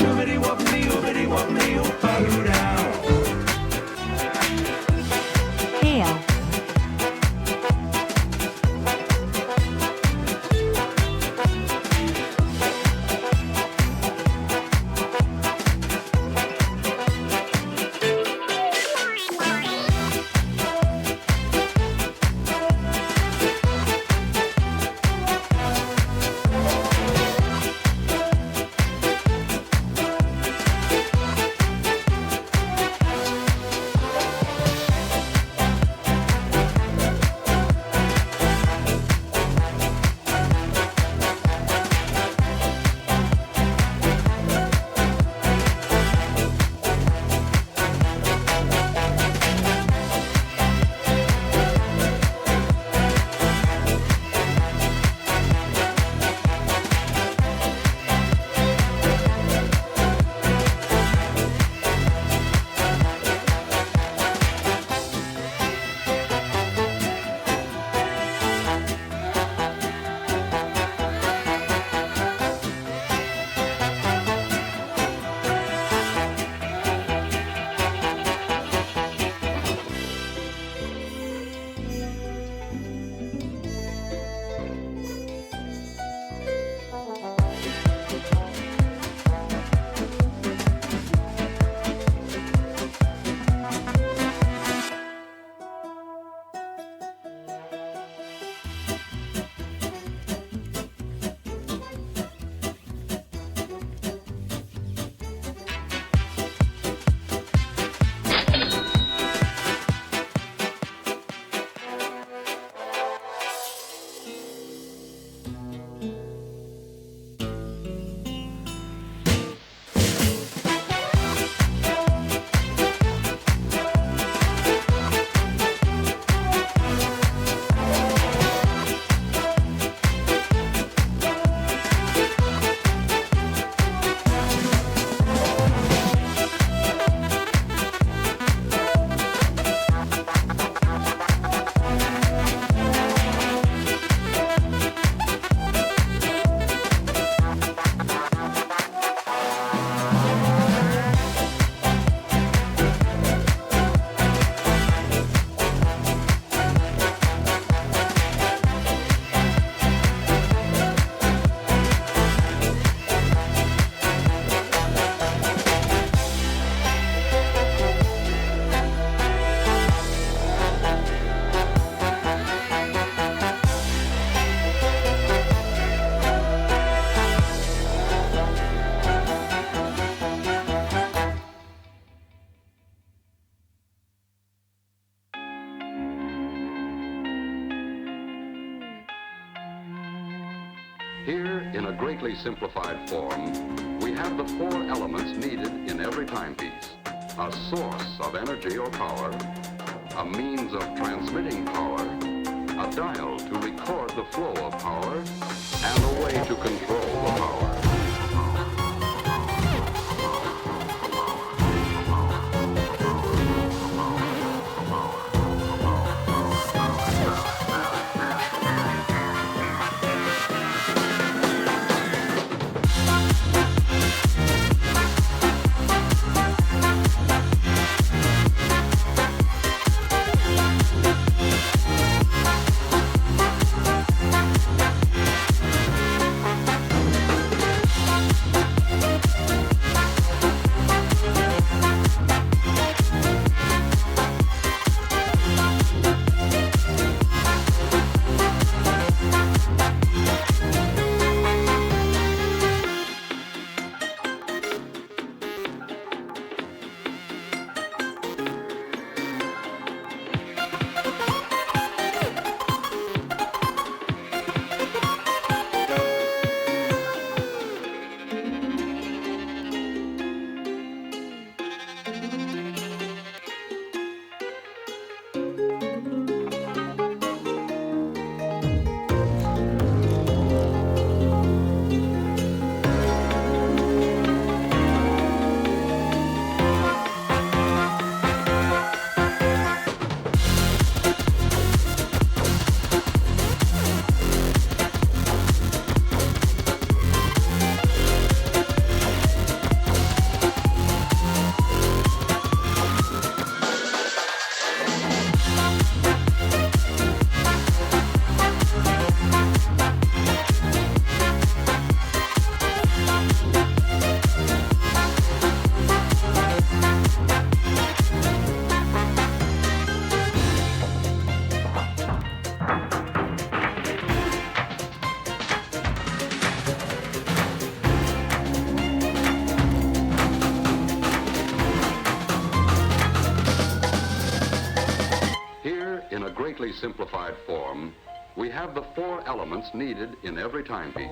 Shoobity whoop me, oobity whoop me, oopaloo down. Hail. Here, in a greatly simplified form, we have the four elements needed in every timepiece. A source of energy or power, a means of transmitting power, a dial to record the flow of power, and a way to control the power. greatly simplified form, we have the 4 elements needed in every timepiece.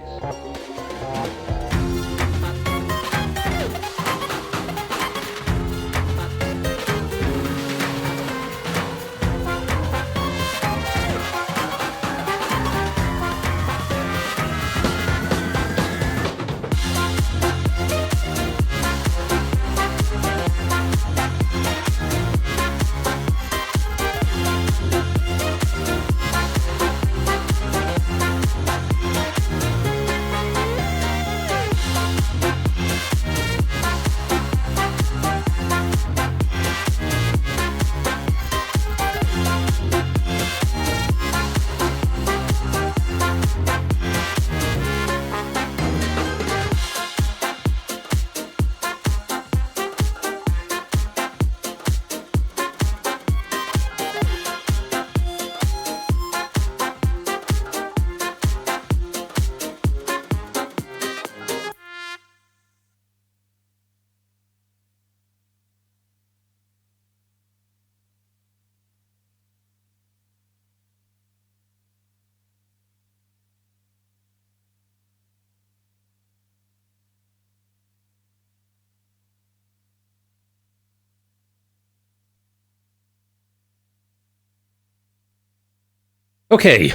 Okay,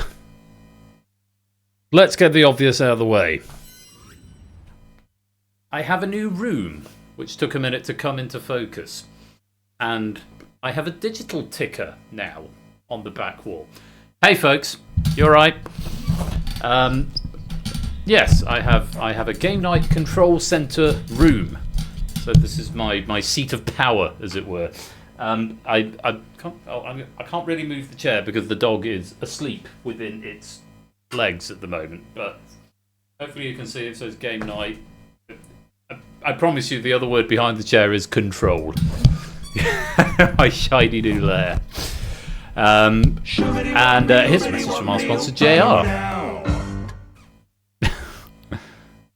let's get the obvious out of the way. I have a new room, which took a minute to come into focus. And I have a digital ticker now on the back wall. Hey folks, you alright? Yes, I have a game night control center room. So this is my seat of power, as it were. I can't really move the chair because the dog is asleep within its legs at the moment. But hopefully you can see it says game night. I promise you the other word behind the chair is controlled. My shiny new lair. And here's a message from our sponsor, JR.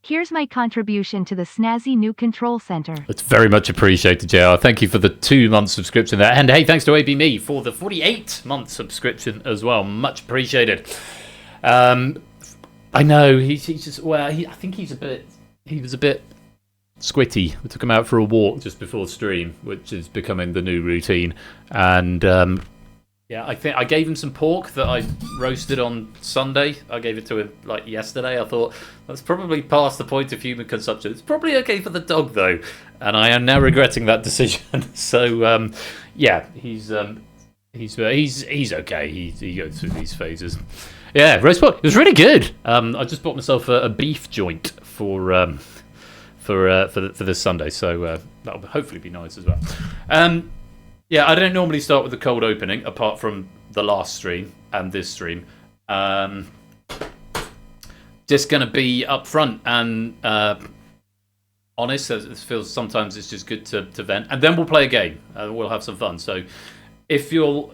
Here's my contribution to the snazzy new control center. It's very much appreciated, JR. Thank you for the 2-month subscription there. And hey, thanks to ABMe for the 48-month subscription as well. Much appreciated. I know, he's just, well, I think he was a bit squitty. We took him out for a walk just before stream, which is becoming the new routine. And yeah, I think I gave him some pork that I roasted on Sunday. I gave it to him like yesterday. I thought that's probably past the point of human consumption. It's probably okay for the dog though, and I am now regretting that decision. So yeah, he's okay. He goes through these phases. Yeah, roast pork. It was really good. I just bought myself a beef joint for this Sunday, so that'll hopefully be nice as well. Yeah, I don't normally start with a cold opening, apart from the last stream and this stream. Just going to be upfront and honest. It feels sometimes it's just good to vent. And then we'll play a game. We'll have some fun. So if you'll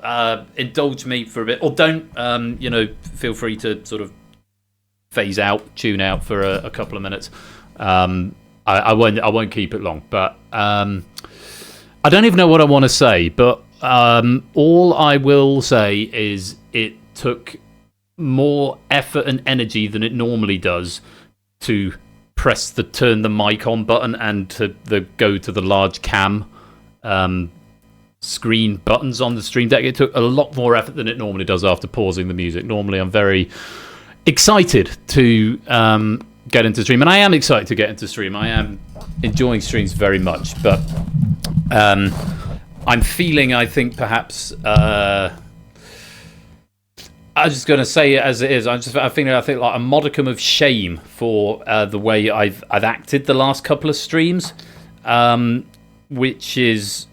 indulge me for a bit, or don't, feel free to sort of phase out, tune out for a couple of minutes. I won't keep it long, but... I don't even know what I want to say, but all I will say is it took more effort and energy than it normally does to press the turn the mic on button and to go to the large cam screen buttons on the Stream Deck. It took a lot more effort than it normally does after pausing the music. Normally I'm very excited to get into stream, and I am excited to get into stream. I am enjoying streams very much, but I'm feeling, I think, perhaps I'm just going to say it as it is. I'm feeling, I think, like a modicum of shame for the way I've acted the last couple of streams, which is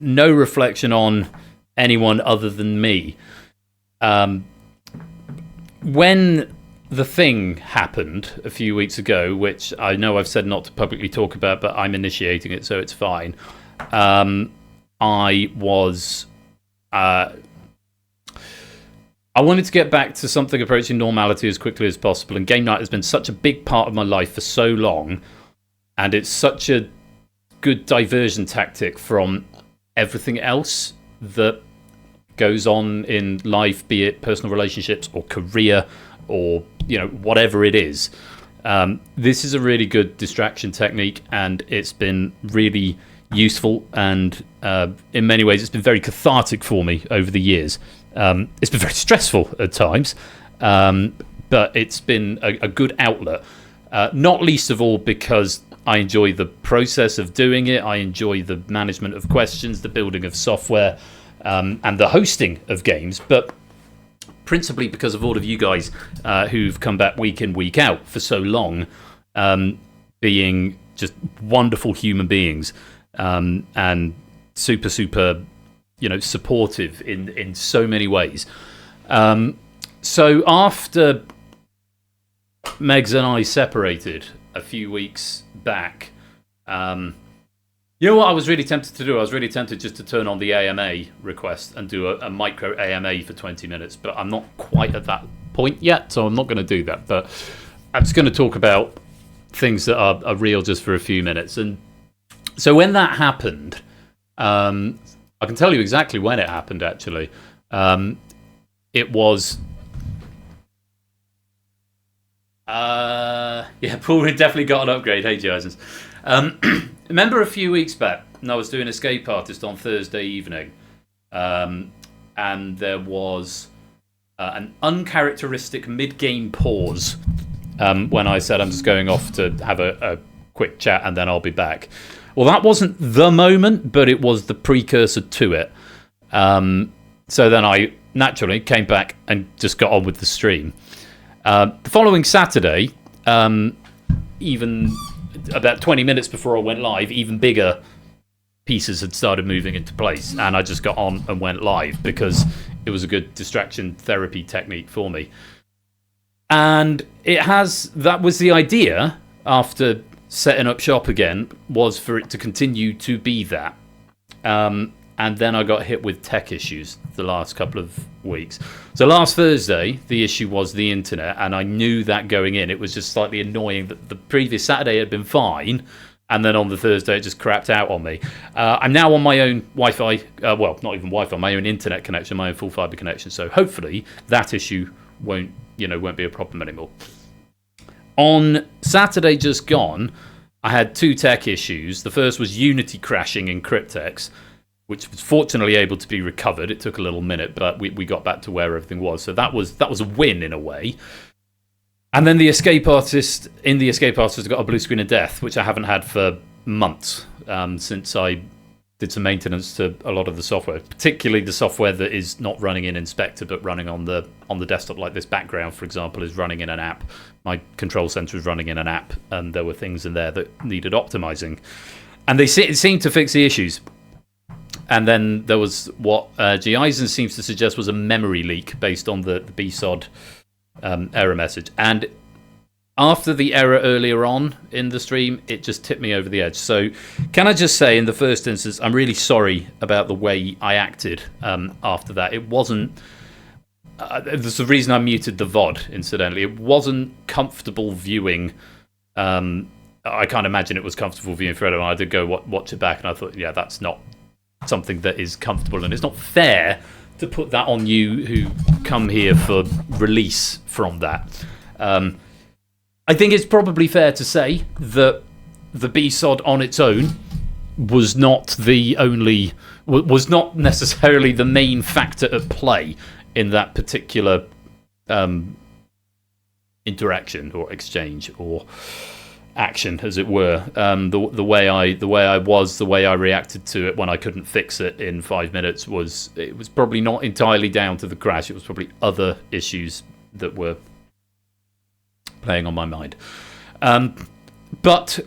no reflection on anyone other than me. When the thing happened a few weeks ago, which I know I've said not to publicly talk about, but I'm initiating it, so it's fine. I wanted to get back to something approaching normality as quickly as possible, and game night has been such a big part of my life for so long, and it's such a good diversion tactic from everything else that goes on in life, be it personal relationships or career or whatever it is. This is a really good distraction technique, and it's been really useful, and in many ways it's been very cathartic for me over the years. It's been very stressful at times, but it's been a good outlet, not least of all because I enjoy the process of doing it. I enjoy the management of questions, the building of software, and the hosting of games, but principally because of all of you guys who've come back week in, week out for so long, being just wonderful human beings, and super, supportive in so many ways. So after Megs and I separated a few weeks back, you know what I was really tempted to do? I was really tempted just to turn on the AMA request and do a micro AMA for 20 minutes, but I'm not quite at that point yet, so I'm not going to do that. But I'm just going to talk about things that are real just for a few minutes. And so when that happened, I can tell you exactly when it happened, actually. It was... Paul definitely got an upgrade. Hey, Jasons. Remember a few weeks back, and I was doing Escape Artist on Thursday evening, and there was an uncharacteristic mid-game pause when I said I'm just going off to have a quick chat and then I'll be back. Well, that wasn't the moment, but it was the precursor to it. So then I naturally came back and just got on with the stream. The following Saturday, even about 20 minutes before I went live, even bigger pieces had started moving into place, and I just got on and went live because it was a good distraction therapy technique for me. And that was the idea after setting up shop again, was for it to continue to be that. And then I got hit with tech issues the last couple of weeks. So last Thursday, the issue was the internet, and I knew that going in. It was just slightly annoying that the previous Saturday had been fine, and then on the Thursday it just crapped out on me. I'm now on my own Wi-Fi, well, not even Wi-Fi, my own internet connection, my own full fibre connection. So hopefully that issue won't be a problem anymore. On Saturday just gone, I had two tech issues. The first was Unity crashing in Cryptex, which was fortunately able to be recovered. It took a little minute, but we got back to where everything was. So that was a win in a way. And then the Escape Artist, I got a blue screen of death, which I haven't had for months, since I did some maintenance to a lot of the software, particularly the software that is not running in Inspector, but running on the desktop. Like this background, for example, is running in an app. My control center is running in an app, and there were things in there that needed optimizing. And they seemed to fix the issues. And then there was what G. Eisen seems to suggest was a memory leak based on the BSOD error message. And after the error earlier on in the stream, it just tipped me over the edge. So can I just say, in the first instance, I'm really sorry about the way I acted after that. It wasn't... there's the reason I muted the VOD, incidentally. It wasn't comfortable viewing... I can't imagine it was comfortable viewing Fredo, and I did go watch it back, and I thought, yeah, that's not something that is comfortable, and it's not fair to put that on you who come here for release from that. I think it's probably fair to say that the BSOD on its own was not necessarily the main factor at play in that particular interaction or exchange or action, as it were. The way I reacted to it when I couldn't fix it in 5 minutes was probably not entirely down to the crash. It was probably other issues that were playing on my mind. But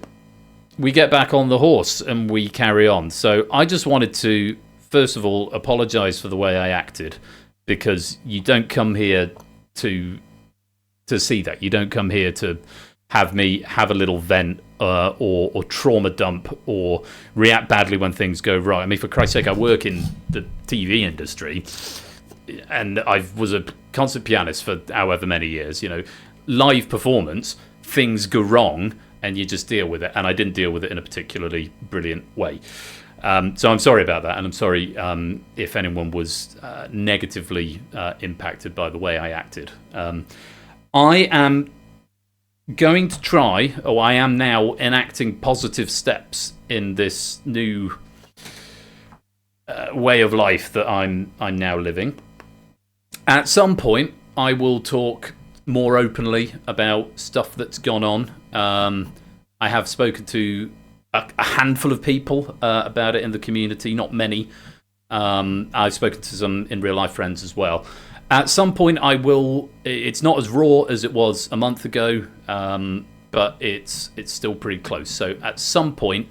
we get back on the horse and we carry on. So I just wanted to, first of all, apologise for the way I acted, because you don't come here to see that. You don't come here to have me have a little vent or trauma dump or react badly when things go wrong. I mean, for Christ's sake, I work in the TV industry, and I was a concert pianist for however many years. Live performance, things go wrong, and you just deal with it. And I didn't deal with it in a particularly brilliant way. So I'm sorry about that, and I'm sorry if anyone was negatively impacted by the way I acted. I am going to try, or I am now enacting positive steps in this new way of life that I'm now living. At some point, I will talk more openly about stuff that's gone on. I have spoken to a handful of people about it in the community, not many. I've spoken to some in real life friends as well. At some point, I will. It's not as raw as it was a month ago, but it's still pretty close. So at some point,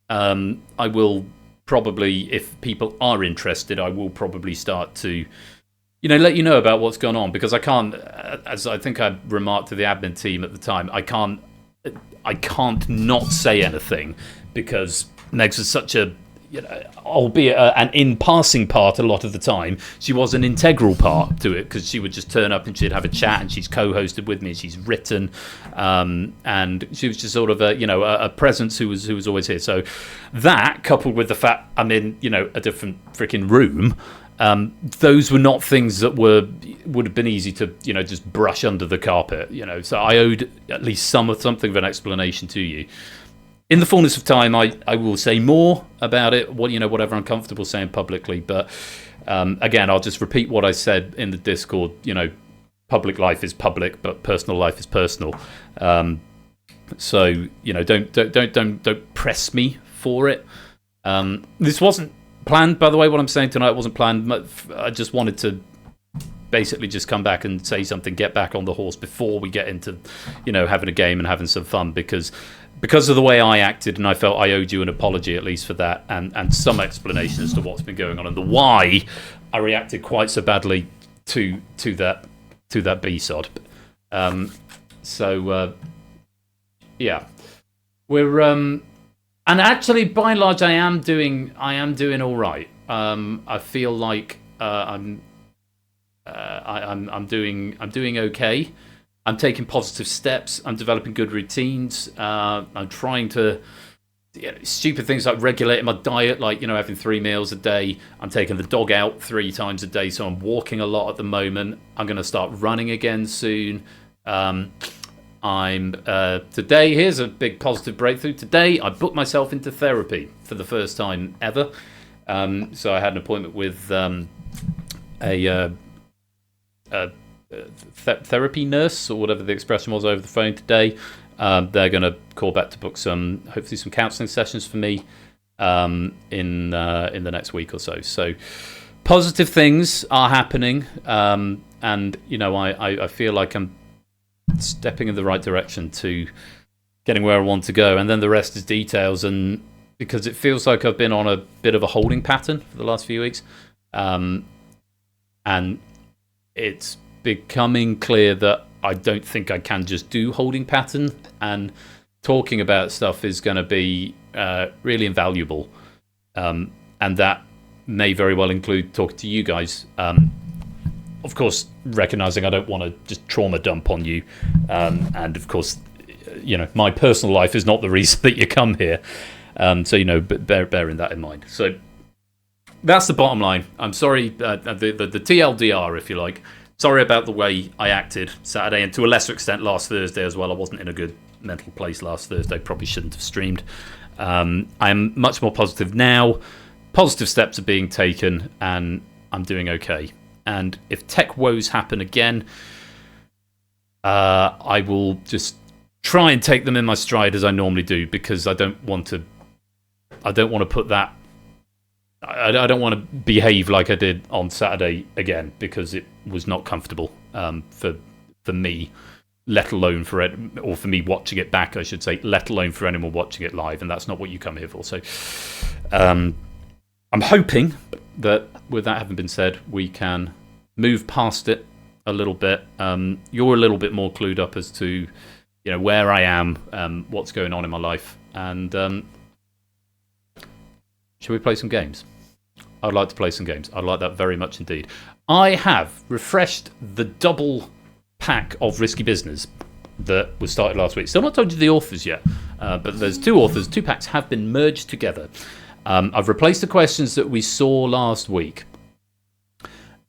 I will probably, if people are interested, I will probably start to, let you know about what's gone on, because I can't, as I think I remarked to the admin team at the time, I can't not say anything, because Megs is such a, albeit an in passing part a lot of the time, she was an integral part to it, because she would just turn up and she'd have a chat, and she's co-hosted with me, and she's written, and she was just sort of a presence who was always here. So that, coupled with the fact I'm in a different freaking room, those were not things that would have been easy to just brush under the carpet. So I owed at least something of an explanation to you. In the fullness of time, I will say more about it, whatever I'm comfortable saying publicly. But again, I'll just repeat what I said in the Discord. Public life is public, but personal life is personal. So don't press me for it. This wasn't planned, by the way. What I'm saying tonight wasn't planned. I just wanted to basically just come back and say something, get back on the horse before we get into having a game and having some fun, because of the way I acted, and I felt I owed you an apology at least for that, and some explanation as to what's been going on and the why I reacted quite so badly to that B-sod. Yeah, we're and actually, by and large, I am doing all right. I feel like I'm doing okay. I'm taking positive steps. I'm developing good routines. I'm trying to stupid things like regulating my diet, like having 3 meals a day. I'm taking the dog out 3 times a day, so I'm walking a lot at the moment. I'm going to start running again soon. Today, here's a big positive breakthrough. Today, I booked myself into therapy for the first time ever. So I had an appointment with a therapy nurse, or whatever the expression was, over the phone today. They're going to call back to book hopefully some counselling sessions for me in the next week or so. So positive things are happening, and I feel like I'm stepping in the right direction to getting where I want to go, and then the rest is details. And because it feels like I've been on a bit of a holding pattern for the last few weeks, and it's becoming clear that I don't think I can just do holding pattern, and talking about stuff is going to be really invaluable, and that may very well include talking to you guys. Of course, recognizing I don't want to just trauma dump on you, and of course, my personal life is not the reason that you come here. So bearing that in mind. So that's the bottom line. I'm sorry, the TLDR, if you like. Sorry about the way I acted Saturday, and to a lesser extent last Thursday as well. I wasn't in a good mental place last Thursday. Probably shouldn't have streamed. I'm much more positive now. Positive steps are being taken, and I'm doing okay. And if tech woes happen again, I will just try and take them in my stride as I normally do, because I don't want to put that. I don't want to behave like I did on Saturday again, because it was not comfortable for me, let alone for it, or for me watching it back, I should say, let alone for anyone watching it live, and that's not what you come here for. So I'm hoping that, with that having been said, we can move past it a little bit. You're a little bit more clued up as to where I am, what's going on in my life, and shall we play some games? I'd like to play some games. I'd like that very much indeed. I have refreshed the double pack of Risky Business that was started last week. Still not told you the authors yet, but there's 2 authors. 2 packs have been merged together. I've replaced the questions that we saw last week,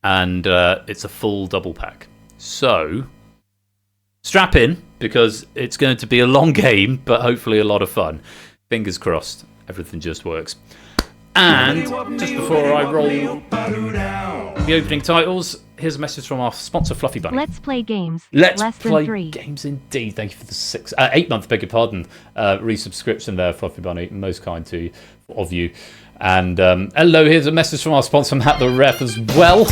and it's a full double pack. So strap in, because it's going to be a long game, but hopefully a lot of fun. Fingers crossed, everything just works. And just before I roll the opening titles, here's a message from our sponsor, Fluffy Bunny. Let's play games. Let's Less play than 3. games indeed. Thank you for the 8-month, beg your pardon, resubscription there, Fluffy Bunny. Most kind of you. And hello, here's a message from our sponsor, Matt the Ref, as well.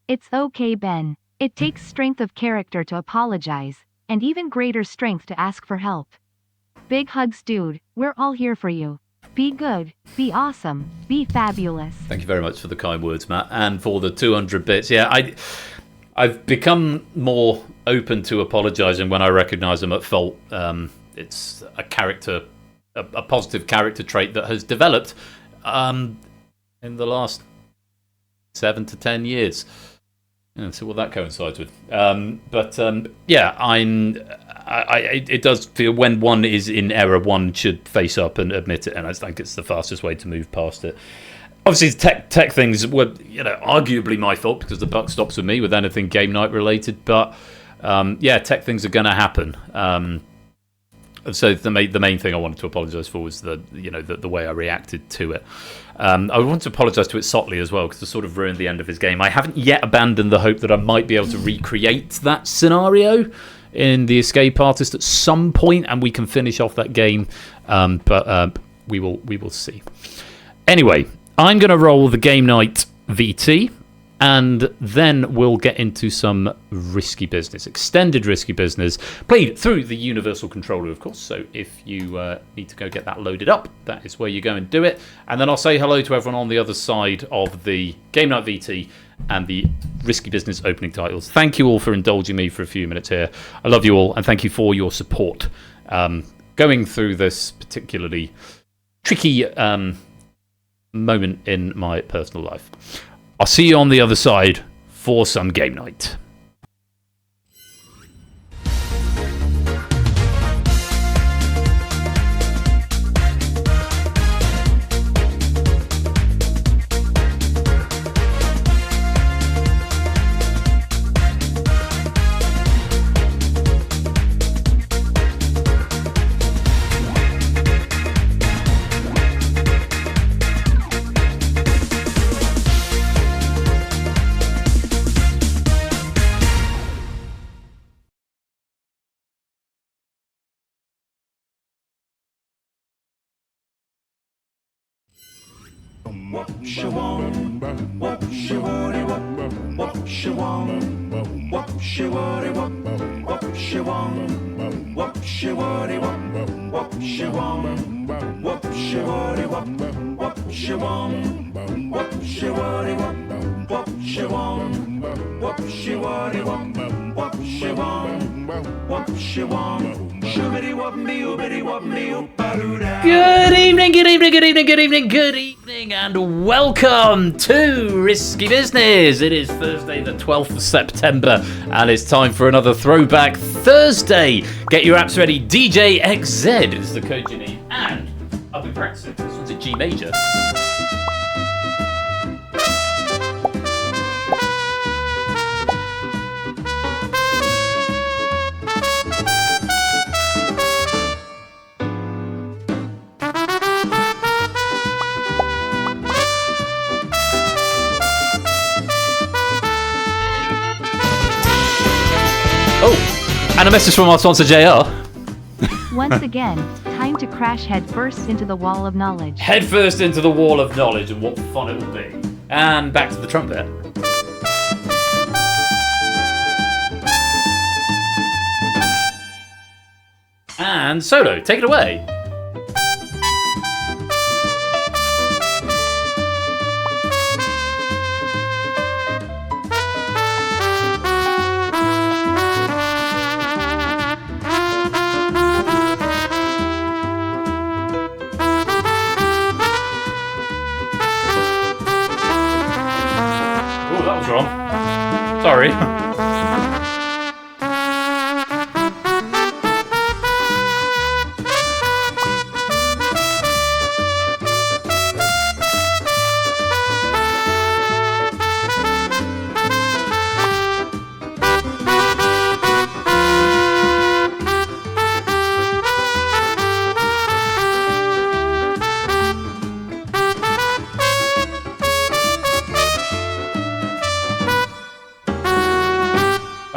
It's okay, Ben. It takes strength of character to apologize, and even greater strength to ask for help. Big hugs, dude. We're all here for you. Be good, be awesome, be fabulous. Thank you very much for the kind words, Matt, and for the 200 bits. Yeah, I've become more open to apologising when I recognise I'm at fault. It's a positive character trait that has developed in the last 7 to 10 years. Yeah, so what that coincides with. It does feel when one is in error, one should face up and admit it, and I think it's the fastest way to move past it. Obviously, tech things were, arguably my fault, because the buck stops with me with anything game night related. But tech things are going to happen. So the main thing I wanted to apologise for was the way I reacted to it. I want to apologise to it Sotley as well, because it sort of ruined the end of his game. I haven't yet abandoned the hope that I might be able to recreate that scenario in the Escape Artist at some point, and we can finish off that game. But we will see. Anyway, I'm going to roll the Game Night VT, and then we'll get into some risky business, extended risky business, played through the Universal Controller, of course. So if you need to go get that loaded up, that is where you go and do it. And then I'll say hello to everyone on the other side of the Game Night VT and the risky business opening titles. Thank you all for indulging me for a few minutes here. I love you all, and thank you for your support going through this particularly tricky moment in my personal life. I'll see you on the other side for some game night. Good evening, and welcome to Risky Business. It is Thursday, the 12th of September, and it's time for another Throwback Thursday. Get your apps ready. DJ XZ is the code you need, and I've been practicing. This one's a G major. And a message from our sponsor, JR. Once again, time to crash headfirst into the wall of knowledge. Headfirst into the wall of knowledge, and what fun it will be. And back to the trumpet. And solo, take it away. Sorry.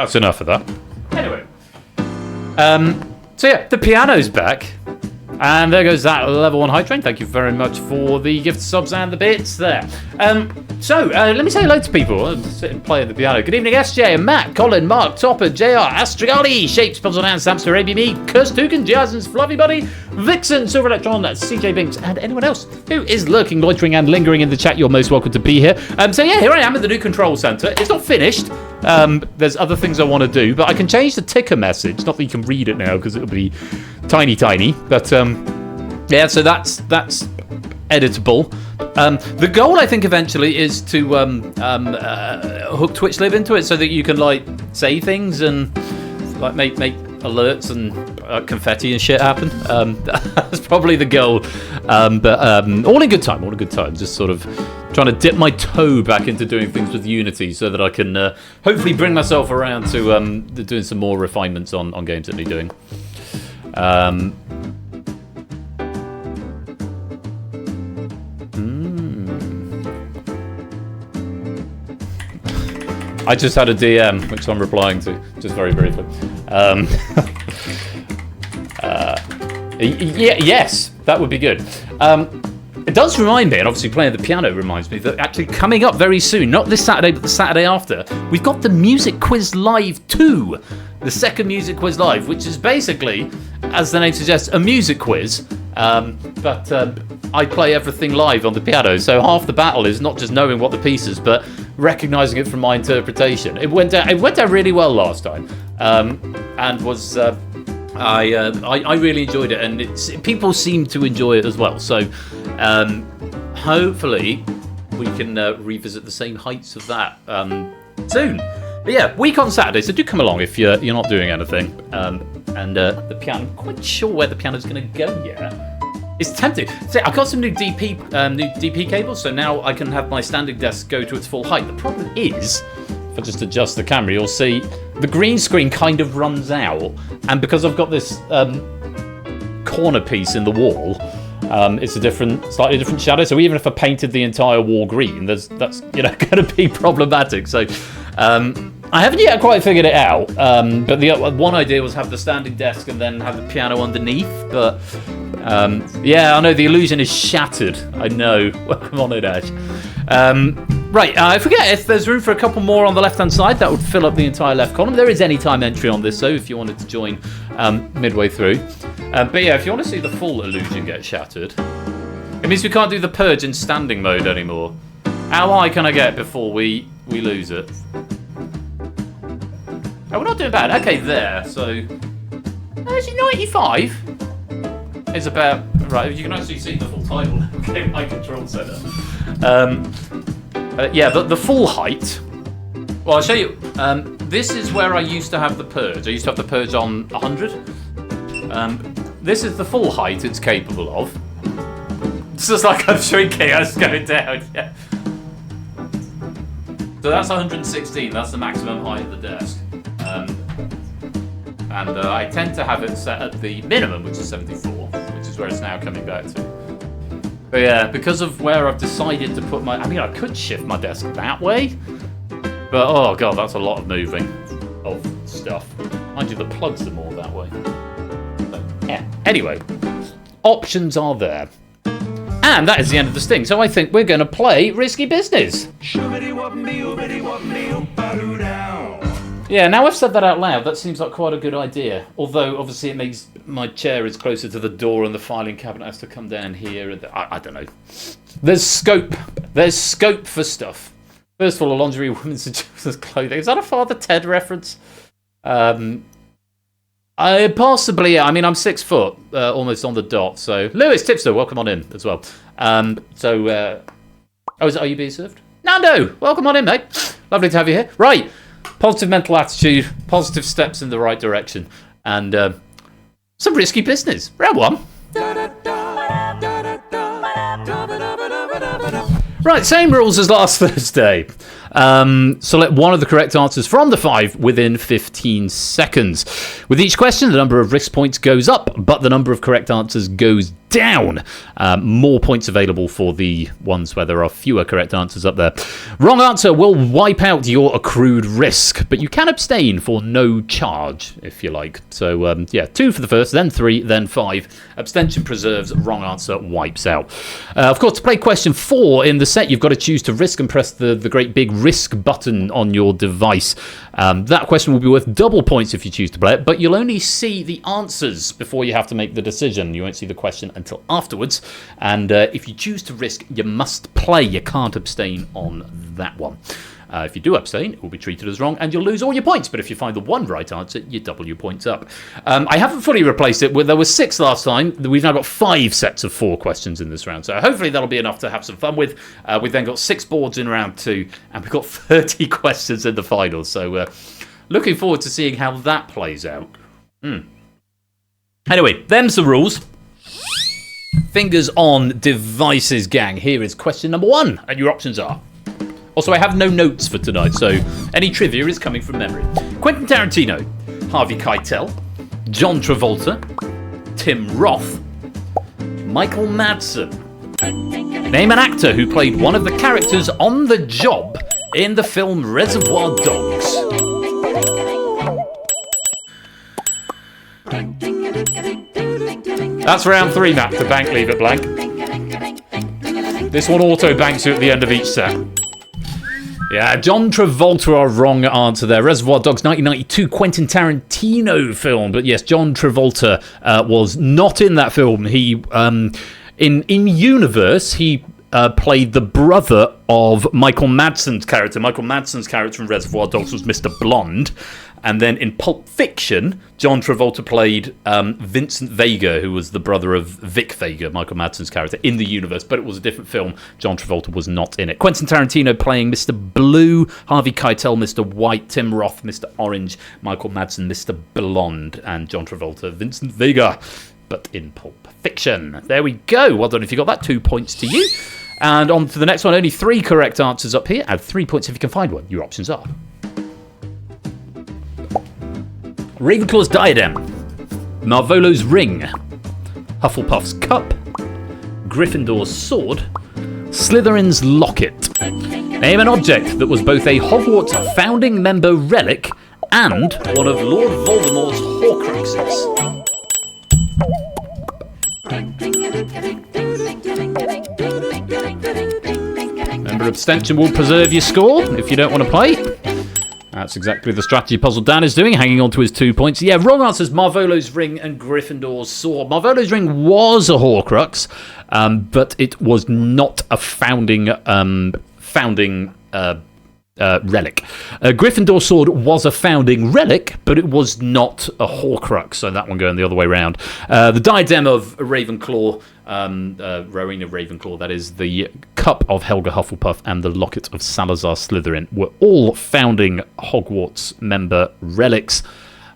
That's enough of that. Anyway. So yeah, the piano's back. And there goes that level 1 hype train. Thank you very much for the gift subs and the bits there. Let me say hello to people. I'll sit and play the piano. Good evening, SJ and Matt, Colin, Mark, Topper, JR, Astrigali, Shapes, Puzzle and Samster, ABMe, Curse Tukin, Jason's Fluffy Buddy, Vixen, Silver Electron, CJ Binks, and anyone else who is lurking, loitering, and lingering in the chat. You're most welcome to be here. So yeah, here I am at the new control center. It's not finished. There's other things I want to do, but I can change the ticker message. Not that you can read it now because it'll be tiny, but yeah. So that's editable. The goal, I think, eventually is to hook Twitch Live into it so that you can like say things and like make alerts and confetti and shit happen. That's probably the goal. But all in good time. All in good time. Just sort of trying to dip my toe back into doing things with Unity so that I can hopefully bring myself around to doing some more refinements on games that need doing. I just had a DM, which I'm replying to, just very briefly. Yes, that would be good. It does remind me, and obviously playing the piano reminds me, that actually coming up very soon, not this Saturday, but the Saturday after, we've got the Music Quiz Live 2. The second Music Quiz Live, which is basically, as the name suggests, a music quiz. But I play everything live on the piano, so half the battle is not just knowing what the piece is, but recognizing it from my interpretation. It went down really well last time, and was I really enjoyed it, and people seem to enjoy it as well. So hopefully we can revisit the same heights of that soon. But yeah, week on Saturday, so do come along if you're not doing anything. And the piano, I'm quite sure where the piano's going to go yet. It's tempting. So I got some new DP cables, so now I can have my standing desk go to its full height. The problem is, if I just adjust the camera, you'll see the green screen kind of runs out, and because I've got this corner piece in the wall, it's a slightly different shadow. So even if I painted the entire wall green, that's going to be problematic. So I haven't yet quite figured it out. But the one idea was have the standing desk and then have the piano underneath. But yeah, I know the illusion is shattered. I know. Welcome on in, Ash. Right, I forget if there's room for a couple more on the left-hand side. That would fill up the entire left column. There is anytime entry on this, though, if you wanted to join midway through. But yeah, if you want to see the full illusion get shattered, it means we can't do the purge in standing mode anymore. How high can I get before we lose it? Oh, we're not doing bad. Okay, there. So, actually, 95 is about right. You can actually see the full title. Okay, my control center. Yeah, the full height. Well, I'll show you. This is where I used to have the purge. I used to have the purge on 100. This is the full height it's capable of. It's just like I'm shrinking as it's going down. Yeah. So that's 116. That's the maximum height of the desk. And I tend to have it set at the minimum, which is 74, which is where it's now coming back to. But yeah, because of where I've decided to put I mean, I could shift my desk that way, but oh god, that's a lot of moving of stuff. Mind you, the plugs are more that way. So, yeah. Anyway, options are there. And that is the end of the sting, so I think we're going to play Risky Business. Yeah, now I've said that out loud, that seems like quite a good idea. Although, obviously, it makes my chair is closer to the door and the filing cabinet has to come down here. And I don't know. There's scope. There's scope for stuff. First of all, a lingerie women's and children's clothing. Is that a Father Ted reference? Possibly, yeah. I mean, I'm 6 foot, almost on the dot. So, Lewis Tipster, welcome on in as well. Are you being served? Nando, welcome on in, mate. Lovely to have you here. Right. Positive mental attitude, positive steps in the right direction, and some risky business. Round one. Right, same rules as last Thursday. Select one of the correct answers from the 5 within 15 seconds. With each question, the number of risk points goes up, but the number of correct answers goes down. More points available for the ones where there are fewer correct answers up there. Wrong answer will wipe out your accrued risk, but you can abstain for no charge if you like. So 2 for the first, then 3, then 5. Abstention preserves, wrong answer wipes out. Of course, to play question 4 in the set, you've got to choose to risk and press the great big risk button on your device. That question will be worth double points if you choose to play it, but you'll only see the answers before you have to make the decision. You won't see the question until afterwards. And if you choose to risk, you must play. You can't abstain on that one. If you do abstain, it will be treated as wrong and you'll lose all your points. But if you find the one right answer, you double your points up. I haven't fully replaced it. There were 6 last time. We've now got 5 sets of 4 questions in this round. So hopefully that'll be enough to have some fun with. We've then got 6 boards in round 2 and we've got 30 questions in the final. So looking forward to seeing how that plays out. Anyway, them's the rules. Fingers on devices, gang. Here is question number 1 and your options are... Also, I have no notes for tonight, so any trivia is coming from memory. Quentin Tarantino, Harvey Keitel, John Travolta, Tim Roth, Michael Madsen. Name an actor who played one of the characters on the job in the film Reservoir Dogs. That's round 3, Matt, to bank leave it blank. This one auto banks you at the end of each set. Yeah, John Travolta, our wrong answer there. Reservoir Dogs, 1992 Quentin Tarantino film. But yes, John Travolta was not in that film. He, in universe, he played the brother of Michael Madsen's character. Michael Madsen's character in Reservoir Dogs was Mr. Blonde. And then in Pulp Fiction, John Travolta played Vincent Vega, who was the brother of Vic Vega, Michael Madsen's character, in the universe. But it was a different film. John Travolta was not in it. Quentin Tarantino playing Mr. Blue, Harvey Keitel, Mr. White, Tim Roth, Mr. Orange, Michael Madsen, Mr. Blonde, and John Travolta, Vincent Vega, but in Pulp Fiction. There we go. Well done if you got that. 2 points to you. And on to the next one. Only 3 correct answers up here. Add 3 points if you can find one. Your options are... Ravenclaw's diadem, Marvolo's ring, Hufflepuff's cup, Gryffindor's sword, Slytherin's locket. Name an object that was both a Hogwarts founding member relic and one of Lord Voldemort's Horcruxes. Remember, abstention will preserve your score if you don't want to play. That's exactly the strategy puzzle Dan is doing, hanging on to his 2 points. Yeah, wrong answers, Marvolo's ring and Gryffindor's sword. Marvolo's ring was a Horcrux, but it was not a founding relic. Gryffindor's sword was a founding relic, but it was not a Horcrux, so that one going the other way around. The diadem of Ravenclaw, Rowena Ravenclaw, that is the cup of Helga Hufflepuff and the locket of Salazar Slytherin, were all founding Hogwarts member relics,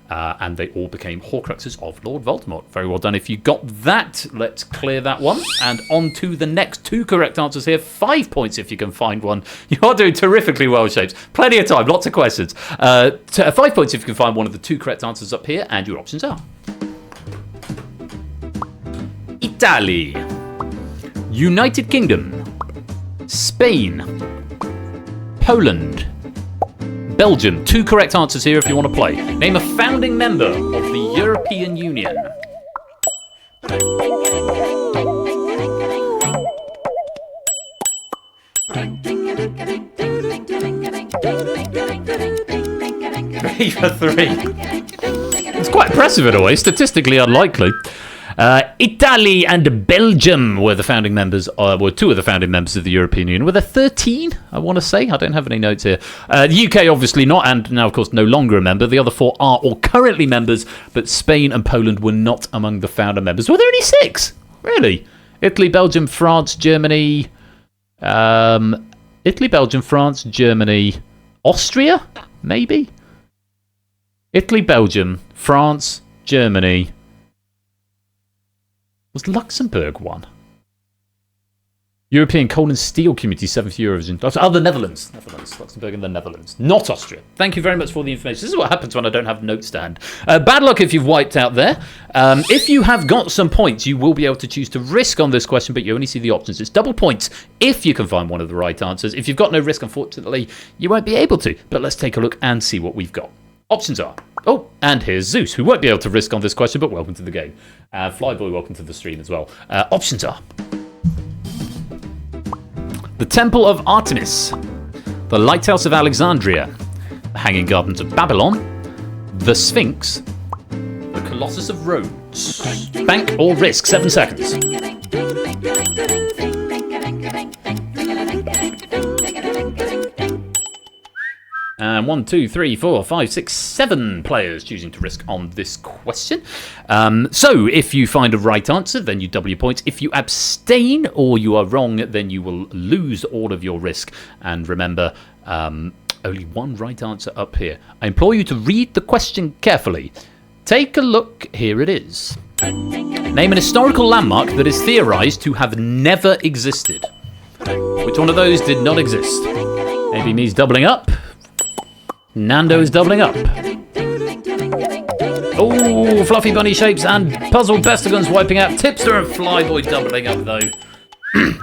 and they all became Horcruxes of Lord Voldemort. Very well done if you got that. Let's clear that one. And on to the next 2 correct answers here. 5 points if you can find one. You are doing terrifically well, Shapes. Plenty of time, lots of questions. 5 points if you can find one of the 2 correct answers up here, and your options are... Italy, United Kingdom, Spain, Poland, Belgium. 2 correct answers here if you want to play. Name a founding member of the European Union. Three for 3. It's quite impressive in a way, statistically unlikely. Italy and Belgium were the founding members, were 2 of the founding members of the European Union. Were there 13, I want to say? I don't have any notes here. The UK, obviously not, and now, of course, no longer a member. The other 4 are all currently members, but Spain and Poland were not among the founder members. Were there only 6? Really? Italy, Belgium, France, Germany... Italy, Belgium, France, Germany... Austria? Maybe? Italy, Belgium, France, Germany... Was Luxembourg one? European Coal and Steel Community, 7th Eurovision. Oh, the Netherlands. Luxembourg and the Netherlands. Not Austria. Thank you very much for the information. This is what happens when I don't have notes to hand. Bad luck if you've wiped out there. If you have got some points, you will be able to choose to risk on this question, but you only see the options. It's double points if you can find one of the right answers. If you've got no risk, unfortunately, you won't be able to. But let's take a look and see what we've got. Options are... Oh, and here's Zeus, who won't be able to risk on this question, but welcome to the game. Flyboy, welcome to the stream as well. Options are... The Temple of Artemis, the Lighthouse of Alexandria, the Hanging Gardens of Babylon, the Sphinx, the Colossus of Rhodes. Bank or risk, 7 seconds. And 1, 2, 3, 4, 5, 6, 7 players choosing to risk on this question. So if you find a right answer, then you double your points. If you abstain or you are wrong, then you will lose all of your risk. And remember, only one right answer up here. I implore you to read the question carefully. Take a look. Here it is. Name an historical landmark that is theorized to have never existed. Which one of those did not exist? Maybe means doubling up. Nando is doubling up. Oh, fluffy bunny shapes and puzzle bestagons wiping out. Tipster and Flyboy doubling up, though.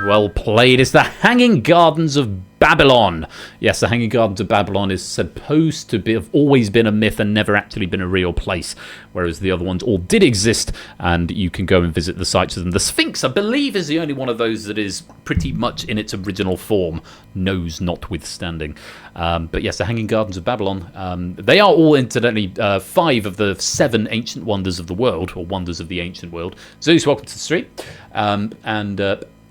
Well played. It's the Hanging Gardens of Babylon. Yes, the Hanging Gardens of Babylon is supposed to have always been a myth and never actually been a real place, whereas the other ones all did exist, and you can go and visit the sites of them. The Sphinx, I believe, is the only one of those that is pretty much in its original form, nose notwithstanding. But yes, the Hanging Gardens of Babylon, they are all, incidentally, 5 of the 7 ancient wonders of the world, or wonders of the ancient world. Zeus, welcome to the street.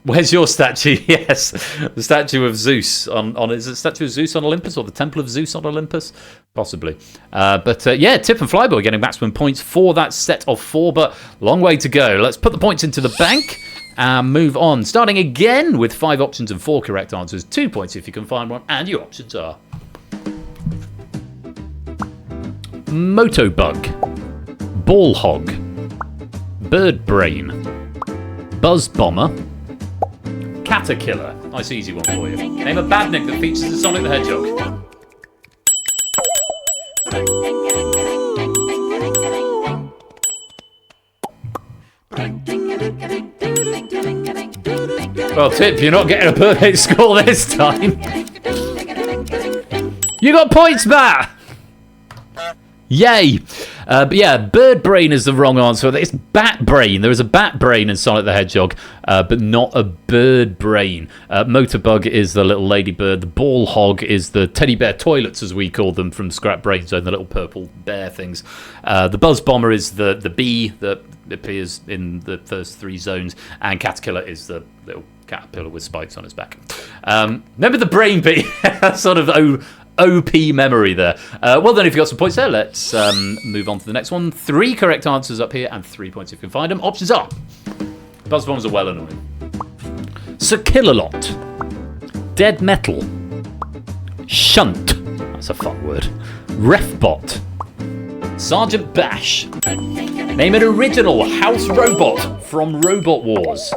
Where's your statue? Yes, the statue of Zeus is it the statue of Zeus on Olympus or the Temple of Zeus on Olympus? Possibly. Yeah, Tip and Flyboy getting maximum points for that set of 4, but long way to go. Let's put the points into the bank and move on. Starting again with 5 options and 4 correct answers. 2 points if you can find one, and your options are... Motobug, Ball Hog, Bird Brain, Buzz Bomber, Caterkiller. Nice easy one for you. Name a badnik that features the Sonic the Hedgehog. Well, Tip, you're not getting a perfect score this time. You got points back! Yay! But yeah, Bird Brain is the wrong answer. It's Bat Brain. There is a Bat Brain in Sonic the Hedgehog, but not a Bird Brain. Motorbug is the little ladybird. The Ball Hog is the teddy bear toilets, as we call them, from Scrap Brain Zone, the little purple bear things. The Buzz Bomber is the bee that appears in the first 3 zones, and Caterkiller is the little caterpillar with spikes on its back. Remember the brain bee? Sort of OP memory there. Well done if you got some points there. Let's move on to the next one. 3 correct answers up here and 3 points if you can find them. Options are... Buzz bombs are well annoying. Sir Kill-A-Lot, Dead Metal, Shunt, that's a fun word, Refbot, Sergeant Bash. Name an original house robot from Robot Wars.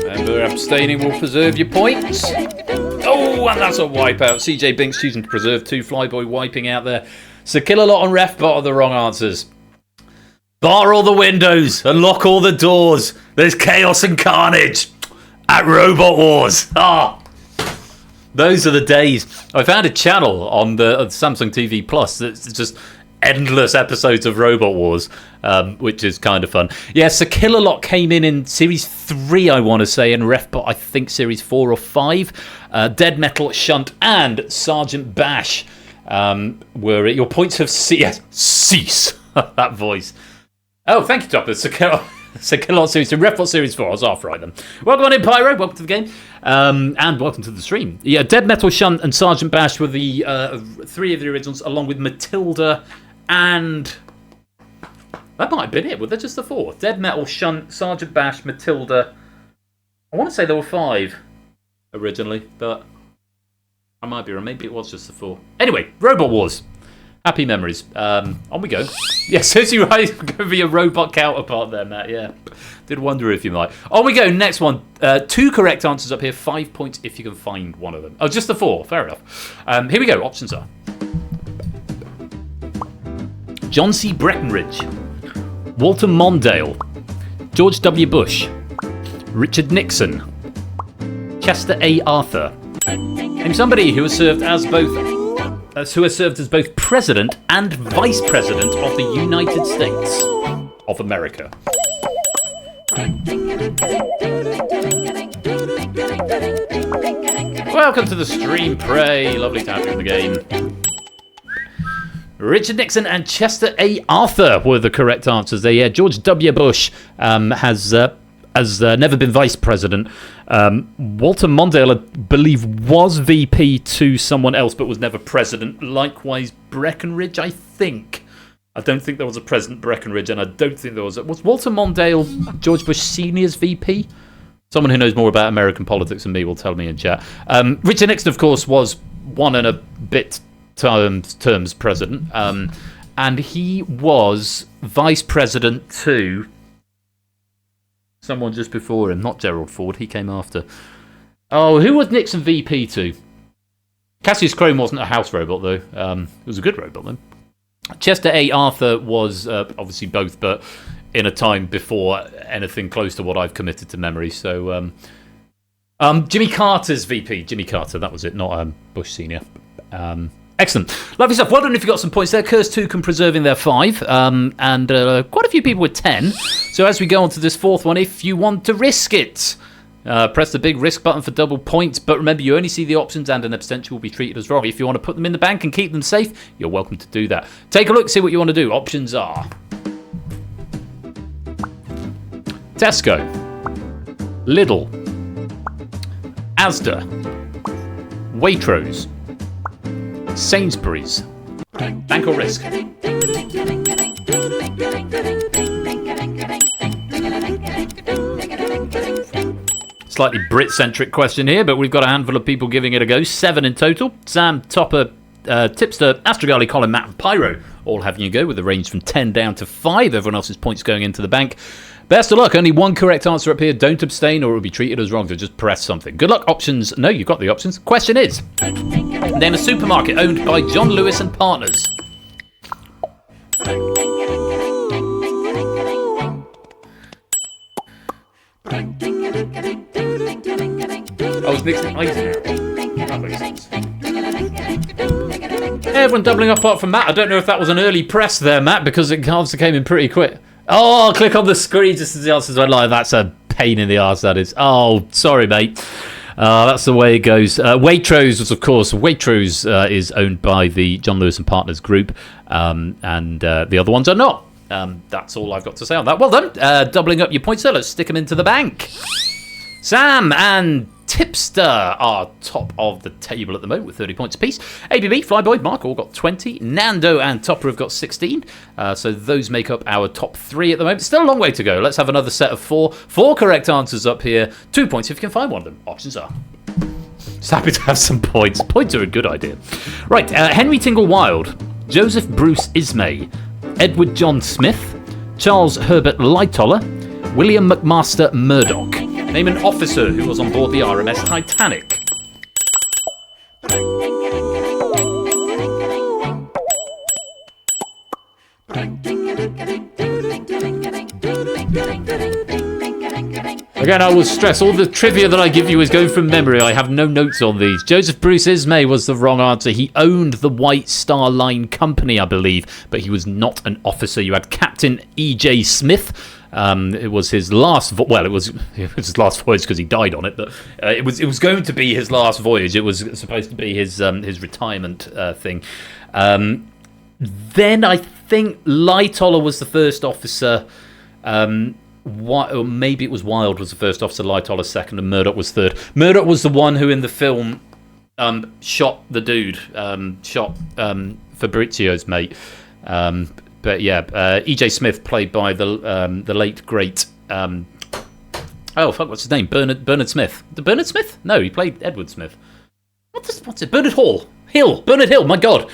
Remember, abstaining will preserve your points. Oh, and that's a wipeout. CJ Binks choosing to preserve 2. Flyboy wiping out there. So Kill-A-Lot and Refbot are the wrong answers. Bar all the windows and lock all the doors. There's chaos and carnage at Robot Wars. Those are the days. I found a channel on the Samsung TV Plus that's just endless episodes of Robot Wars, which is kind of fun. Yeah, so Kill-A-Lot came in Series 3, I want to say, and Refbot, I think, Series 4 or 5. Dead Metal, Shunt, and Sergeant Bash were it. Your points have cease. That voice. Oh, thank you, Topper. So Kill-A-Lot Series 2, Refbot Series 4. I was half right then. Welcome on in, Pyro. Welcome to the game. And welcome to the stream. Yeah, Dead Metal, Shunt, and Sergeant Bash were the 3 of the originals, along with Matilda and... That might have been it. Were there just the 4? Dead Metal, Shunt, Sergeant Bash, Matilda. I want to say there were 5 originally, but I might be wrong. Maybe it was just the 4. Anyway, Robot Wars. Happy memories. On we go. Yes, as you right, go for your robot counterpart there, Matt. Yeah. Did wonder if you might. On we go. Next one. 2 correct answers up here. 5 points if you can find one of them. Oh, just the 4. Fair enough. Here we go. Options are John C. Breckinridge, Walter Mondale, George W. Bush, Richard Nixon, Chester A. Arthur. Name somebody who has served as both president and vice president of the United States of America. Welcome to the stream, Prey. Lovely to have you in the game. Richard Nixon and Chester A. Arthur were the correct answers there. Yeah, George W. Bush has never been vice president. Walter Mondale, I believe, was VP to someone else, but was never president. Likewise, Breckinridge, I think. I don't think there was a President Breckinridge, and I don't think there was... Was Walter Mondale George Bush Sr.'s VP? Someone who knows more about American politics than me will tell me in chat. Richard Nixon, of course, was 1 and a bit terms president, and he was vice president to someone just before him, not Gerald Ford. He came after. Oh, who was Nixon VP to? Cassius Crone wasn't a house robot, though. It was a good robot, though. Chester A. Arthur was obviously both, but in a time before anything close to what I've committed to memory. So, Jimmy Carter's VP. Jimmy Carter, that was it, not Bush Sr. Excellent. Lovely stuff. Well done if you got some points there. Curse 2 can preserving their 5. And quite a few people with 10. So as we go on to this 4th one, if you want to risk it, press the big risk button for double points. But remember, you only see the options and an abstention will be treated as wrong. If you want to put them in the bank and keep them safe, you're welcome to do that. Take a look, see what you want to do. Options are Tesco, Lidl, Asda, Waitrose, Sainsbury's. Bank or risk? Slightly Brit-centric question here, but we've got a handful of people giving it a go. 7 in total. Sam, Topper, Tipster, Astrogali, Colin, Matt and Pyro all having a go with a range from 10 down to 5. Everyone else's points going into the bank. Best of luck. Only 1 correct answer up here. Don't abstain or it will be treated as wrong, so just press something. Good luck. Options. No, you've got the options. Question is, name a supermarket owned by John Lewis and Partners. Oh, it's Nixon Eisenhower. That makes sense. Everyone doubling up apart from Matt. I don't know if that was an early press there, Matt, because it answer came in pretty quick. Oh, I'll click on the screen just as the answers went live. That's a pain in the arse, that is. Oh, sorry, mate. That's the way it goes. Waitrose was, of course, Waitrose is owned by the John Lewis and Partners group, and the other ones are not. That's all I've got to say on that. Well done. Doubling up your points there. Let's stick them into the bank. Sam and Tipster are top of the table at the moment with 30 points apiece. ABB, Flyboy, Mark all got 20. Nando and Topper have got 16. So those make up our top 3 at the moment. Still a long way to go. Let's have another set of 4. 4 correct answers up here. 2 points if you can find one of them. Options are. Just happy to have some points. Points are a good idea. Right, Henry Tingle Wilde, Joseph Bruce Ismay, Edward John Smith, Charles Herbert Lightoller, William McMaster Murdoch. Name an officer who was on board the RMS Titanic. Again, I will stress, all the trivia that I give you is going from memory. I have no notes on these. Joseph Bruce Ismay was the wrong answer. He owned the White Star Line Company, I believe, but he was not an officer. You had Captain E.J. Smith. It was his last it was his last voyage because he died on it, but it was going to be his last voyage. It was supposed to be his retirement thing. Then I think Lightoller was the first officer. Or maybe it was Wilde was the first officer, Lightoller second, and Murdoch was third. Murdoch was the one who in the film shot the dude, shot Fabrizio's mate. But yeah, E.J. Smith, played by the late great what's his name? Bernard Smith. The Bernard Smith? No, he played Edward Smith. What's it? Bernard Hill. My God.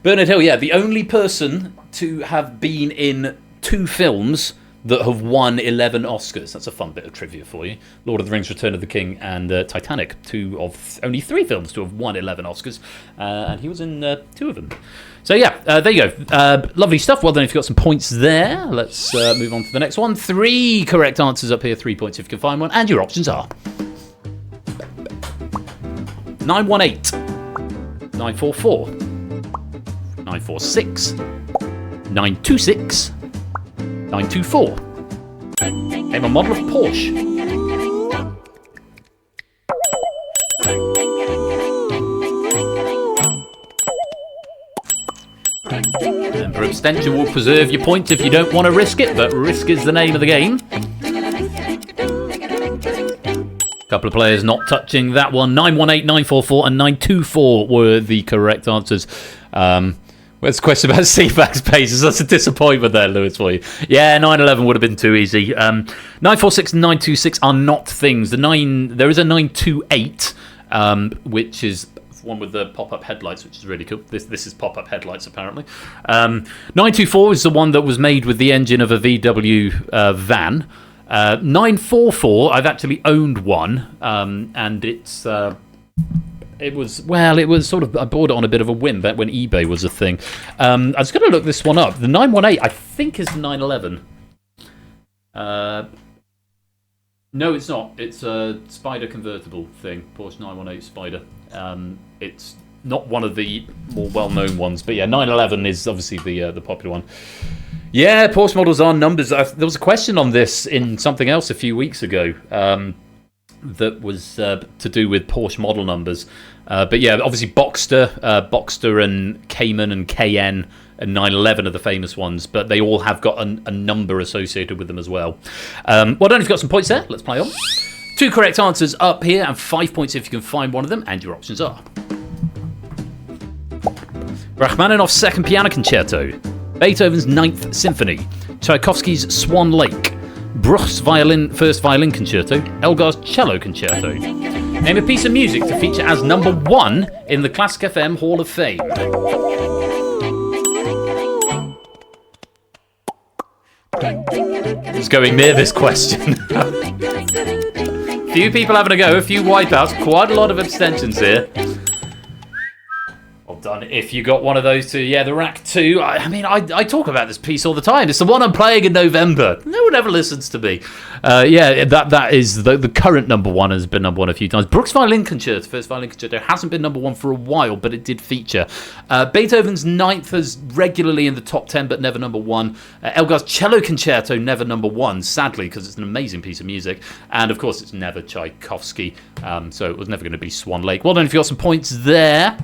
Bernard Hill, yeah, the only person to have been in 2 films that have won 11 Oscars. That's a fun bit of trivia for you. Lord of the Rings, Return of the King, and Titanic, 2 of only 3 films to have won 11 Oscars, and he was in 2 of them. So yeah, there you go. Lovely stuff. Well done if you've got some points there. Let's move on to the next one. 3 correct answers up here, 3 points if you can find one, and your options are 918, 944, 946, 926, 924. Name a model of Porsche. And for abstention, will preserve your point if you don't want to risk it, but risk is the name of the game. Couple of players not touching that one. 918, 944, and 924 were the correct answers. Where's the question about CFAX pages? That's a disappointment there, Lewis, for you. Yeah, 911 would have been too easy. 946 and 926 are not things. There is a 928, which is one with the pop-up headlights, which is really cool. This is pop-up headlights, apparently. 924 is the one that was made with the engine of a VW van. 944, I've actually owned one, and it's... It was sort of, I bought it on a bit of a whim back when eBay was a thing. I was going to look this one up. The 918, I think, is the 911. No, it's not. It's a Spider convertible thing, Porsche 918 Spider. It's not one of the more well-known ones, but yeah, 911 is obviously the popular one. Yeah, Porsche models are numbers. There was a question on this in something else a few weeks ago. That was to do with Porsche model numbers. But yeah, obviously Boxster and Cayman and Cayenne and 911 are the famous ones, but they all have got a number associated with them as well. Well done if you've got some points there. Let's play on. 2 correct answers up here and 5 points if you can find one of them, and your options are Rachmaninoff's Second Piano Concerto, Beethoven's Ninth Symphony, Tchaikovsky's Swan Lake, Bruch's First Violin Concerto, Elgar's Cello Concerto. Name a piece of music to feature as number 1 in the Classic FM Hall of Fame. It's going near this question. Few people having a go, a few wipeouts, quite a lot of abstentions here. Well done if you got one of those 2. Yeah, the Rack 2. I talk about this piece all the time. It's the one I'm playing in November. No one ever listens to me. Yeah, that is the current number 1, has been number 1 a few times. Bruch's Violin Concerto, First Violin Concerto, hasn't been number 1 for a while, but it did feature. Beethoven's Ninth is regularly in the top 10, but never number 1. Elgar's Cello Concerto, never number 1, sadly, because it's an amazing piece of music. And of course, it's never Tchaikovsky, so it was never going to be Swan Lake. Well done if you got some points there.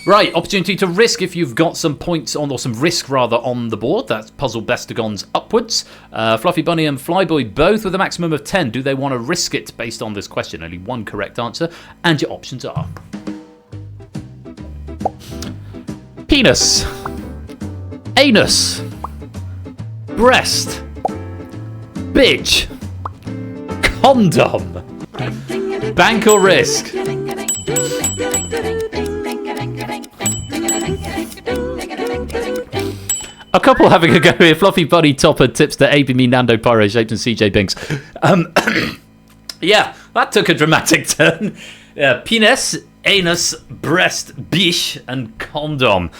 Right, opportunity to risk if you've got some points on, or some risk rather, on the board. That's Puzzle Bestagons upwards. Fluffy Bunny and Flyboy both with a maximum of 10. Do they want to risk it based on this question? Only 1 correct answer, and your options are penis, anus, breast, bitch, condom, bank or risk. A couple having a go here. Fluffy Bunny, Topper, Tipster, AB Me, Nando, Pyro, Shaped, and CJ Binks. Yeah, that took a dramatic turn. Penis, anus, breast, biche, and condom.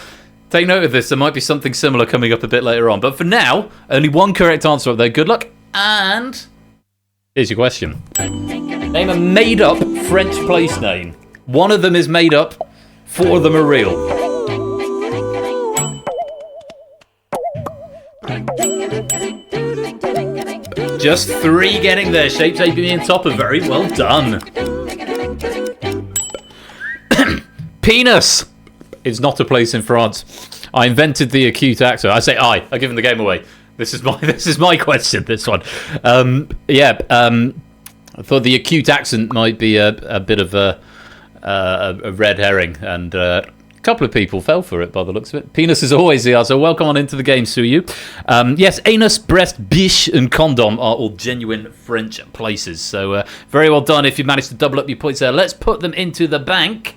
Take note of this. There might be something similar coming up a bit later on. But for now, only 1 correct answer up there. Good luck. And here's your question. Name a made-up French place name. 1 of them is made up. 4 of them are real. Just 3 getting there. Shapes, AB, and Topper. Very well done. Penis is not a place in France. I invented the acute accent. I say I. I've given the game away. This is my question. This one. I thought the acute accent might be a bit of a red herring, and a couple of people fell for it by the looks of it. Penis is always the answer. Welcome on into the game, Suyu. Yes, anus, breast, biche, and condom are all genuine French places. So very well done if you managed to double up your points there. Let's put them into the bank.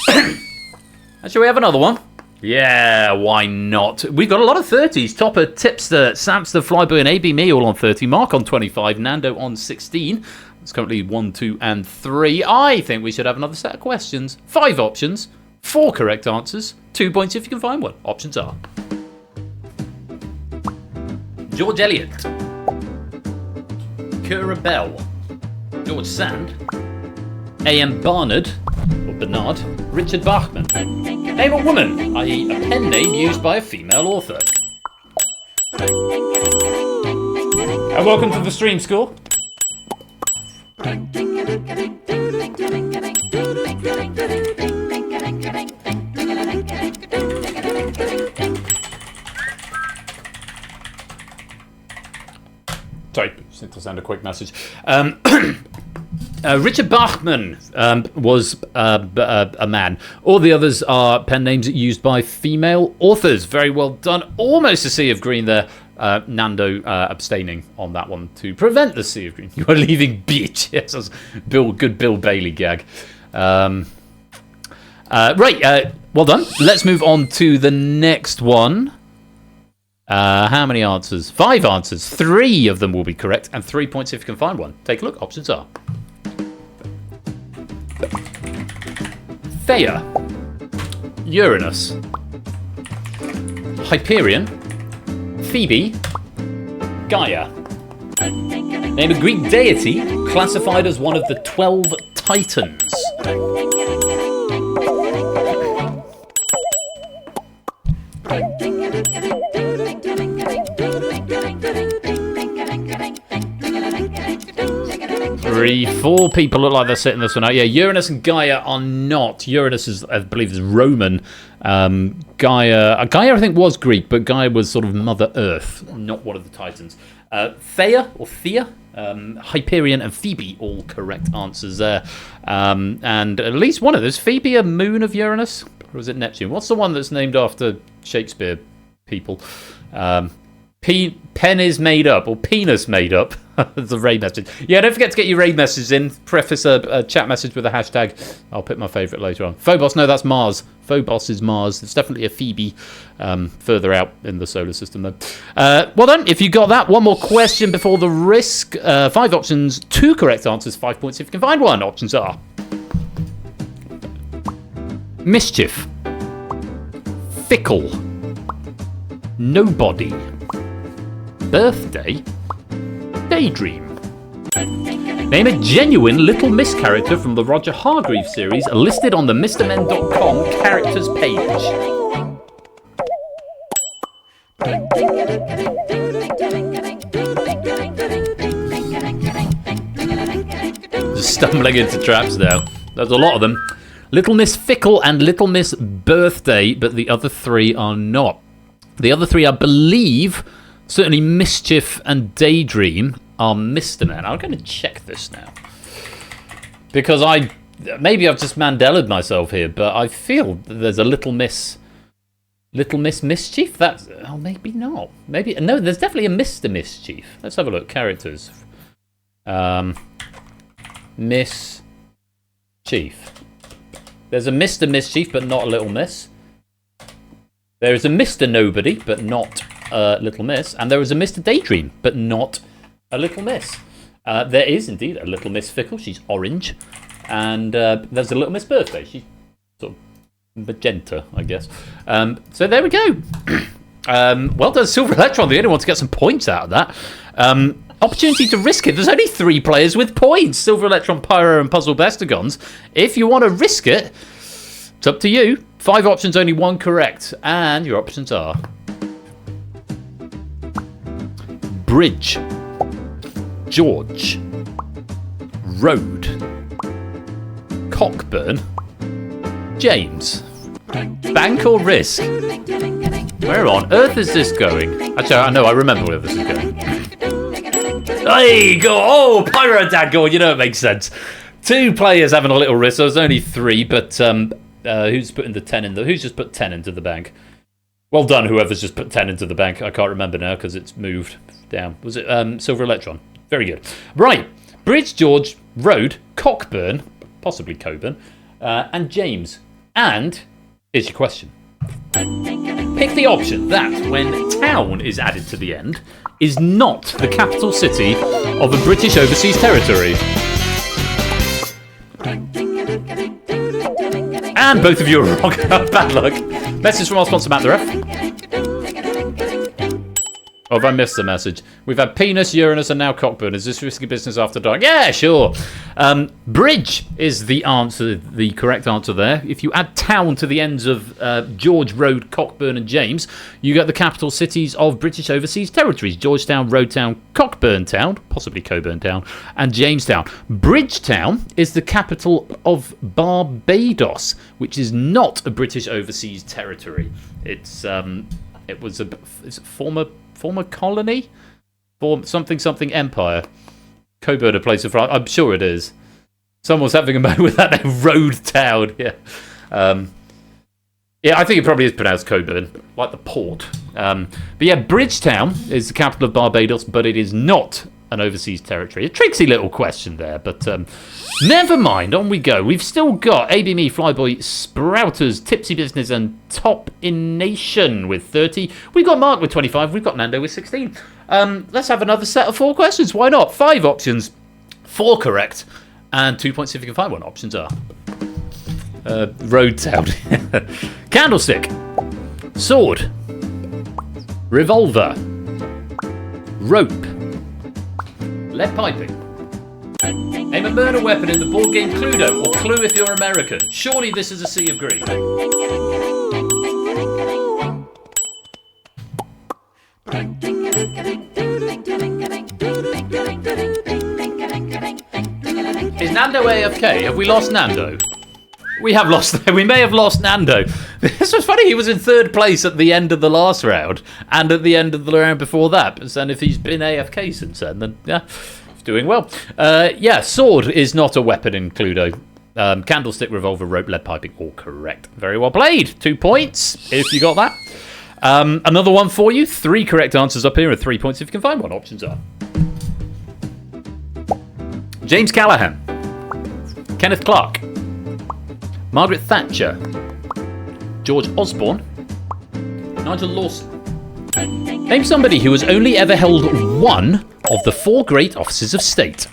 And shall we have another one? Yeah, why not? We've got a lot of 30s. Topper, Tipster, Samster, Flyboy, and AB Me all on 30. Mark on 25. Nando on 16. It's currently 1, 2, and 3. I think we should have another set of questions. 5 options, 4 correct answers, 2 points if you can find one. Options are George Eliot, Kira Bell, George Sand, A.M. Barnard, or Bernard, Richard Bachman. Name a woman, i.e. a pen name used by a female author. And welcome to the stream school. Sorry, just need to send a quick message. Richard Bachman was a man. All the others are pen names used by female authors. Very well done. Almost a sea of green there. Nando abstaining on that one to prevent the sea of green. You are leaving, bitch. Yes, that's good Bill Bailey gag. Right, well done. Let's move on to the next one. How many answers? 5 answers. 3 of them will be correct, and 3 points if you can find one. Take a look. Options are Theia, Uranus, Hyperion, Phoebe, Gaia. Name a Greek deity classified as one of the 12 Titans. Three, 4 people look like they're sitting this one out. Yeah, Uranus and Gaia are not. Uranus is, I believe, is Roman. Gaia, I think, was Greek, but Gaia was sort of Mother Earth, not one of the Titans. Thea, Hyperion, and Phoebe, all correct answers there. And at least one of those. Phoebe, a moon of Uranus, or is it Neptune? What's the one that's named after Shakespeare people? Pen is made up, or penis made up. The raid message. Yeah, don't forget to get your raid messages in. Preface a chat message with a hashtag. I'll pick my favourite later on. Phobos, no, that's Mars. Phobos is Mars. It's definitely a Phoebe further out in the solar system, though. Well done. If you got that, one more question before the risk. 5 options, 2 correct answers, 5 points if you can find one. Options are Mischief, Fickle, Nobody, Birthday, Daydream. Name a genuine Little Miss character from the Roger Hargreaves series listed on the MrMen.com characters page. Just stumbling into traps now. There's a lot of them. Little Miss Fickle and Little Miss Birthday, but the other 3 are not. The other 3, I believe, certainly Mischief and Daydream, are Mr. Men. I'm going to check this now. Because maybe I've just Mandela'd myself here, but I feel there's a Little Miss Mischief. Maybe not. Maybe no. There's definitely a Mr. Mischief. Let's have a look. Characters. Mischief. There's a Mr. Mischief, but not a Little Miss. There is a Mr. Nobody, but not a Little Miss. And there is a Mr. Daydream, but not a Little Miss. There is indeed a Little Miss Fickle. She's orange. And there's a Little Miss Birthday. She's sort of magenta, I guess. So there we go. Well done, Silver Electron. The only one to get some points out of that. Opportunity to risk it. There's only 3 players with points. Silver Electron, Pyro, and Puzzle Bestagons. If you want to risk it, it's up to you. 5 options, only 1 correct. And your options are Bridge, George, Road, Cockburn, James. Bank or risk? Where on earth is this going? Actually, I know, I remember where this is going. Hey, go! Oh, Pyro Dad, go on. You know it makes sense. 2 players having a little risk. So there's only 3, but who's putting the 10 in? Who's just put 10 into the bank? Well done, whoever's just put 10 into the bank. I can't remember now because it's moved down. Was it Silver Electron? Very good. Right. Bridge, George, Road, Cockburn, possibly Coburn, and James. And here's your question. Pick the option that, when town is added to the end, is not the capital city of a British overseas territory. And both of you are wrong. Bad luck. Message from our sponsor, Matt the Ref. Oh, have I missed the message? We've had penis, Uranus, and now Cockburn. Is this risky business after dark? Yeah, sure. Bridge is the answer, the correct answer there. If you add town to the ends of George, Road, Cockburn, and James, you get the capital cities of British overseas territories: Georgetown, Roadtown, Cockburn Town, possibly Coburn Town, and Jamestown. Bridgetown is the capital of Barbados, which is not a British overseas territory. It's former colony? Something empire. Coburn, a place of France. I'm sure it is. Someone's having a moment with that name. Road Town. Yeah. Yeah, I think it probably is pronounced Coburn, like the port. But yeah, Bridgetown is the capital of Barbados, but it is not an overseas territory. A tricksy little question there, but never mind. On we go. We've still got ABME, Flyboy, Sprouters, Tipsy Business, and Top in Nation with 30. We've got Mark with 25. We've got Nando with 16. Let's have another set of 4 questions. Why not? 5 options, 4 correct, and 2 points if you can find one. Options are Road Town, Candlestick, Sword, Revolver, Rope, Lead Piping. Name a murder weapon in the board game Cluedo, or Clue if you're American. Surely this is a sea of green. Is Nando AFK? Have we lost Nando? We have lost. We may have lost Nando. This was funny. He was in 3rd place at the end of the last round and at the end of the round before that. And if he's been AFK since then yeah, he's doing well. Yeah, sword is not a weapon in Cluedo. Candlestick, revolver, rope, lead piping, all correct. Very well played. 2 points if you got that. Another one for you. 3 correct answers up here and 3 points if you can find one. Options are James Callaghan, Kenneth Clark, Margaret Thatcher, George Osborne, Nigel Lawson. Name somebody who has only ever held one of the 4 great offices of state.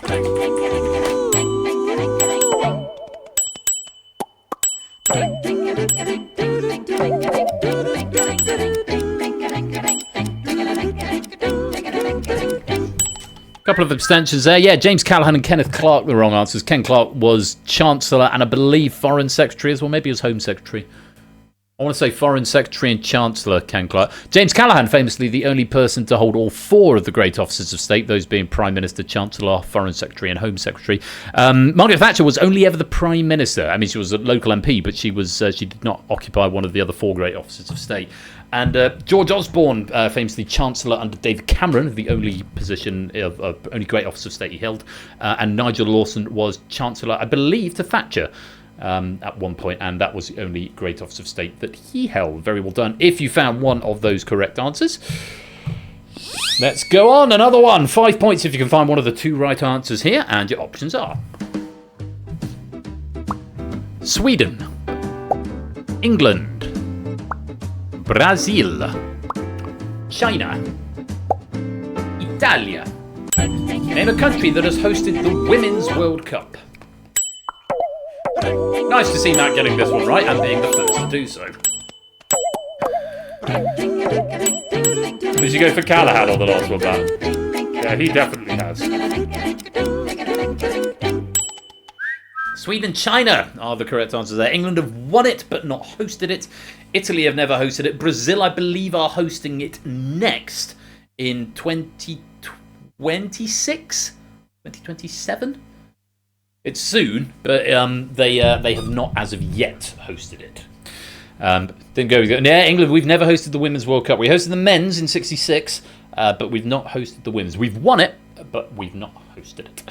Couple of abstentions there. Yeah, James Callaghan and Kenneth Clark, the wrong answers. Ken Clark was Chancellor and I believe Foreign Secretary as well. Maybe he was Home Secretary. I want to say Foreign Secretary and Chancellor, Ken Clark. James Callaghan, famously the only person to hold all 4 of the great offices of state, those being Prime Minister, Chancellor, Foreign Secretary and Home Secretary. Margaret Thatcher was only ever the Prime Minister. I mean, she was a local MP, but she did not occupy one of the other 4 great offices of state. And George Osborne, famously Chancellor under David Cameron, the only position of only great office of state he held. And Nigel Lawson was Chancellor, I believe, to Thatcher at one point, and that was the only great office of state that he held. Very well done. If you found one of those correct answers, let's go on. Another one. 5 points if you can find one of the 2 right answers here, and your options are Sweden, England, Brazil, China, Italia. Name a country that has hosted the Women's World Cup. Nice to see Matt getting this one right and being the first to do so. Did you go for Callaghan on the last one, Matt? Yeah, he definitely has. Sweden, China are the correct answers there. England have won it but not hosted it. Italy have never hosted it. Brazil, I believe, are hosting it next in 2026? 2027? It's soon, but they have not as of yet hosted it. Didn't go. Yeah, England, we've never hosted the Women's World Cup. We hosted the men's in '66, but we've not hosted the women's. We've won it, but we've not hosted it.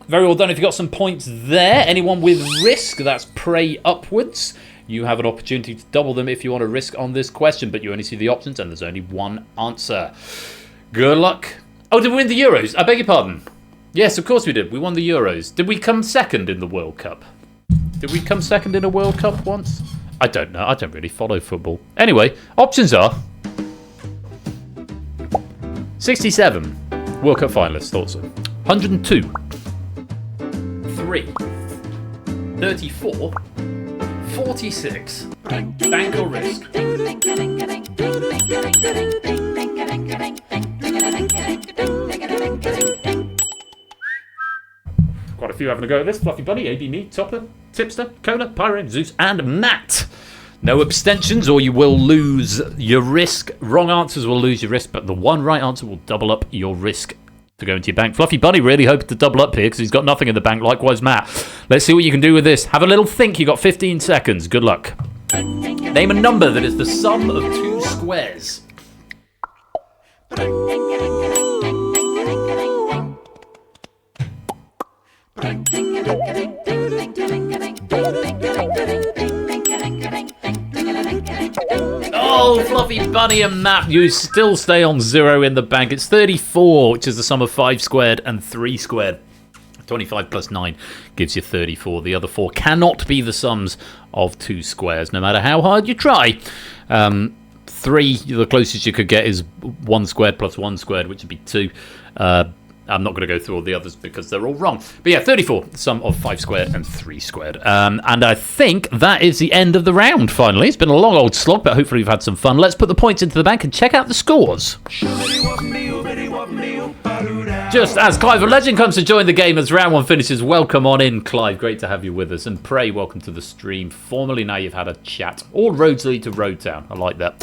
Very well done. If you got some points there, anyone with risk, that's pray upwards. You have an opportunity to double them if you want to risk on this question, but you only see the options and there's only one answer. Good luck. Oh, did we win the Euros? I beg your pardon. Yes, of course we did. We won the Euros. Did we come second in the World Cup? Did we come second in a World Cup once? I don't know. I don't really follow football. Anyway, options are 67. World Cup finalists, thought so. 102. 3. 34. 46. Bank or risk? Quite a few having a go at this. Fluffy Bunny, AB Me, Topper, Tipster, Cola, Pyro, Zeus, and Matt. No abstentions or you will lose your risk. Wrong answers will lose your risk, but the one right answer will double up your risk to go into your bank. Fluffy Bunny really hoping to double up here because he's got nothing in the bank. Likewise, Matt. Let's see what you can do with this. Have a little think. You got 15 seconds. Good luck. Name a number that is the sum of two squares. Oh, Fluffy Bunny and Matt, you still stay on 0 in the bank. It's 34, which is the sum of 5 squared and 3 squared. 25 plus 9 gives you 34. The other 4 cannot be the sums of 2 squares, no matter how hard you try. 3, the closest you could get is 1 squared plus 1 squared, which would be 2. I'm not going to go through all the others because they're all wrong. But yeah, 34, the sum of 5 squared and 3 squared. And I think that is the end of the round, finally. It's been a long old slog, but hopefully we've had some fun. Let's put the points into the bank and check out the scores. Just as Clive a Legend comes to join the game as round 1 finishes, welcome on in, Clive. Great to have you with us. And Prey, welcome to the stream. Formally, now you've had a chat. All roads lead to Road Town. I like that.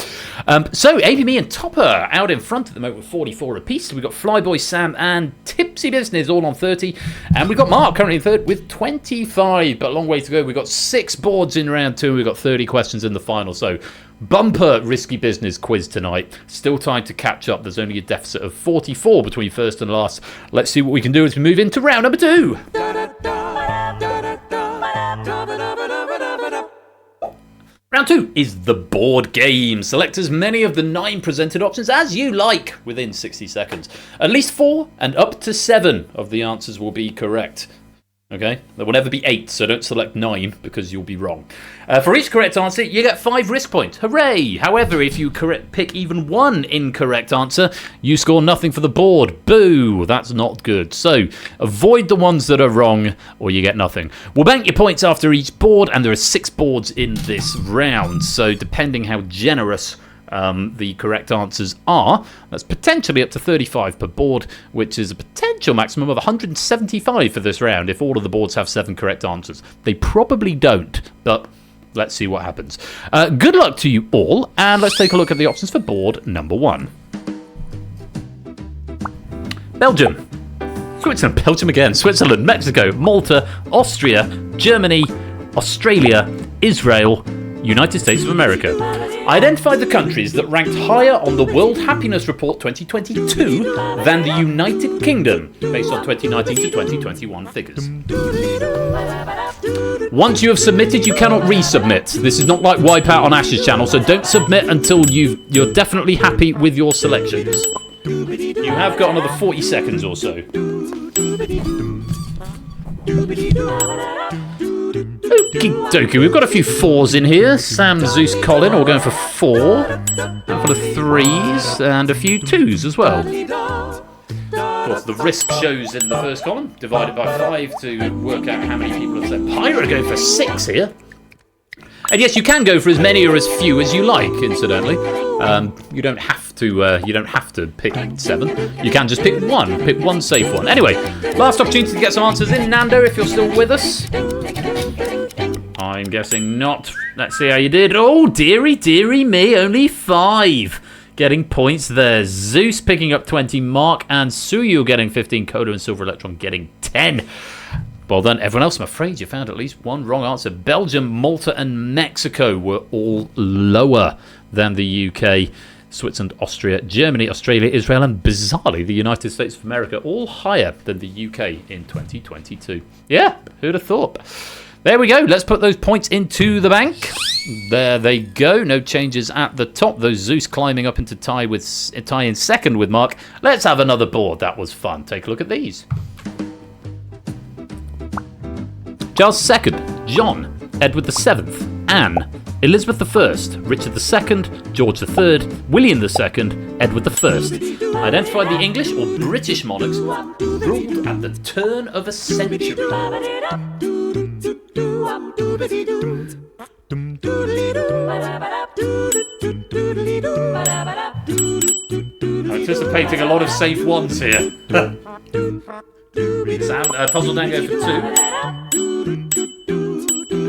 So, AB Me and Topper out in front at the moment with 44 apiece. We've got Flyboy Sam and Tipsy Business all on 30. And we've got Mark currently in third with 25. But a long way to go. We've got 6 boards in round 2. We've got 30 questions in the final. So, bumper Risky Business quiz tonight. Still time to catch up. There's only a deficit of 44 between first and last. Let's see what we can do as we move into round number 2. Round 2 is the board game. Select as many of the 9 presented options as you like within 60 seconds. At least 4 and up to 7 of the answers will be correct. Okay, there will never be 8, so don't select 9 because you'll be wrong. For each correct answer, you get 5 risk points. Hooray! However, if you pick even 1 incorrect answer, you score nothing for the board. Boo! That's not good. So, avoid the ones that are wrong, or you get nothing. We'll bank your points after each board, and there are 6 boards in this round. So, depending how generous the correct answers are, that's potentially up to 35 per board, which is a potential maximum of 175 for this round if all of the boards have 7 correct answers. They probably don't, but let's see what happens. Good luck to you all, and let's take a look at the options for board number 1. Belgium, Switzerland, Belgium again, Switzerland, Mexico, Malta, Austria, Germany, Australia, Israel, United States of America. Identify the countries that ranked higher on the World Happiness Report 2022 than the United Kingdom, based on 2019 to 2021 figures. Once you have submitted, you cannot resubmit. This is not like Wipeout on Ash's channel, so don't submit until you're definitely happy with your selections. You have got another 40 seconds or so. Okie dokie, we've got a few 4s in here. Sam, Zeus, Colin, all going for 4. A couple of 3s and a few 2s as well. Of course, the risk shows in the first column, divided by 5 to work out how many people have said. Pyro going for 6 here. And yes, you can go for as many or as few as you like, incidentally. You don't have to pick 7. You can just pick 1. Pick 1 safe one. Anyway, last opportunity to get some answers in. Nando, if you're still with us. I'm guessing not. Let's see how you did. Oh, dearie me, only 5. Getting points there. Zeus picking up 20. Mark and Suyu getting 15. Kodo and Silver Electron getting 10. Well done, everyone else. I'm afraid you found at least 1 wrong answer. Belgium, Malta, and Mexico were all lower than the UK. Switzerland, Austria, Germany, Australia, Israel, and bizarrely the United States of America all higher than the UK in 2022. Yeah, who'd have thought? There we go. Let's put those points into the bank. There they go. No changes at the top. Those Zeus climbing up into tie in second with Mark. Let's have another board. That was fun. Take a look at these. Charles II, John, Edward VII, Anne, Elizabeth I, Richard II, George III, William II, Edward I. Identify the English or British monarchs who ruled at the turn of a century. Anticipating a lot of safe ones here. Puzzle Dango for 2.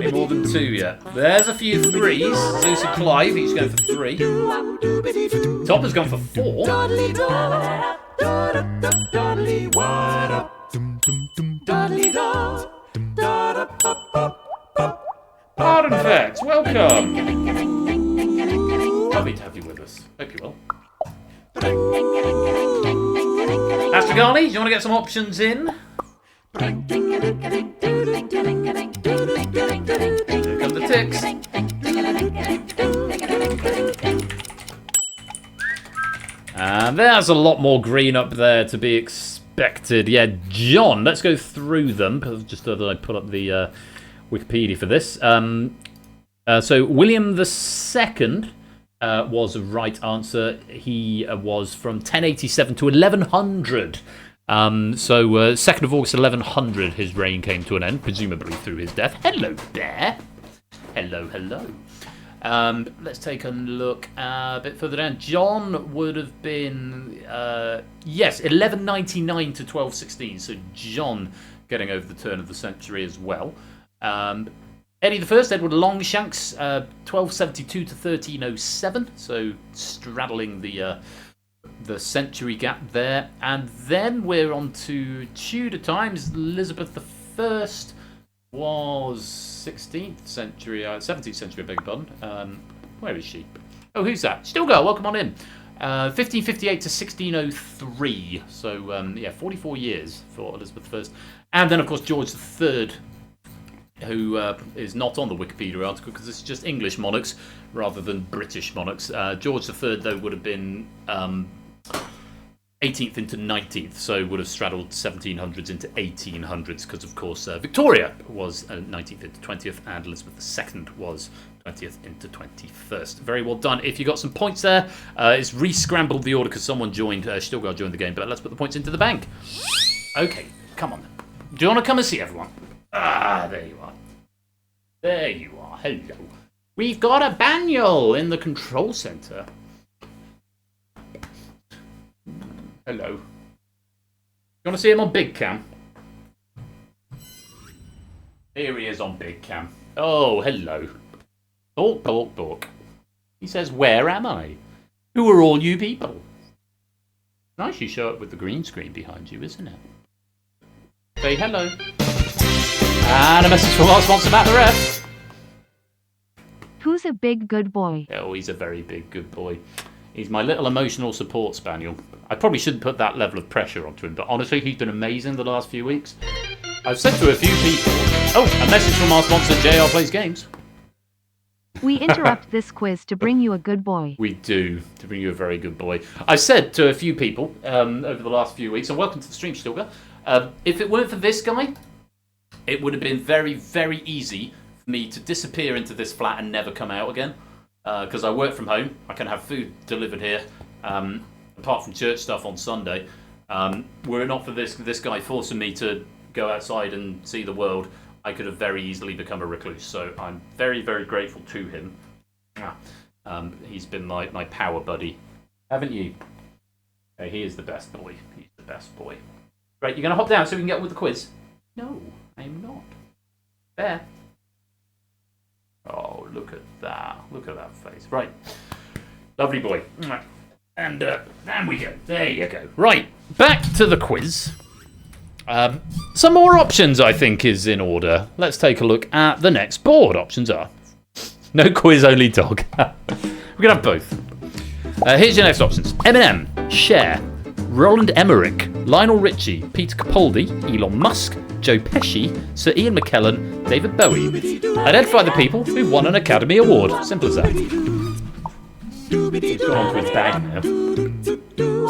Any more than 2 yet? There's a few 3s. Zeus and Clive each going for 3. Topper's gone for 4. Ardenfect, welcome. Lovely to have you with us. Hope you will. Astragani, do you want to get some options in? Here come the ticks. And there's a lot more green up there to be expected. Yeah, John, let's go through them. Just thought I put up the Wikipedia for this. So William II was a right answer. He was from 1087 to 1100. So 2nd of August 1100, his reign came to an end, presumably through his death. Hello there. Hello, hello. Let's take a look a bit further down. John would have been, yes, 1199 to 1216. So John getting over the turn of the century as well. Eddie I, Edward Longshanks, 1272 to 1307. So straddling the century gap there. And then we're on to Tudor times. Elizabeth I was 16th century, 17th century, I beg your pardon. Where is she? Oh, who's that? Still go, welcome on in. 1558 to 1603. So, yeah, 44 years for Elizabeth I. And then, of course, George III, who is not on the Wikipedia article because it's just English monarchs rather than British monarchs. George III, though, would have been 18th into 19th, so would have straddled 1700s into 1800s because, of course, Victoria was 19th into 20th and Elizabeth II was 20th into 21st. Very well done. If you got some points there, it's re-scrambled the order because someone joined, Stilgar joined the game, but let's put the points into the bank. Okay, come on then. Do you want to come and see everyone? Ah, there you are. There you are. Hello. We've got a Baniel in the control centre. Hello. You want to see him on big cam? Here he is on big cam. Oh, hello. Bork, bork, bork. He says, where am I? Who are all you people? Nice you show up with the green screen behind you, isn't it? Say hello. And a message from our sponsor, Matt the Ref. Who's a big good boy? Oh, he's a very big good boy. He's my little emotional support spaniel. I probably shouldn't put that level of pressure onto him, but honestly, he's been amazing the last few weeks. I've said to a few people... Oh, a message from our sponsor, JR Plays Games. We interrupt this quiz to bring you a good boy. We do, to bring you a very good boy. I've said to a few people over the last few weeks, and welcome to the stream, Stilgar, if it weren't for this guy, it would have been very, very easy for me to disappear into this flat and never come out again. Because I work from home, I can have food delivered here, apart from church stuff on Sunday. Were it not for this guy forcing me to go outside and see the world, I could have very easily become a recluse. So I'm very, very grateful to him. He's been my power buddy, haven't you? He is the best boy. He's the best boy. Right, you're going to hop down so we can get on with the quiz? No, I'm not. There. Oh, look at that. Look at that face. Right. Lovely boy. And down we go. There you go. Right. Back to the quiz. Some more options, I think, is in order. Let's take a look at the next board. Options are... No quiz, only dog. We're going to have both. Here's your next options. Eminem, Cher, Roland Emmerich, Lionel Richie, Peter Capaldi, Elon Musk, Joe Pesci, Sir Ian McKellen, David Bowie. Identify the people who've won an Academy Award. Simple as that. He's gone on to his bag now.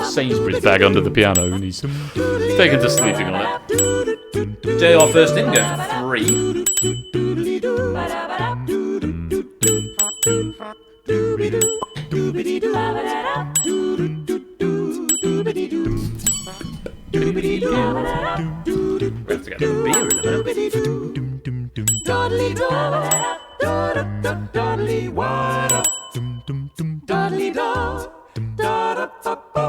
Sainsbury's bag under the piano, and he's taken to sleeping on it. JR first in, going for 3. have to get a beer in a minute. Dudley what up? Dudley da da da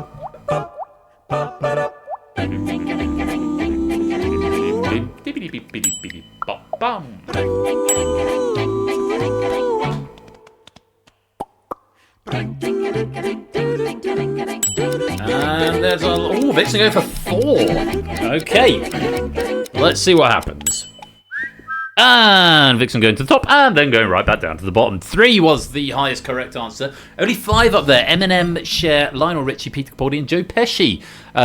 And there's a... Oh, Vixen going for 4. Okay. Let's see what happens. And Vixen going to the top, and then going right back down to the bottom. 3 was the highest correct answer. Only 5 up there. Eminem, Cher, Lionel Richie, Peter Capaldi, and Joe Pesci.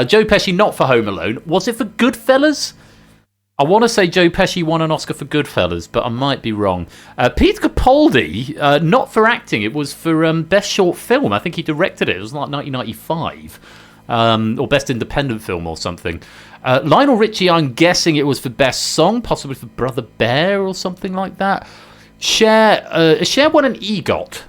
Joe Pesci not for Home Alone. Was it for Goodfellas? I want to say Joe Pesci won an Oscar for Goodfellas, but I might be wrong. Peter Capaldi, not for acting. It was for Best Short Film. I think he directed it. It was like 1995. Or Best Independent Film or something. Lionel Richie, I'm guessing it was for Best Song, possibly for Brother Bear or something like that. Cher won an EGOT.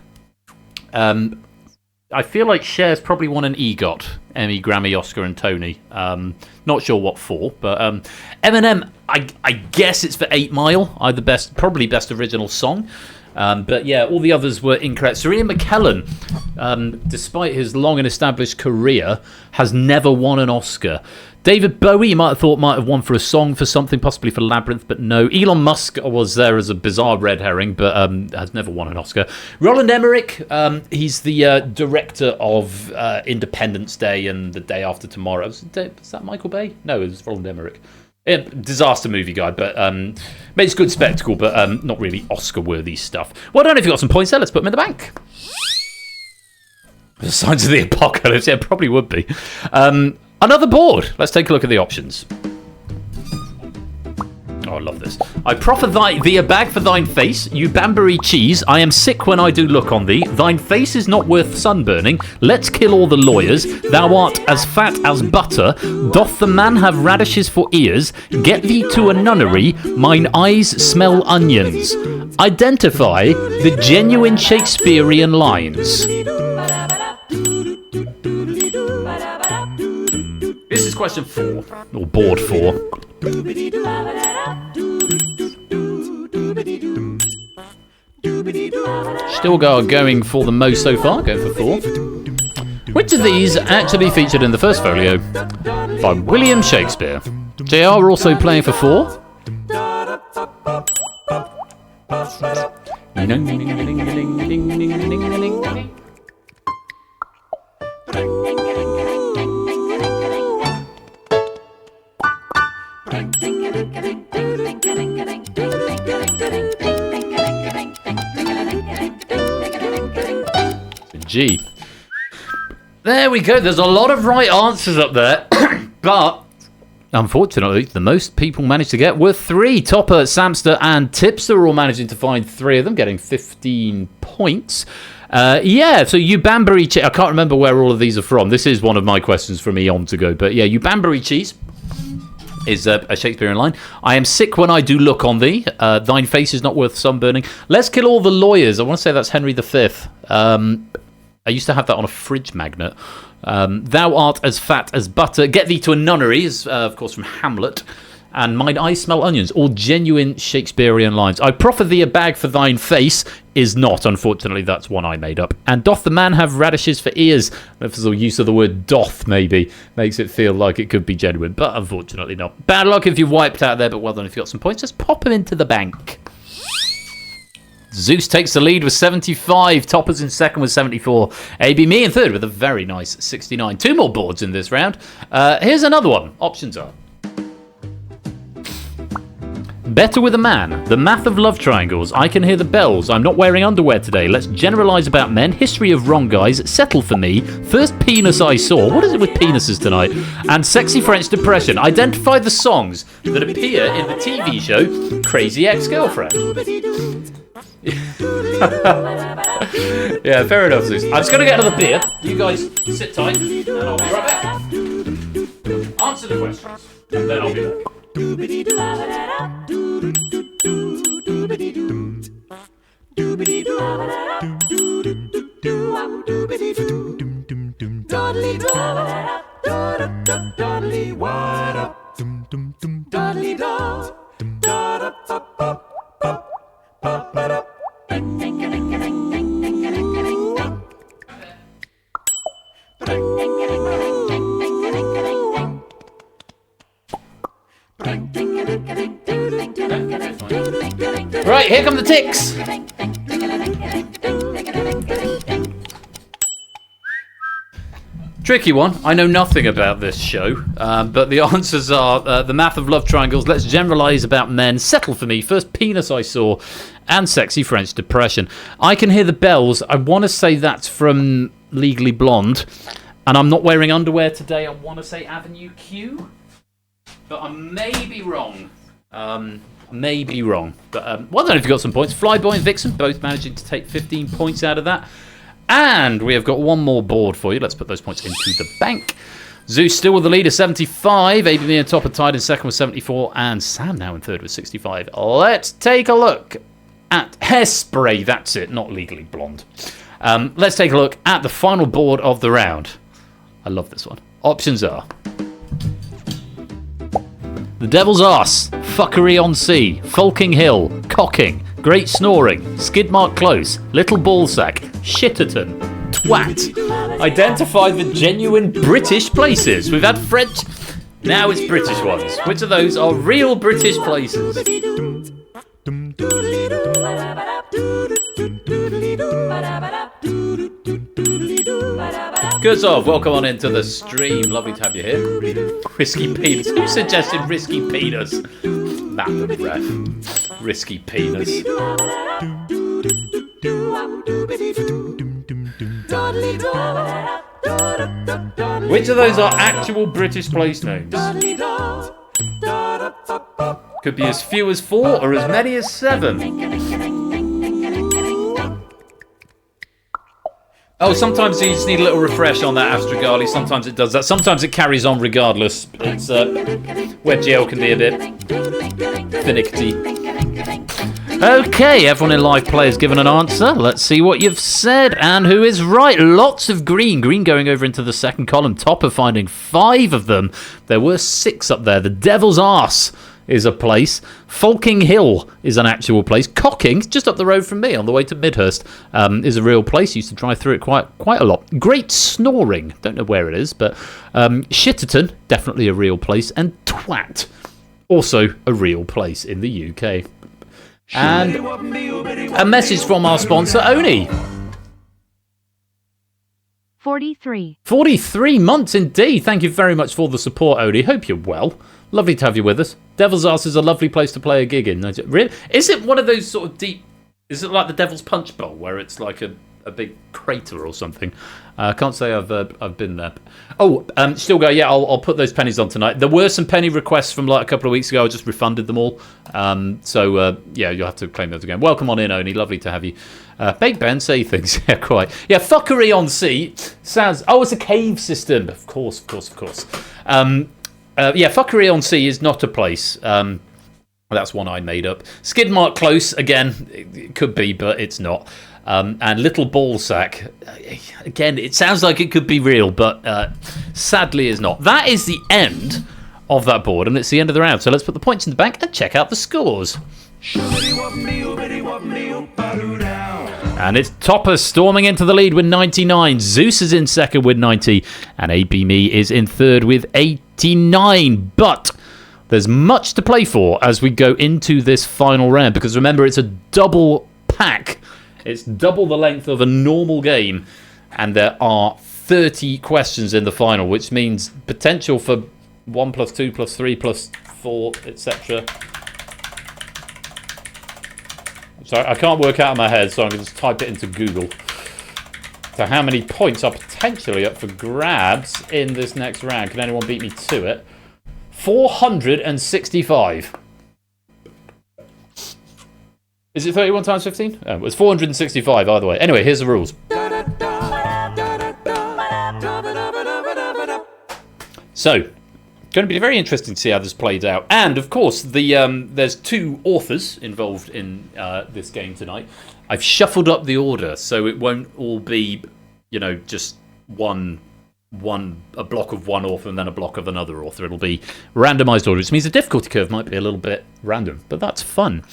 I feel like Cher's probably won an EGOT. Emmy, Grammy, Oscar, and Tony. Not sure what for, but Eminem, I guess it's for 8 Mile. Probably best original song. But yeah, all the others were incorrect. Sir Ian McKellen, despite his long and established career, has never won an Oscar. David Bowie, you might have thought might have won for a song for something, possibly for Labyrinth, but no. Elon Musk was there as a bizarre red herring, but has never won an Oscar. Roland Emmerich, he's the director of Independence Day and The Day After Tomorrow. Was that Michael Bay? No, it was Roland Emmerich. Disaster movie guy, but makes good spectacle, but not really Oscar-worthy stuff. Well done if you got some points there. Let's put them in the bank. The signs of the apocalypse, yeah, probably would be. Another board. Let's take a look at the options. Oh, I love this. I proffer thee a bag for thine face, you Banbury cheese. I am sick when I do look on thee. Thine face is not worth sunburning. Let's kill all the lawyers. Thou art as fat as butter. Doth the man have radishes for ears? Get thee to a nunnery. Mine eyes smell onions. Identify the genuine Shakespearean lines. This is question 4, or board 4. Still going for the most so far, going for 4. Which of these actually featured in the first folio? By William Shakespeare. JR also playing for 4. G. There we go. There's a lot of right answers up there, but unfortunately, the most people managed to get were 3. Topper, Samster, and Tipster are all managing to find 3 of them, getting 15 points. Yeah, so you Banbury cheese. I can't remember where all of these are from. This is one of my questions from eons ago, but yeah, you Banbury cheese is a Shakespearean line. I am sick when I do look on thee. Thine face is not worth sunburning. Let's kill all the lawyers. I want to say that's Henry V. I used to have that on a fridge magnet. Thou art as fat as butter. Get thee to a nunnery is, of course, from Hamlet. And mine eyes smell onions. All genuine Shakespearean lines. I proffer thee a bag for thine face is not. Unfortunately, that's one I made up. And doth the man have radishes for ears? That's the use of the word doth, maybe. Makes it feel like it could be genuine. But unfortunately not. Bad luck if you've wiped out there, but well done if you got some points. Just pop them into the bank. Zeus takes the lead with 75. Toppers in second with 74. AB me in third with a very nice 69. 2 more boards in this round. Here's another one. Options are: better with a man. The math of love triangles. I can hear the bells. I'm not wearing underwear today. Let's generalise about men. History of wrong guys. Settle for me. First penis I saw. What is it with penises tonight? And sexy French depression. Identify the songs that appear in the TV show Crazy Ex-Girlfriend. Yeah, fair enough, Zeus. I'm just going to get another beer. You guys sit tight, and I'll be right back. Answer the questions, and then I'll be back. Dudley do, Dudley what up? Dudley do, da pop pop pop pop up. Right, here come the ticks. Tricky one. I know nothing about this show, but the answers are the math of love triangles, let's generalise about men, settle for me, first penis I saw, and sexy French depression. I can hear the bells. I want to say that's from Legally Blonde, and I'm not wearing underwear today. I want to say Avenue Q, but I may be wrong. Maybe wrong. But well, I don't know if you got some points. Flyboy and Vixen both managing to take 15 points out of that. And we have got one more board for you. Let's put those points into the bank. Zeus still with the lead at 75. ABB and Top are tied in second with 74. And Sam now in third with 65. Let's take a look at Hairspray. That's it, not Legally Blonde. Let's take a look at the final board of the round. I love this one. Options are The Devil's Arse, Fuckery on Sea, Folking Hill, Cocking, Great Snoring, Skidmark Close, Little Ballsack, Shitterton, Twat. Identify the genuine British places. We've had French, now it's British ones. Which of those are real British places? Good of, welcome on into the stream. Lovely to have you here. Risky Penis. Who suggested Risky Penis? Matt the ref. Risky Penis. Which of those are actual British place names? Could be as few as 4 or as many as 7. Oh, sometimes you just need a little refresh on that Astragali. Sometimes it does that. Sometimes it carries on regardless. It's wet gel can be a bit finicky. Okay, everyone in live play has given an answer. Let's see what you've said and who is right. Lots of green. Green going over into the second column. Topper finding 5 of them. There were 6 up there. The Devil's Arse is a place. Folking Hill is an actual place. Cocking, just up the road from me on the way to Midhurst, is a real place. Used to drive through it quite a lot. Great Snoring, don't know where it is, but Shitterton, definitely a real place. And Twat, also a real place in the UK. And a message from our sponsor, Oni. 43. 43 months indeed. Thank you very much for the support, Oni. Hope you're well. Lovely to have you with us. Devil's Arse is a lovely place to play a gig in. Really? Is it one of those sort of deep... Is it like the Devil's Punch Bowl, where it's like a big crater or something? I can't say I've been there. Oh, still go. Yeah, I'll put those pennies on tonight. There were some penny requests from like a couple of weeks ago. I just refunded them all. Yeah, you'll have to claim those again. Welcome on in, Oni. Lovely to have you. Big Ben, say things. Yeah, quite. Yeah, Fuckery on Sea sounds... Oh, it's a cave system. Of course. Yeah, Fuckery on Sea is not a place. That's one I made up. Skidmark Close, again, it could be, but it's not. And Little Ballsack, again, it sounds like it could be real, but sadly is not. That is the end of that board, and it's the end of the round. So let's put the points in the bank and check out the scores. And it's Topper storming into the lead with 99. Zeus is in second with 90. And AB Me is in third with 89. But there's much to play for as we go into this final round. Because remember, it's a double pack. It's double the length of a normal game. And there are 30 questions in the final, which means potential for 1 plus 2 plus 3 plus 4, etc. Sorry, I can't work out in my head, so I'm going to just type it into Google. So how many points are potentially up for grabs in this next round? Can anyone beat me to it? 465. Is it 31 times 15? Oh, it was 465 either way. Anyway, here's the rules. So, going to be very interesting to see how this plays out. And, of course, there's 2 authors involved in this game tonight. I've shuffled up the order, so it won't all be just a block of one author and then a block of another author. It'll be randomized order, which means the difficulty curve might be a little bit random, but that's fun.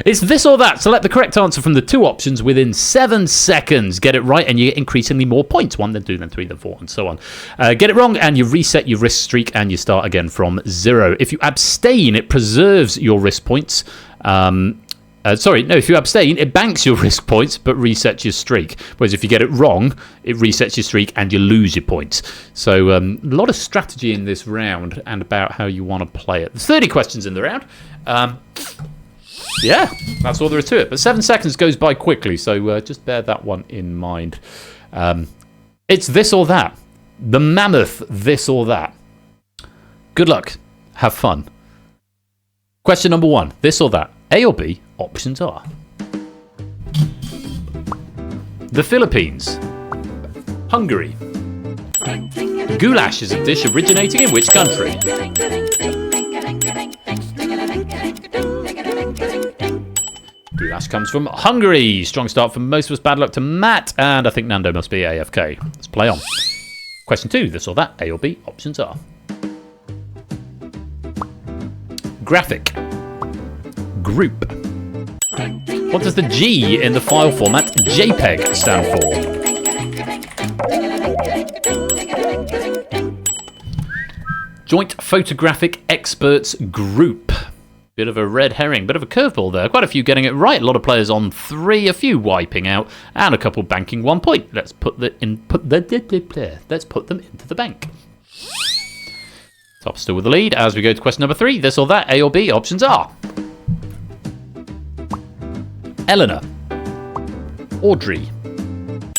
It's this or that. Select the correct answer from the 2 options within 7 seconds. Get it right and you get increasingly more points. 1, then 2, then 3, then 4, and so on. Get it wrong and you reset your risk streak and you start again from 0. If you abstain, it preserves your risk points. If you abstain, it banks your risk points but resets your streak. Whereas if you get it wrong, it resets your streak and you lose your points. So a lot of strategy in this round and about how you want to play it. There's 30 questions in the round. Yeah, that's all there is to it. But 7 seconds goes by quickly, so just bear that one in mind. It's this or that. The mammoth this or that. Good luck. Have fun. Question number 1. This or that. A or B? Options are the Philippines, Hungary. Goulash is a dish originating in which country? Goulash comes from Hungary. Strong start for most of us. Bad luck to Matt. And I think Nando must be AFK. Let's play on. Question 2. This or that. A or B? Options are graphic, group. What does the G in the file format JPEG stand for? Joint Photographic Experts Group. Bit of a red herring, bit of a curveball there. Quite a few getting it right. A lot of players on 3, a few wiping out, and a couple banking 1 point. Let's put them into the bank. Top still with the lead as we go to question number 3. This or that, A or B? Options are Eleanor, Audrey.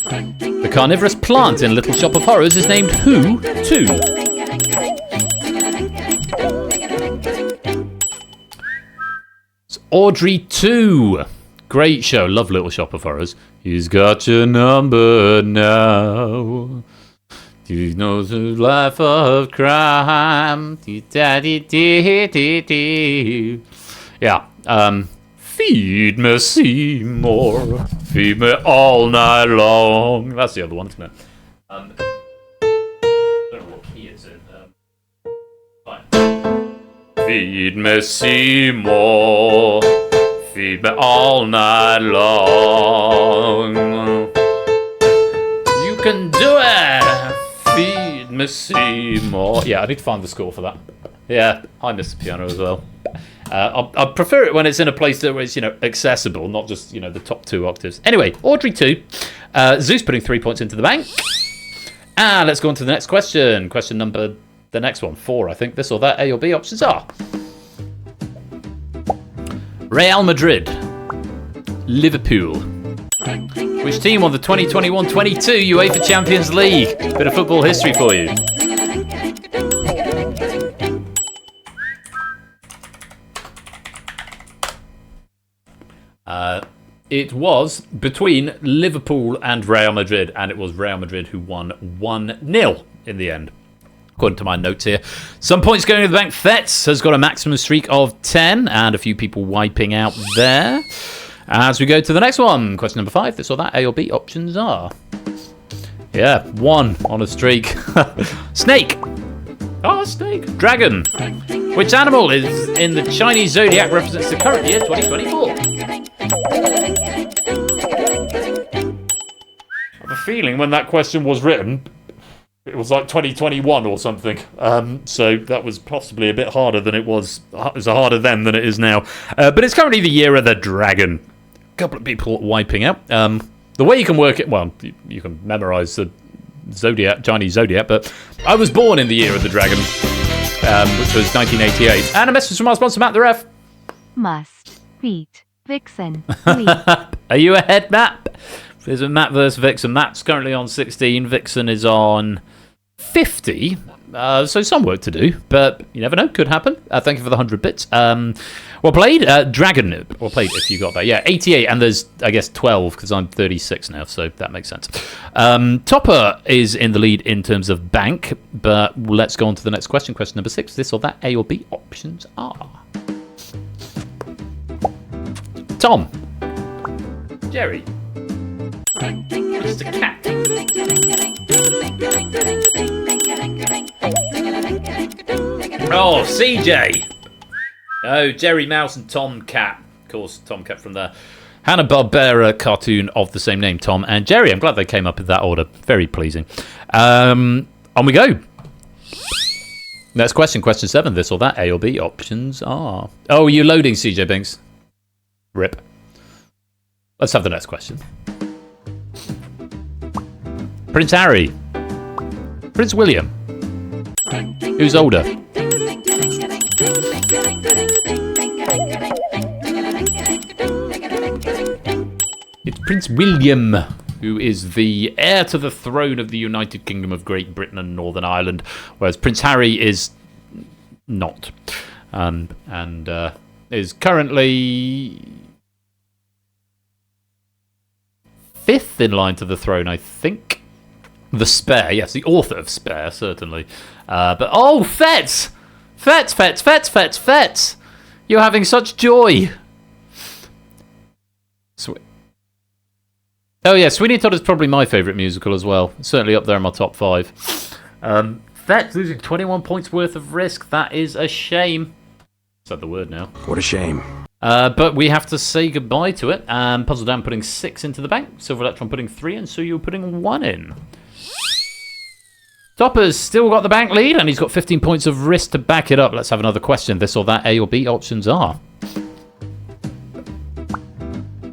The carnivorous plant in Little Shop of Horrors is named who too? It's Audrey 2. Great show. Love Little Shop of Horrors. He's got your number now. He knows the life of crime. Yeah. Feed me, Seymour. Feed me all night long. That's the other one, isn't it? I don't know what key it's in. Fine. Feed me, Seymour. Feed me all night long. You can do it. Feed me, Seymour. Yeah, I need to find the score for that. Yeah, I miss the piano as well. I prefer it when it's in a place that is, accessible, not just, the top 2 octaves. Anyway, Audrey 2. Zeus putting 3 points into the bank. And let's go on to the next question. Question number, the next one, 4, I think. This or that, A or B? Options are Real Madrid, Liverpool. Which team won the 2021-22 UEFA Champions League? Bit of football history for you. It was between Liverpool and Real Madrid, and it was Real Madrid who won 1-0 in the end, according to my notes here. Some points going to the bank. Fetz has got a maximum streak of 10, and a few people wiping out there. As we go to the next one, question number 5, this or that, A or B? Options are Yeah, 1 on a streak. Snake. Oh, snake. Dragon. Which animal is in the Chinese zodiac represents the current year, 2024? I have a feeling when that question was written, it was like 2021 or something. So that was possibly a bit harder than it was. It was harder then than it is now. But it's currently the year of the dragon. A couple of people wiping out. The way you can work it, well, you can memorize the zodiac, Chinese zodiac, but I was born in the year of the dragon, which was 1988. And a message from our sponsor, Matt the Ref. Must beat Vixen. Lead. Are you ahead, Matt? There's a Matt versus Vixen. Matt's currently on 16. Vixen is on 50. So some work to do, but you never know. Could happen. Thank you for the 100 bits. Well played. Dragon. Well played if you got that. Yeah, 88. And there's, I guess, 12 because I'm 36 now, so that makes sense. Topper is in the lead in terms of bank, but let's go on to the next question. Question number 6. This or that, A or B? Options are Tom. Jerry. Which Mr. Cat. Oh, CJ. Oh, Jerry Mouse and Tom Cat. Of course, Tom Cat from the Hanna-Barbera cartoon of the same name, Tom and Jerry. I'm glad they came up in that order. Very pleasing. On we go. Next question, question 7. This or that, A or B. Options are... Oh, are you loading, CJ Binks? Rip. Let's have the next question. Prince Harry. Prince William. Who's older? It's Prince William, who is the heir to the throne of the United Kingdom of Great Britain and Northern Ireland, whereas Prince Harry is not, and is currently 5th in line to the throne, I think. The Spare, yes, the author of Spare, certainly. But oh, Fets! Fets! You're having such joy. Sweet. Oh yeah, Sweeney Todd is probably my favourite musical as well. Certainly up there in my top 5. Fets losing 21 points worth of risk. That is a shame. Said the word now. What a shame. But we have to say goodbye to it. Puzzle Dan putting 6 into the bank. Silver Electron putting 3 in. So you're putting 1 in. Topper's still got the bank lead, and he's got 15 points of risk to back it up. Let's have another question. This or that, A or B. Options are...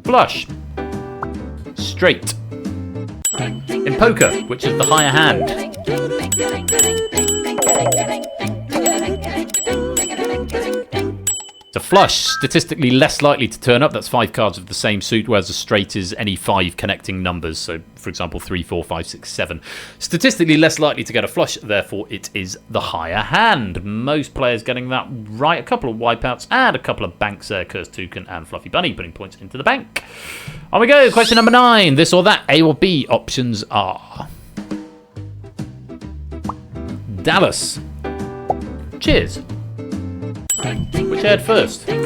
Flush. Straight. In poker, which is the higher hand? It's a flush, statistically less likely to turn up. That's 5 cards of the same suit, whereas a straight is any 5 connecting numbers. So, for example, 3, 4, 5, 6, 7. Statistically less likely to get a flush, therefore it is the higher hand. Most players getting that right. A couple of wipeouts and a couple of banks there. Cursed Toucan and Fluffy Bunny putting points into the bank. On we go. Question number 9. This or that, A or B. Options are... Dallas. Cheers. Which aired first? It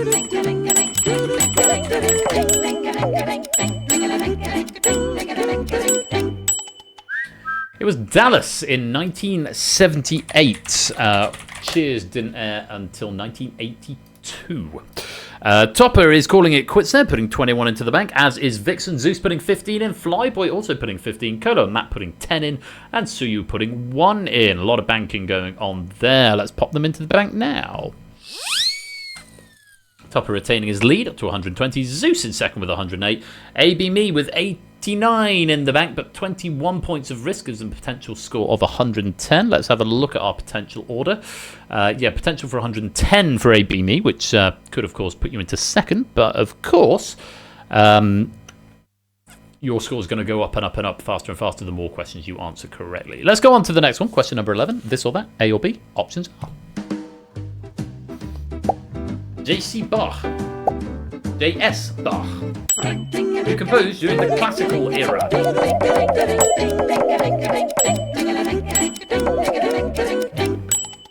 was Dallas in 1978. Cheers didn't air until 1982. Topper is calling it quits there, putting 21 into the bank, as is Vixen. Zeus putting 15 in, Flyboy also putting 15, Colo and Matt putting 10 in, and Suyu putting 1 in. A lot of banking going on there. Let's pop them into the bank now. Topper retaining his lead up to 120. Zeus in second with 108. AB Me with 89 in the bank, but 21 points of risk gives them a potential score of 110. Let's have a look at our potential order. Potential for 110 for AB Me, which could, of course, put you into second. But, of course, your score is going to go up and up and up faster and faster the more questions you answer correctly. Let's go on to the next one. Question number 11. This or that, A or B. Options are... J.C. Bach. J.S. Bach. Who composed during the classical era.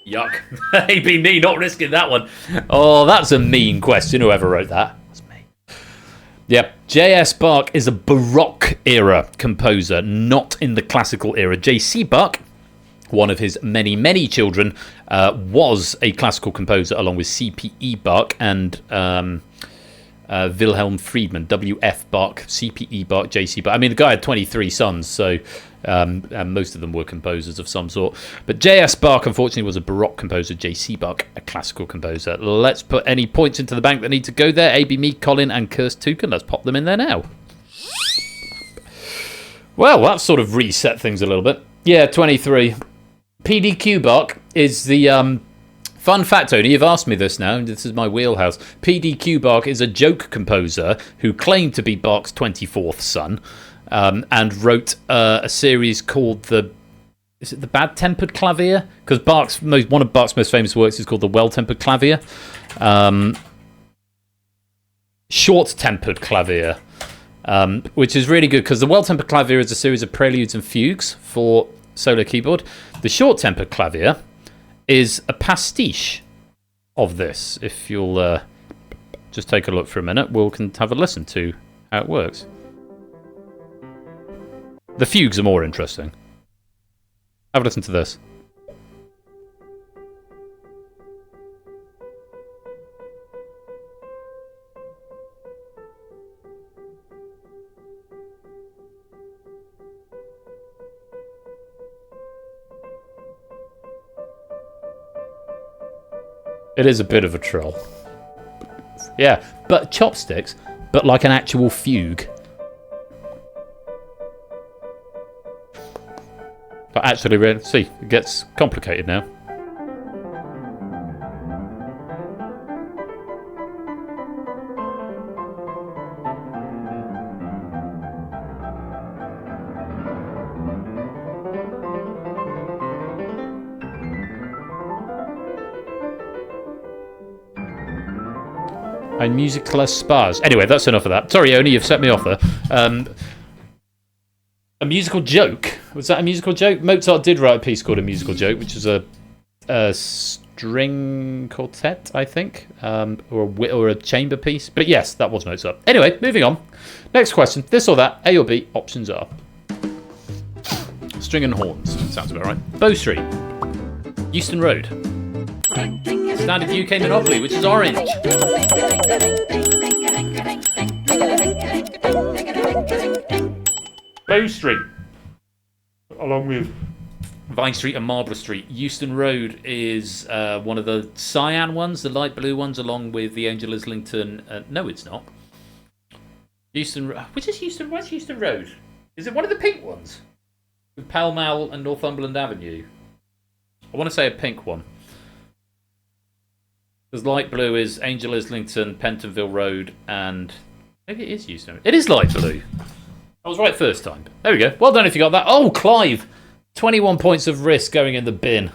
Yuck. AB Me not risking that one. Oh, that's a mean question, whoever wrote that. That's me. Yep. J.S. Bach is a Baroque era composer, not in the classical era. J.C. Bach, one of his many, many children, was a classical composer along with C.P.E. Bach and Wilhelm Friedman. W.F. Bach, C.P.E. Bach, J.C. Bach. I mean, the guy had 23 sons, so and most of them were composers of some sort. But J.S. Bach, unfortunately, was a Baroque composer. J.C. Bach, a classical composer. Let's put any points into the bank that need to go there. A.B. Me, Colin, and Cursed Toucan. Let's pop them in there now. Well, that sort of reset things a little bit. Yeah, 23. PDQ Bach is the... Fun fact, Tony, you've asked me this now, and this is my wheelhouse. PDQ Bach is a joke composer who claimed to be Bach's 24th son, and wrote a series called the... Is it the Bad-Tempered Clavier? Because one of Bach's most famous works is called the Well-Tempered Clavier. Short-Tempered Clavier, which is really good, because the Well-Tempered Clavier is a series of preludes and fugues for solo keyboard. The Short-Tempered Clavier is a pastiche of this. If you'll just take a look for a minute, we can have a listen to how it works. The fugues are more interesting. Have a listen to this. It is a bit of a trill. Yeah, but chopsticks, but like an actual fugue. But actually, see, it gets complicated now. And musical spas. Anyway, that's enough of that. Sorry, Oni, you've set me off there. A musical joke. Was that a musical joke? Mozart did write a piece called A Musical Joke, which is a string quartet, I think, or a chamber piece. But yes, that was Mozart. Anyway, moving on. Next question. This or that, A or B, options are. String and horns. Sounds about right. Bow Street. Euston Road. Standard UK Monopoly, which is orange. Bow Street, along with Vine Street and Marlborough Street. Euston Road is one of the cyan ones, the light blue ones, along with the Angel Islington. No, it's not. Euston. Which is Euston? Where's Euston Road? Is it one of the pink ones? With Pall Mall and Northumberland Avenue. I want to say a pink one. Because light blue is Angel Islington, Pentonville Road, and maybe it is Euston. It is light blue. I was right first time. There we go. Well done if you got that. Oh, Clive! 21 points of risk going in the bin.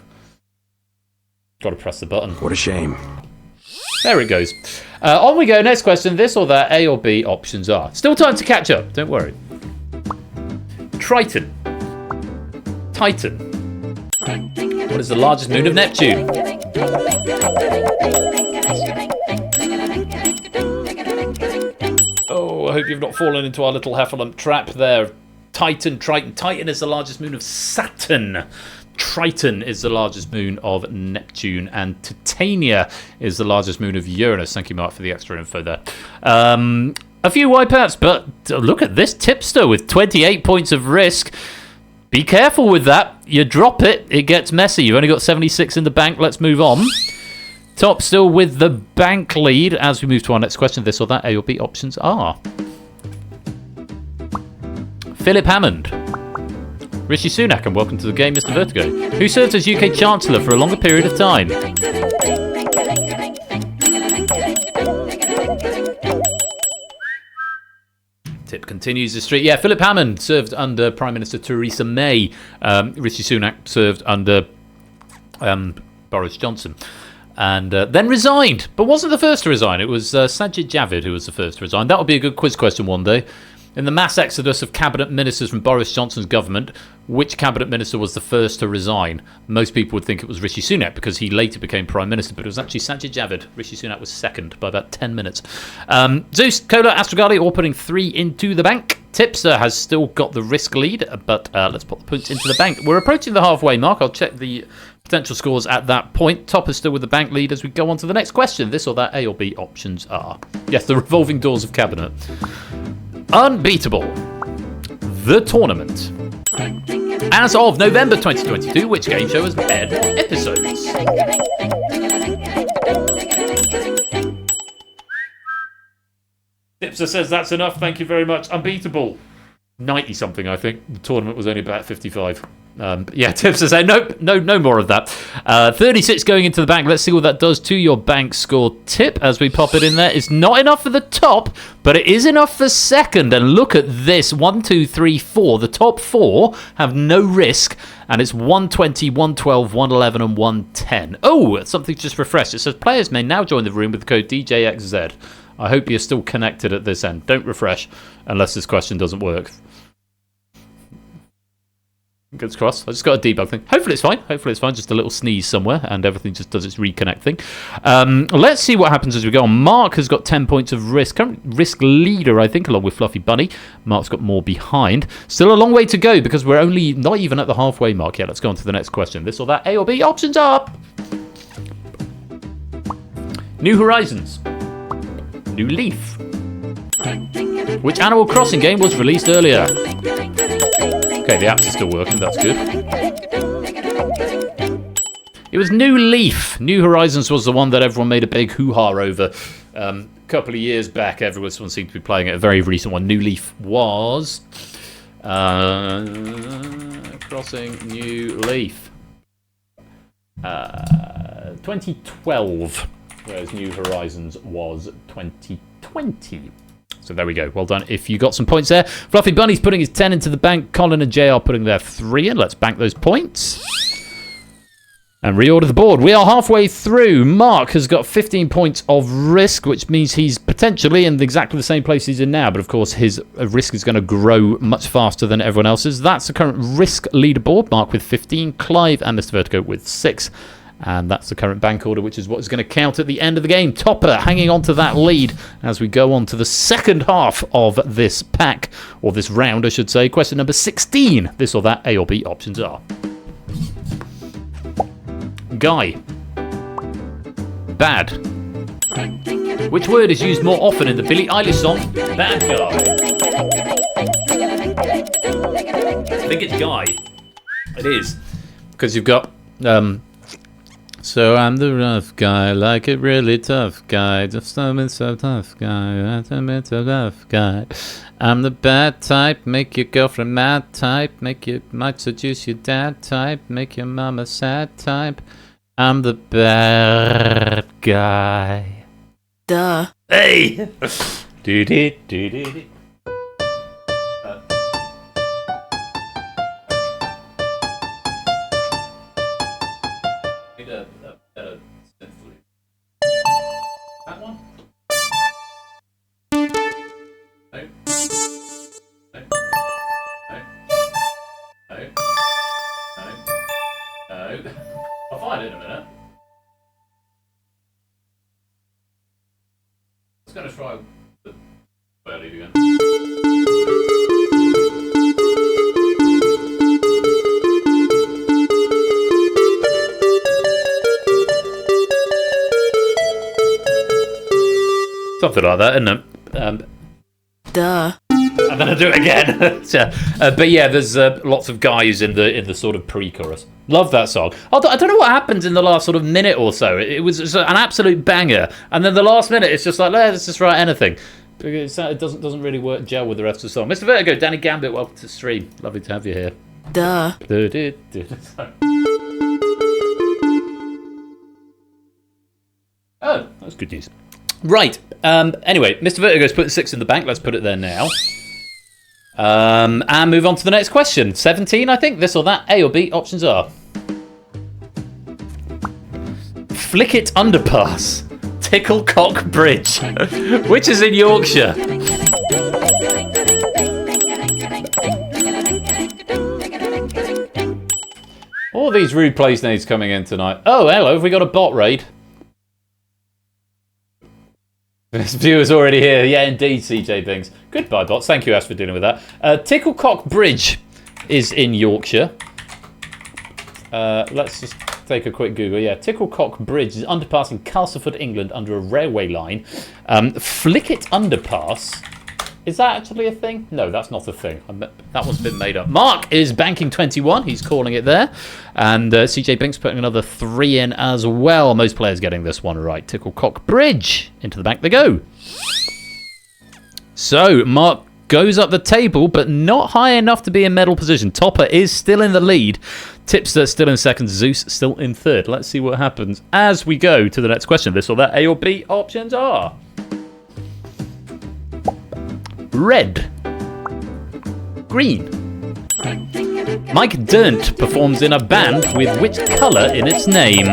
Got to press the button. What a shame. There it goes. On we go. Next question. This or that, A or B options are. Still time to catch up. Don't worry. Triton. Titan. What is the largest moon of Neptune? Oh, I hope you've not fallen into our little heffalump trap there. Titan. Titan is the largest moon of Saturn. Triton is the largest moon of Neptune. And Titania is the largest moon of Uranus. Thank you, Mark, for the extra info there. A few wipeouts, but look at this tipster with 28 points of risk. Be careful with that. You drop it, it gets messy. You've only got 76 in the bank. Let's move on. Top still with the bank lead. As we move to our next question, this or that, A or B options are. Philip Hammond. Rishi Sunak, and welcome to the game, Mr. Vertigo. Who served as UK Chancellor for a longer period of time? Tip continues the street. Yeah, Philip Hammond served under Prime Minister Theresa May. Rishi Sunak served under Boris Johnson. And then resigned, but wasn't the first to resign. It was Sajid Javid who was the first to resign. That would be a good quiz question one day. In the mass exodus of cabinet ministers from Boris Johnson's government, which cabinet minister was the first to resign? Most people would think it was Rishi Sunak because he later became Prime Minister, but it was actually Sajid Javid. Rishi Sunak was second by about 10 minutes. Zeus, Kola, Astrogali all putting 3 into the bank. Tipster has still got the risk lead, but let's put the points into the bank. We're approaching the halfway mark. I'll check the potential scores at that point. Top is still with the bank lead as we go on to the next question. This or that, A or B options are. Yes, the revolving doors of cabinet. Unbeatable. The tournament. As of November 2022, which game show has aired episodes? Dipser says that's enough. Thank you very much. Unbeatable. 90 something, I think. The tournament was only about 55. Yeah, Tipster saying nope, no more of that. 36 going into the bank. Let's see what that does to your bank score. Tip as we pop it in there. It's not enough for the top, but it is enough for second. And look at this: 1, 2, 3, 4. The top 4 have no risk, and it's 120, 112, 111, and 110. Oh, something just refreshed. It says players may now join the room with the code DJXZ. I hope you're still connected at this end. Don't refresh unless this question doesn't work. Fingers crossed. I just got a debug thing. Hopefully it's fine. Hopefully it's fine. Just a little sneeze somewhere and everything just does its reconnect thing. Let's see what happens as we go on. Mark has got 10 points of risk. Current risk leader, I think, along with Fluffy Bunny. Mark's got more behind. Still a long way to go because we're only not even at the halfway mark yet. Let's go on to the next question. This or that, A or B, options up. New Horizons. New Leaf. Which Animal Crossing game was released earlier? Okay, the apps are still working, that's good. It was New Leaf. New Horizons was the one that everyone made a big hoo-ha over. A couple of years back, everyone seemed to be playing it. A very recent one. New Leaf was... Crossing New Leaf. 2012. Whereas New Horizons was 2020. So there we go. Well done. If you got some points there. Fluffy Bunny's putting his 10 into the bank. Colin and JR putting their 3 in. Let's bank those points. And reorder the board. We are halfway through. Mark has got 15 points of risk, which means he's potentially in exactly the same place he's in now. But of course, his risk is going to grow much faster than everyone else's. That's the current risk leaderboard. Mark with 15. Clive and Mr. Vertigo with 6. And that's the current bank order, which is what is going to count at the end of the game. Topper hanging on to that lead as we go on to the second half of this pack, or this round, I should say. Question number 16. This or that, A or B, options are. Guy. Bad. Which word is used more often in the Billie Eilish song, Bad Guy? I think it's Guy. It is. Because you've got... So I'm the rough guy, like it really tough guy. Just I'm so tough guy, I'm a tough guy. I'm the bad type, make your girlfriend mad type, make you might seduce your dad type, make your mama sad type. I'm the bad guy. Duh. Hey! Do-do-do-do-do. That one? No. No. No. No. No. No. I'll find it in a minute. I was going to try the lead again. Something like that, isn't it? Duh. And then I do it again. So, but yeah, there's lots of guys in the sort of pre-chorus. Love that song. I don't know what happens in the last sort of minute or so. It was an absolute banger, and then the last minute, it's just like, let's just write anything. Because it doesn't really gel with the rest of the song. Mr. Vertigo, Danny Gambit, welcome to the stream. Lovely to have you here. Duh. Oh, that's good news. Right. Anyway, Mr. Vertigo's put 6 in the bank. Let's put it there now. And move on to the next question. 17, I think. This or that. A or B. Options are. Flickit Underpass. Ticklecock Bridge. Which is in Yorkshire. All these rude place names coming in tonight. Oh, hello. Have we got a bot raid? This viewer's already here. Yeah, indeed, CJ Bings. Goodbye, bots. Thank you, Ash, for dealing with that. Ticklecock Bridge is in Yorkshire. Let's just take a quick Google. Yeah, Ticklecock Bridge is underpass in Castleford, England, under a railway line. Flickit Underpass. Is that actually a thing? No, that's not a thing. That one's been made up. Mark is banking 21. He's calling it there. And CJ Bink's putting another 3 in as well. Most players getting this one right. Ticklecock Bridge. Into the bank they go. So, Mark goes up the table, but not high enough to be in medal position. Topper is still in the lead. Tipster still in second. Zeus still in third. Let's see what happens as we go to the next question. This or that. A or B options are... Red. Green. Mike Dirnt performs in a band with which colour in its name?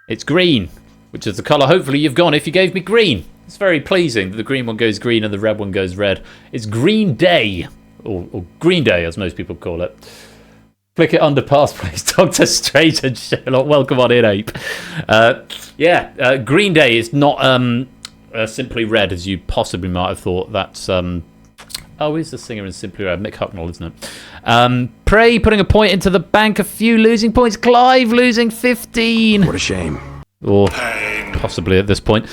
It's green, which is the colour hopefully you've gone if you gave me green. It's very pleasing that the green one goes green and the red one goes red. It's Green Day, or Green Day as most people call it. Flick it underpass, please. Doctor Strange and Sherlock. Welcome on in, Ape. Green Day is not Simply Red, as you possibly might have thought. That's who's the singer in Simply Red? Mick Hucknall, isn't it? Prey putting a point into the bank. A few losing points. Clive losing 15. What a shame. Or possibly at this point.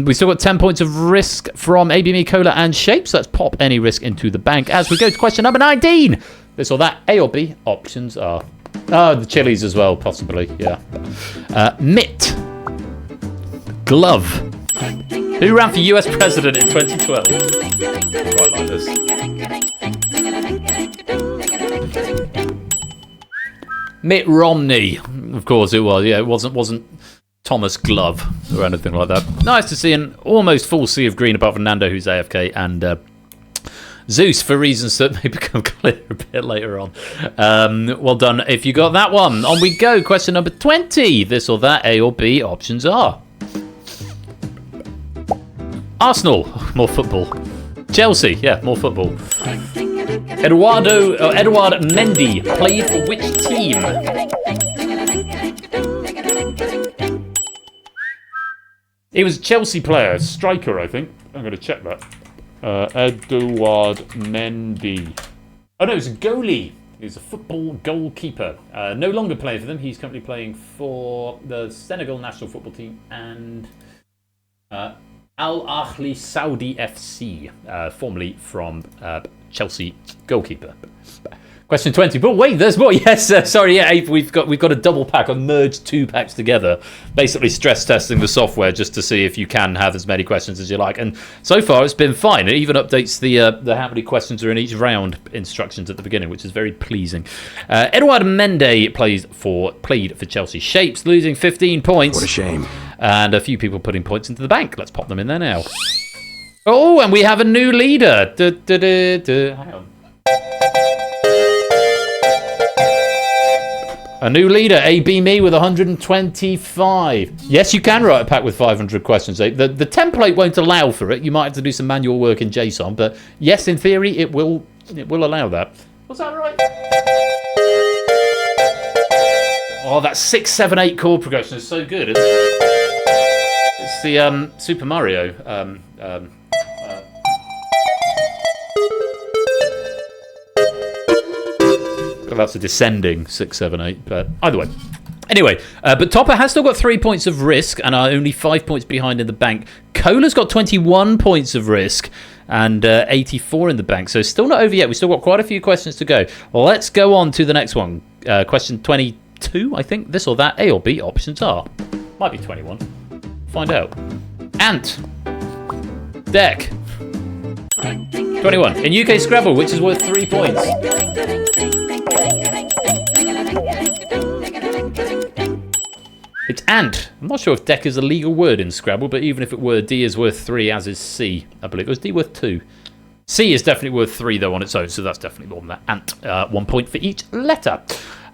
We still got 10 points of risk from ABME, Cola, and Shape. So let's pop any risk into the bank as we go to question number 19. This or that, A or B, options are. The chilies as well, possibly, yeah. Mitt. Glove. Who ran for US president in 2012? Quite like this. Mitt Romney. Of course it was, yeah. It wasn't Thomas Glove or anything like that. Nice to see an almost full sea of green apart from Nando, who's AFK, and Zeus, for reasons that may become clear a bit later on. Well done if you got that one. On we go. Question number 20. This or that, A or B, options are. Arsenal, more football. Chelsea, yeah, more football. Eduard Mendy played for which team? He was a Chelsea player, striker, I think. I'm going to check that. Eduard Mendy. Oh no, he's a goalie. He's a football goalkeeper. No longer playing for them. He's currently playing for the Senegal national football team and Al Ahly Saudi FC, formerly from Chelsea goalkeeper. Question 20. But wait, there's more. Yes, sorry, yeah, Ape, we've got a double pack. I've merged 2 packs together, basically stress testing the software just to see if you can have as many questions as you like. And so far, it's been fine. It even updates the how many questions are in each round instructions at the beginning, which is very pleasing. Eduard Mendy played for Chelsea. Shapes losing 15 points. What a shame. And a few people putting points into the bank. Let's pop them in there now. Oh, and we have a new leader. Hang on. A new leader, AB Me with 125. Yes, you can write a pack with 500 questions. The template won't allow for it. You might have to do some manual work in JSON, but yes, in theory, it will allow that. Was that right? Oh, that 6, 7, 8 chord progression is so good. It's the Super Mario. That's a descending 6, 7, 8. But either way. Anyway, but Topper has still got 3 points of risk and are only 5 points behind in the bank. Cola's got 21 points of risk and 84 in the bank. So still not over yet. We've still got quite a few questions to go. Let's go on to the next one. Question 22, I think. This or that, A or B, options are. Might be 21. Find out. Ant. Deck. 21. In UK Scrabble, which is worth 3 points. It's ant. I'm not sure if deck is a legal word in Scrabble, but even if it were, D is worth 3, as is C. I believe it was D worth 2. C is definitely worth 3, though, on its own, so that's definitely more than that. Ant. 1 point for each letter.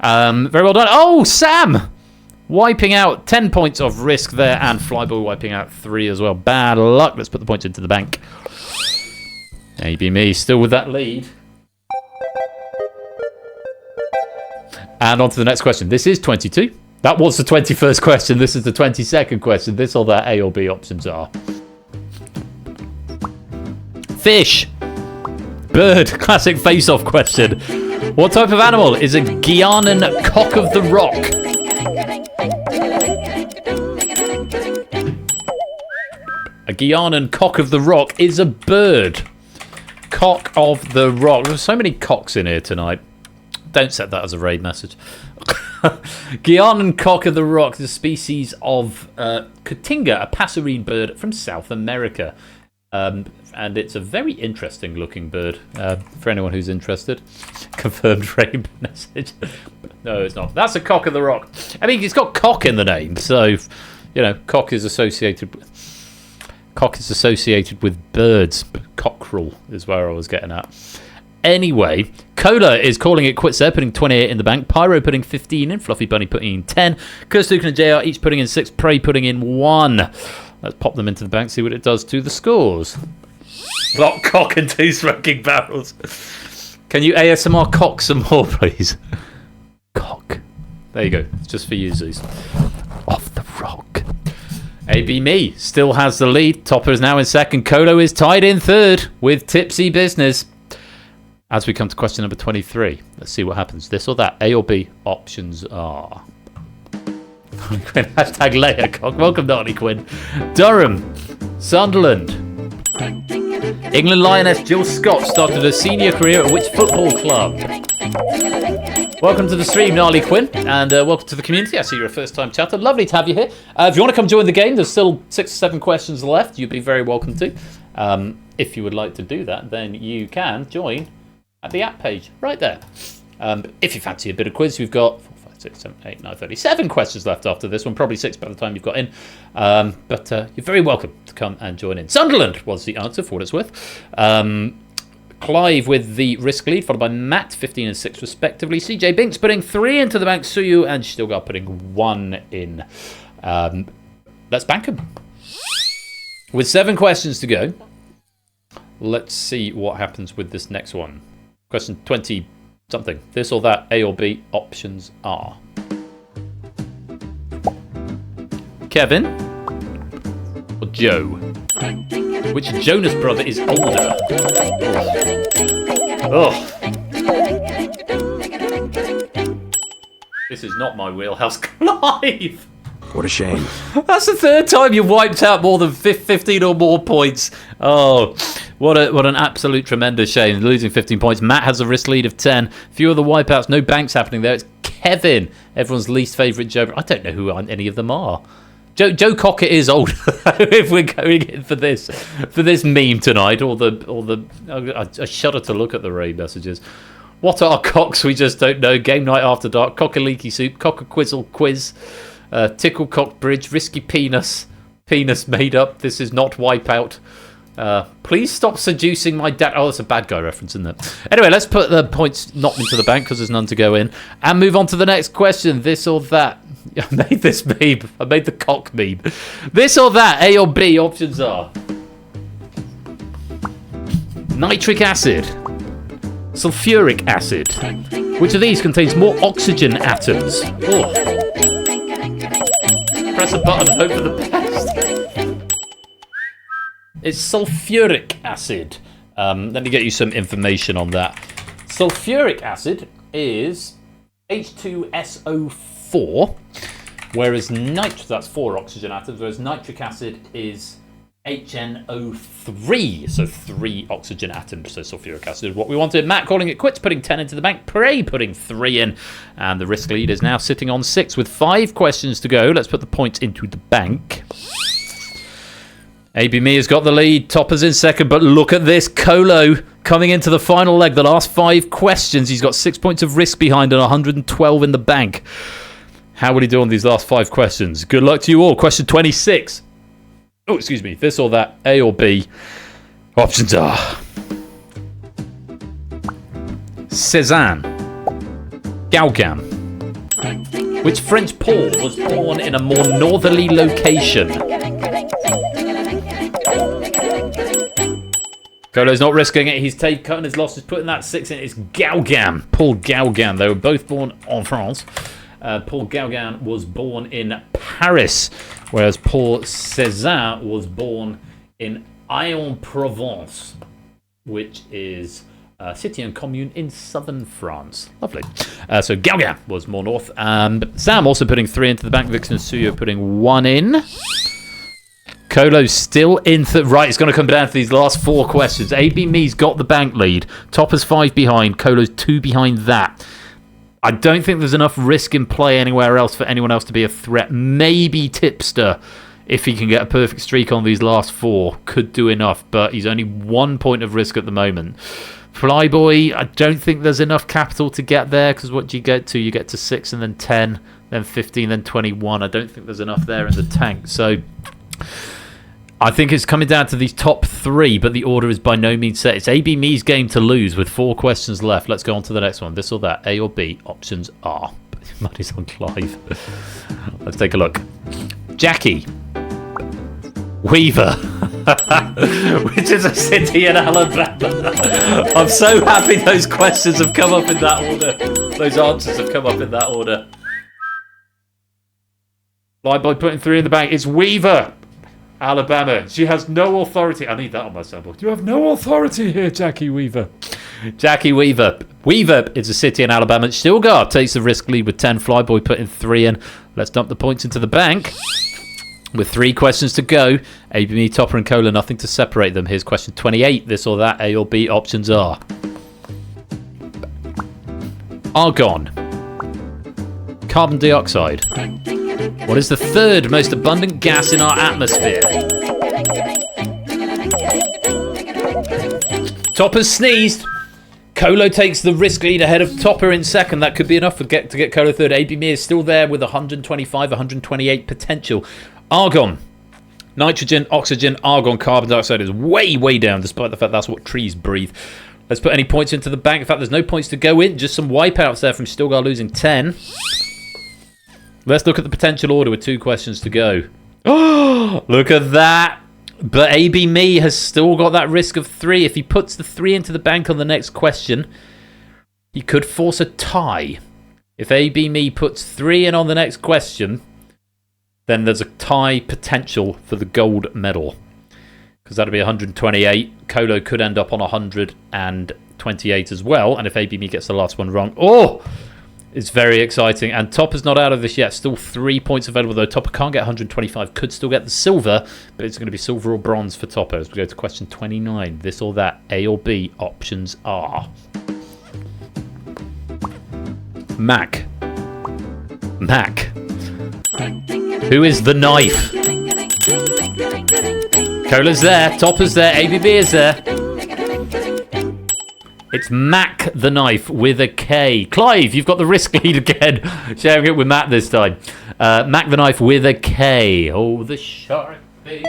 Very well done. Oh, Sam! Wiping out 10 points of risk there, and Flyboy wiping out 3 as well. Bad luck. Let's put the points into the bank. Maybe me, still with that lead. And on to the next question. This is 22. That was the 21st question. This is the 22nd question. This or that, A or B options are. Fish. Bird. Classic face-off question. What type of animal is a Guianan cock of the rock? A Guianan cock of the rock is a bird. Cock of the rock. There's so many cocks in here tonight. Don't set that as a raid message. Guianan cock of the rock is a species of cotinga, a passerine bird from South America. And it's a very interesting looking bird for anyone who's interested. Confirmed raid message. No, it's not. That's a cock of the rock. I mean, it's got cock in the name, so, you know, cock is associated with birds. Cockerel is where I was getting at. Anyway, Cola is calling it quits there, putting 28 in the bank. Pyro putting 15 in. Fluffy Bunny putting in 10. Kirstuken and JR each putting in 6. Prey putting in 1. Let's pop them into the bank, see what it does to the scores. Block, cock, and 2 smoking barrels. Can you ASMR cock some more, please? Cock. There you go. It's just for you, Zeus. Off the rock. AB Me still has the lead. Topper is now in second. Colo is tied in third with Tipsy Business. As we come to question number 23, let's see what happens. This or that, A or B, options are. Hashtag Leia cock. Welcome, Darty Quinn. Durham, Sunderland. England Lioness Jill Scott started her senior career at which football club? Welcome to the stream, Gnarly Quinn, and welcome to the community. I see you're a first-time chatter. Lovely to have you here. If you want to come join the game, there's still 6 or 7 questions left. You'd be very welcome to. If you would like to do that, then you can join at the app page right there. If you fancy a bit of quiz, we've got 4, 5, 6, 7, 8, 9, 37 questions left after this one. Probably 6 by the time you've got in. But you're very welcome to come and join in. Sunderland was the answer, for what it's worth. Clive with the risk lead, followed by Matt, 15 and 6 respectively. CJ Binks putting 3 into the bank. Suyu and Stilgar putting 1 in. Let's bank them. With 7 questions to go, let's see what happens with this next one. Question 20 something. This or that, A or B, options are. Kevin or Joe? Which Jonas brother is older? Oh. This is not my wheelhouse. Clive! What a shame. That's the 3rd time you've wiped out more than 15 or more points. Oh, what an absolute tremendous shame. Losing 15 points. Matt has a risk lead of 10. Few of the wipeouts. No banks happening there. It's Kevin, everyone's least favourite Joe. I don't know who any of them are. Joe Cockett is older. If we're going in for this meme tonight, I shudder to look at the Ray messages. What are cocks? We just don't know. Game night after dark. Cock-a-leaky soup. Cock-a-quizzle quiz. Tickle cock bridge. Risky penis. Penis made up. This is not Wipeout. Please stop seducing my dad. Oh, that's a bad guy reference, isn't it? Anyway, let's put the points not into the bank because there's none to go in, and move on to the next question. This or that. I made this meme. I made the cock meme. This or that, A or B, options are nitric acid, sulfuric acid. Which of these contains more oxygen atoms? Oh. Press a button and hope for the best. It's sulfuric acid. Let me get you some information on that. Sulfuric acid is H2SO4, whereas that's 4 oxygen atoms, whereas nitric acid is HNO3, so 3 oxygen atoms. So sulfuric acid is what we wanted. Matt calling it quits, putting 10 into the bank. Prey putting 3 in, and the risk lead is now sitting on 6 with 5 questions to go. Let's put the points into the bank. AB Me has got the lead. Topper's in second, but look at this. Colo coming into the final leg. The last 5 questions. He's got 6 points of risk behind and 112 in the bank. How will he do on these last 5 questions? Good luck to you all. Question 26. Oh, excuse me. This or that, A or B. Options are Cézanne, Galgam. Which French Paul was born in a more northerly location? Colo's not risking it. He's cutting his losses, putting that 6 in. It's Galgam. Paul Galgam. They were both born en France. Paul Galgam was born in Paris, whereas Paul Cézanne was born in Aix-en-Provence, which is a city and commune in southern France. Lovely. So Galgam was more north. Sam also putting 3 into the bank. Vixen and Suyo putting 1 in. Colo's still in. Right, it's going to come down to these last 4 questions. AB Me's got the bank lead. Topper's 5 behind. Colo's 2 behind that. I don't think there's enough risk in play anywhere else for anyone else to be a threat. Maybe Tipster, if he can get a perfect streak on these last 4, could do enough, but he's only 1 point of risk at the moment. Flyboy, I don't think there's enough capital to get there, because what do you get to? You get to 6 and then 10, then 15, then 21. I don't think there's enough there in the tank, so I think it's coming down to these top 3, but the order is by no means set. It's AB Me's game to lose with 4 questions left. Let's go on to the next one. This or that, A or B. Options are. Money's on Clive. Let's take a look. Jackie, Weaver, which is a city in Alabama. I'm so happy those questions have come up in that order. Those answers have come up in that order. Lied by putting 3 in the bank. It's Weaver, Alabama. She has no authority. I need that on my soundboard. You have no authority here, Jackie Weaver. Jackie Weaver. Weaver is a city in Alabama. Stilgar takes the risk lead with 10. Flyboy putting 3 in. Let's dump the points into the bank. With 3 questions to go. ABME, Topper and Cola, nothing to separate them. Here's question 28. This or that, A or B. Options are argon, carbon dioxide. What is the 3rd most abundant gas in our atmosphere? Topper's sneezed. Colo takes the risk lead ahead of Topper in 2nd. That could be enough to get Colo 3rd. ABME is still there with 125, 128 potential. Argon, nitrogen, oxygen, argon, carbon dioxide is way, way down, despite the fact that's what trees breathe. Let's put any points into the bank. In fact, there's no points to go in. Just some wipeouts there from Stilgar losing 10. Let's look at the potential order with 2 questions to go. Oh, look at that. But ABME has still got that risk of 3. If he puts the 3 into the bank on the next question, he could force a tie. If ABME puts 3 in on the next question, then there's a tie potential for the gold medal. Because that'll be 128. Colo could end up on 128 as well. And if ABME gets the last one wrong... Oh! It's very exciting. And Topper's not out of this yet. Still 3 points available, though. Topper can't get 125. Could still get the silver, but it's going to be silver or bronze for Topper. As we go to question 29. This or that, A or B. Options are... Mac. Who is the knife? Cola's there. Topper's there. ABB is there. It's Mac the knife with a K. Clive, you've got the risk lead again. Sharing it with Matt this time. Mac the knife with a K. Oh, the shark, babe.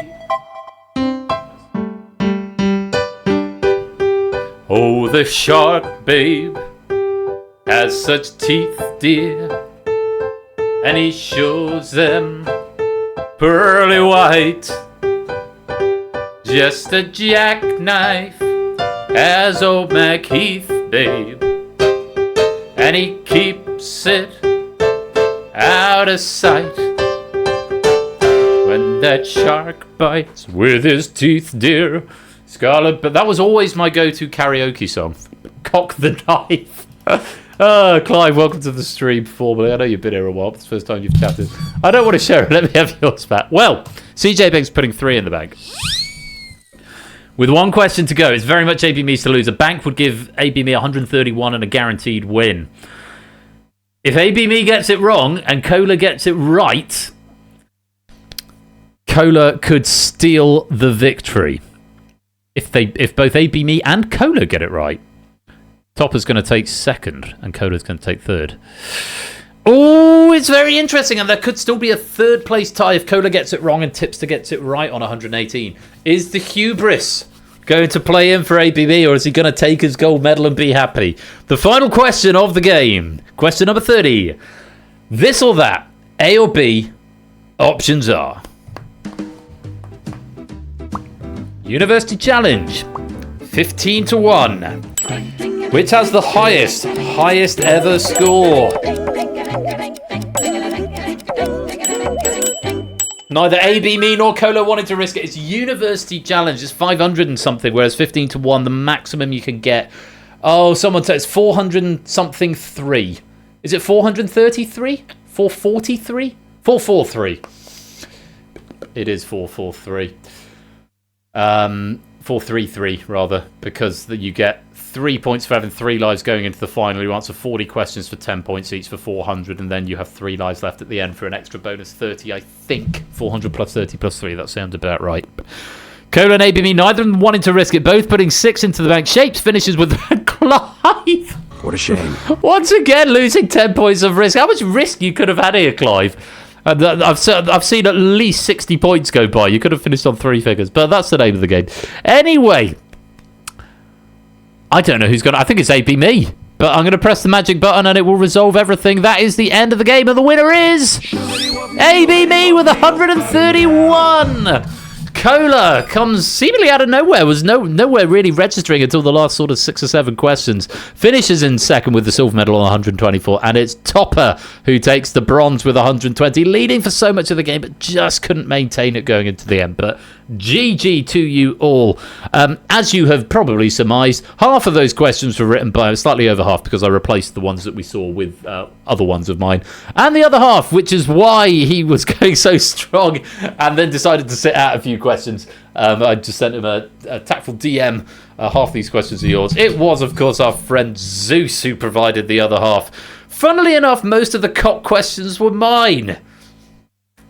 Oh, the shark, babe, has such teeth, dear, and he shows them pearly white. Just a jackknife as old Mac Heath, babe, and he keeps it out of sight. When that shark bites with his teeth, dear, Scarlet, but that was always my go-to karaoke song. Cock the knife. Clive, welcome to the stream formally. I know you've been here a while, but it's the first time you've chatted. I don't want to share it. Let me have yours back. Well, CJ Banks putting 3 in the bank. With 1 question to go, it's very much ABME's to lose. A bank would give ABME 131 and a guaranteed win. If ABME gets it wrong and Cola gets it right, Cola could steal the victory. If both ABME and Cola get it right, Topper's going to take 2nd and Cola's going to take 3rd. Oh, it's very interesting, and there could still be a 3rd place tie if Cola gets it wrong and Tipster gets it right on 118. Is the hubris going to play in for ABB, or is he going to take his gold medal and be happy? The final question of the game. Question number 30. This or that, A or B. Options are... University Challenge, 15-1. Which has the highest ever score? Neither ABME nor Cola wanted to risk it. It's University Challenge. It's 500 and something, whereas 15-1, the maximum you can get. Oh, someone said it's 400 and something 3. Is it 433? 443? 443. It is 443. 433 rather, because you get 3 points for having 3 lives going into the final. You answer 40 questions for 10 points each for 400, and then you have 3 lives left at the end for an extra bonus 30, I think. 400 plus 30 plus 3, that sounds about right. Cola and ABME, neither of them wanting to risk it, both putting 6 into the bank. Shapes finishes with Clive. What a shame. Once again, losing 10 points of risk. How much risk you could have had here, Clive? I've seen at least 60 points go by. You could have finished on 3 figures, but that's the name of the game. Anyway, I don't know who's I think it's ABME, but I'm going to press the magic button and it will resolve everything. That is the end of the game, and the winner is ABME with 131. Cola comes seemingly out of nowhere, was nowhere really registering until the last sort of 6 or 7 questions. Finishes in second with the silver medal on 124, and it's Topper who takes the bronze with 120, leading for so much of the game, but just couldn't maintain it going into the end. But GG to you all. As you have probably surmised, half of those questions were written by, slightly over half, because I replaced the ones that we saw with other ones of mine, and the other half, which is why he was going so strong and then decided to sit out a few questions. I just sent him a tactful DM. Half these questions are yours. It was, of course, our friend Zeus who provided the other half. Funnily enough, most of the cop questions were mine.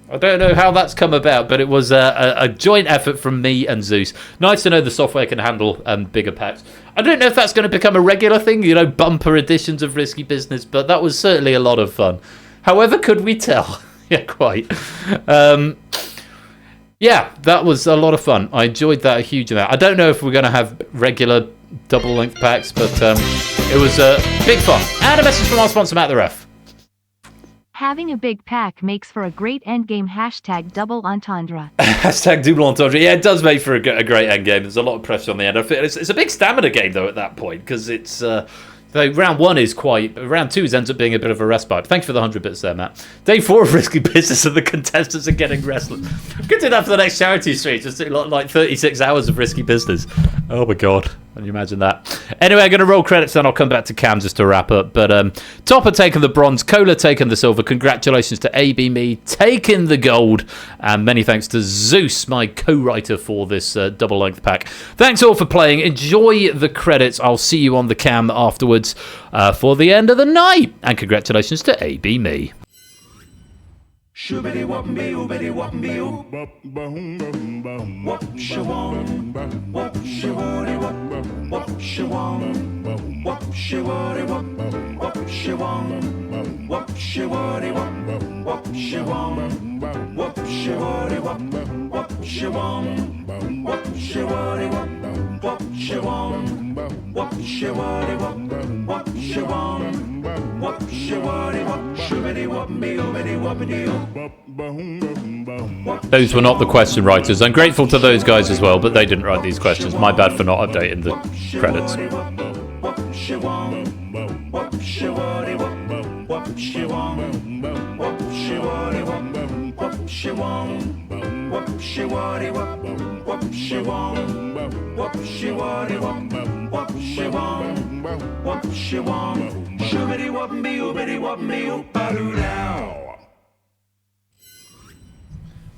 I don't know how that's come about, but it was a joint effort from me and Zeus. Nice to know the software can handle bigger packs. I don't know if that's going to become a regular thing, bumper editions of Risky Business, but that was certainly a lot of fun. However, could we tell? Yeah, quite. Yeah, that was a lot of fun. I enjoyed that a huge amount. I don't know if we're going to have regular double-length packs, but it was big fun. And a message from our sponsor, Matt the Ref. Having a big pack makes for a great endgame. # double entendre. # double entendre. Yeah, it does make for a great endgame. There's a lot of pressure on the end. It's a big stamina game, though, at that point, because it's... round 1 is quite... Round 2 ends up being a bit of a respite. Thank you for the 100 bits there, Matt. Day 4 of Risky Business and the contestants are getting restless. Could do that for the next charity stream. Just do like 36 hours of Risky Business. Oh, my God. Can you imagine that? Anyway, I'm going to roll credits, and I'll come back to Cam just to wrap up. But Topper taking the bronze, Cola taking the silver. Congratulations to AB Me taking the gold. And many thanks to Zeus, my co-writer for this double-length pack. Thanks all for playing. Enjoy the credits. I'll see you on the cam afterwards for the end of the night. And congratulations to AB Me. Shoobity whoopity oobity whoopity oo. Whoop shawong. Whoop shawody whoop. Whoop shawong. Whoop shawody whoop. Whoop shawong. Whoop shawody whoop. Whoop shawong. Whoop shawody whoop. Whoop shawong. Whoop shawody whoop. Whoop shawong. Whoop shawody whoop. Whoop shawong. Whoop shawody whoop. Shoobity whoopity oobity whoopity oo. Those were not the question writers. I'm grateful to those guys as well, but they didn't write these questions. My bad for not updating the credits.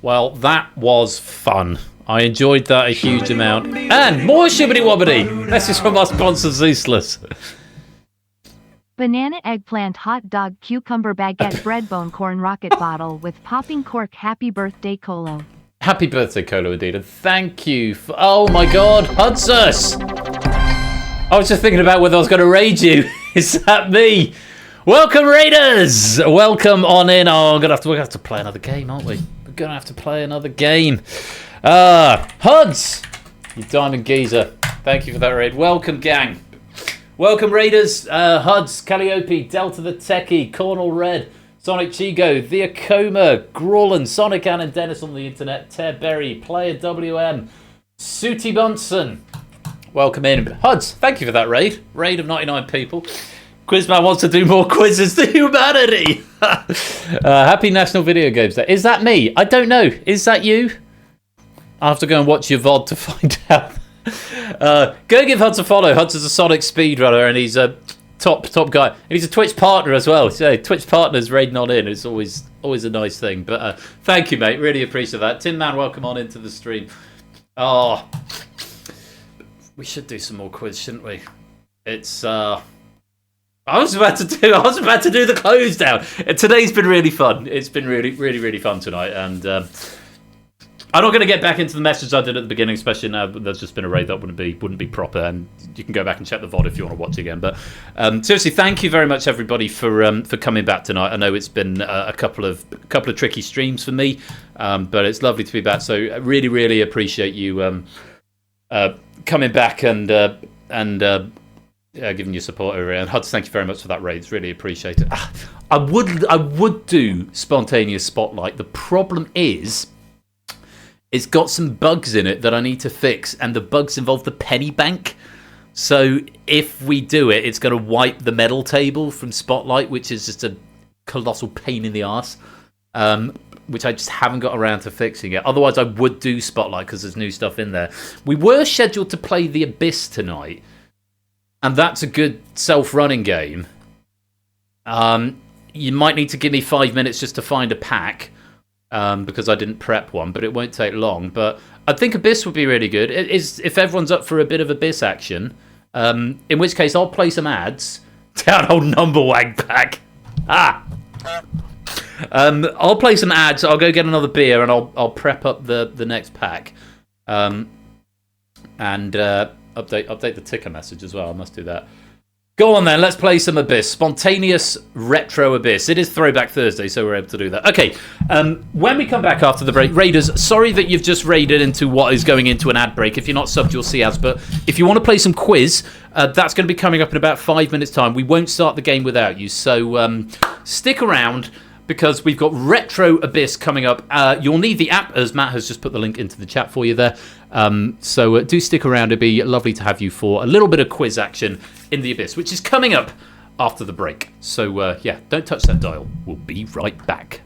Well, that was fun. I enjoyed that a huge amount. And more shibbity wobbity! This is from our sponsor, Zeusless. Banana, eggplant, hot dog, cucumber, baguette, bread, bone, corn, rocket bottle with popping cork. Happy birthday, Colo. Happy birthday, Colo Adida. Thank you for... Oh my God, Hudsus! I was just thinking about whether I was going to raid you. Is that me? Welcome, Raiders! Welcome on in. Oh, we're gonna have to play another game, aren't we? We're going to have to play another game. Huds! You diamond geezer. Thank you for that raid. Welcome, gang. Welcome, Raiders. Huds, Calliope, Delta the Techie, Cornel Red, Sonic Chigo, The Acoma, Grawlin, Sonic Ann and Dennis on the internet, Ted Berry, Player WM, Sooty Bunsen. Welcome in. Huds, thank you for that raid. Raid of 99 people. Quizman wants to do more quizzes to humanity. Happy National Video Games Day. Is that me? I don't know. Is that you? I'll have to go and watch your VOD to find out. Go give Huds a follow. Huds is a Sonic speedrunner and he's a top guy. And he's a Twitch partner as well. So Twitch partners raiding on in. It's always a nice thing. But thank you, mate. Really appreciate that. Tin Man, welcome on into the stream. Oh, we should do some more quiz, shouldn't we? It's I was about to do the close down. Today's been really fun. It's been really fun tonight, and I'm not going to get back into the message I did at the beginning, especially now there's just been a raid that wouldn't be proper, and you can go back and check the VOD if you want to watch it again. But seriously, thank you very much, everybody, for coming back tonight. I know it's been a couple of tricky streams for me, but it's lovely to be back. So I really appreciate you coming back and giving your support over here. And Huds, thank you very much for that raid. It's really appreciated. I would do spontaneous spotlight. The problem is it's got some bugs in it that I need to fix, and the bugs involve the penny bank. So if we do it, it's going to wipe the medal table from Spotlight, which is just a colossal pain in the arse, which I just haven't got around to fixing it. Otherwise, I would do Spotlight because there's new stuff in there. We were scheduled to play The Abyss tonight, and that's a good self-running game. You might need to give me 5 minutes just to find a pack, because I didn't prep one, but it won't take long. But I think Abyss would be really good. It is, if everyone's up for a bit of Abyss action, in which case I'll play some ads. Down old Numberwag pack. I'll play some ads. I'll go get another beer and I'll prep up the next pack, and update the ticker message as well. I must do that. Go on then, let's play some Abyss. Spontaneous Retro Abyss. It is Throwback Thursday, so we're able to do that. Okay, when we come back after the break, Raiders, sorry that you've just raided into what is going into an ad break. If you're not subbed, you'll see ads, but if you want to play some quiz, that's going to be coming up in about 5 minutes' time. We won't start the game without you, so stick around, because we've got Retro Abyss coming up. You'll need the app, as Matt has just put the link into the chat for you there. So do stick around. It'd be lovely to have you for a little bit of quiz action in the Abyss, which is coming up after the break. So, yeah, don't touch that dial. We'll be right back.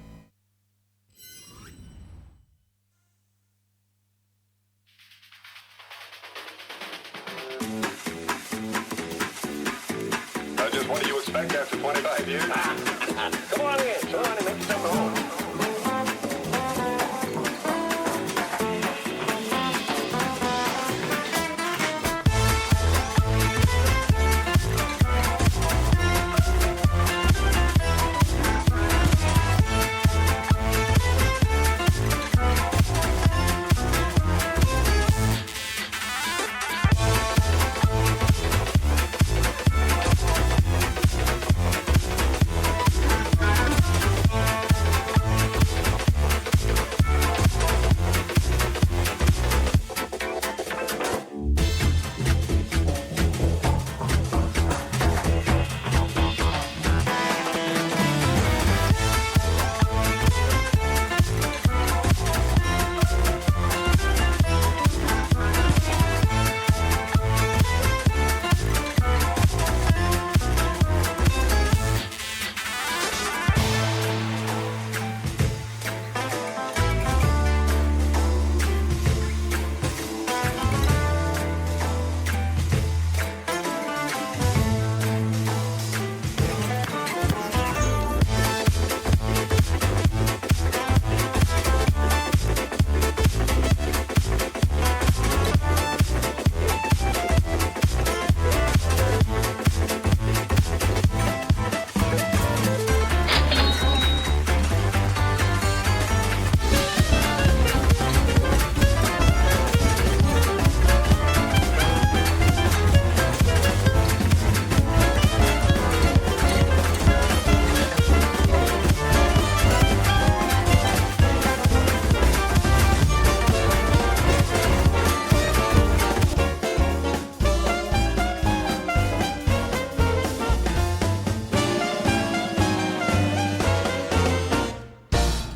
Just what do you expect after 25 years? Come on in, and make yourself at home.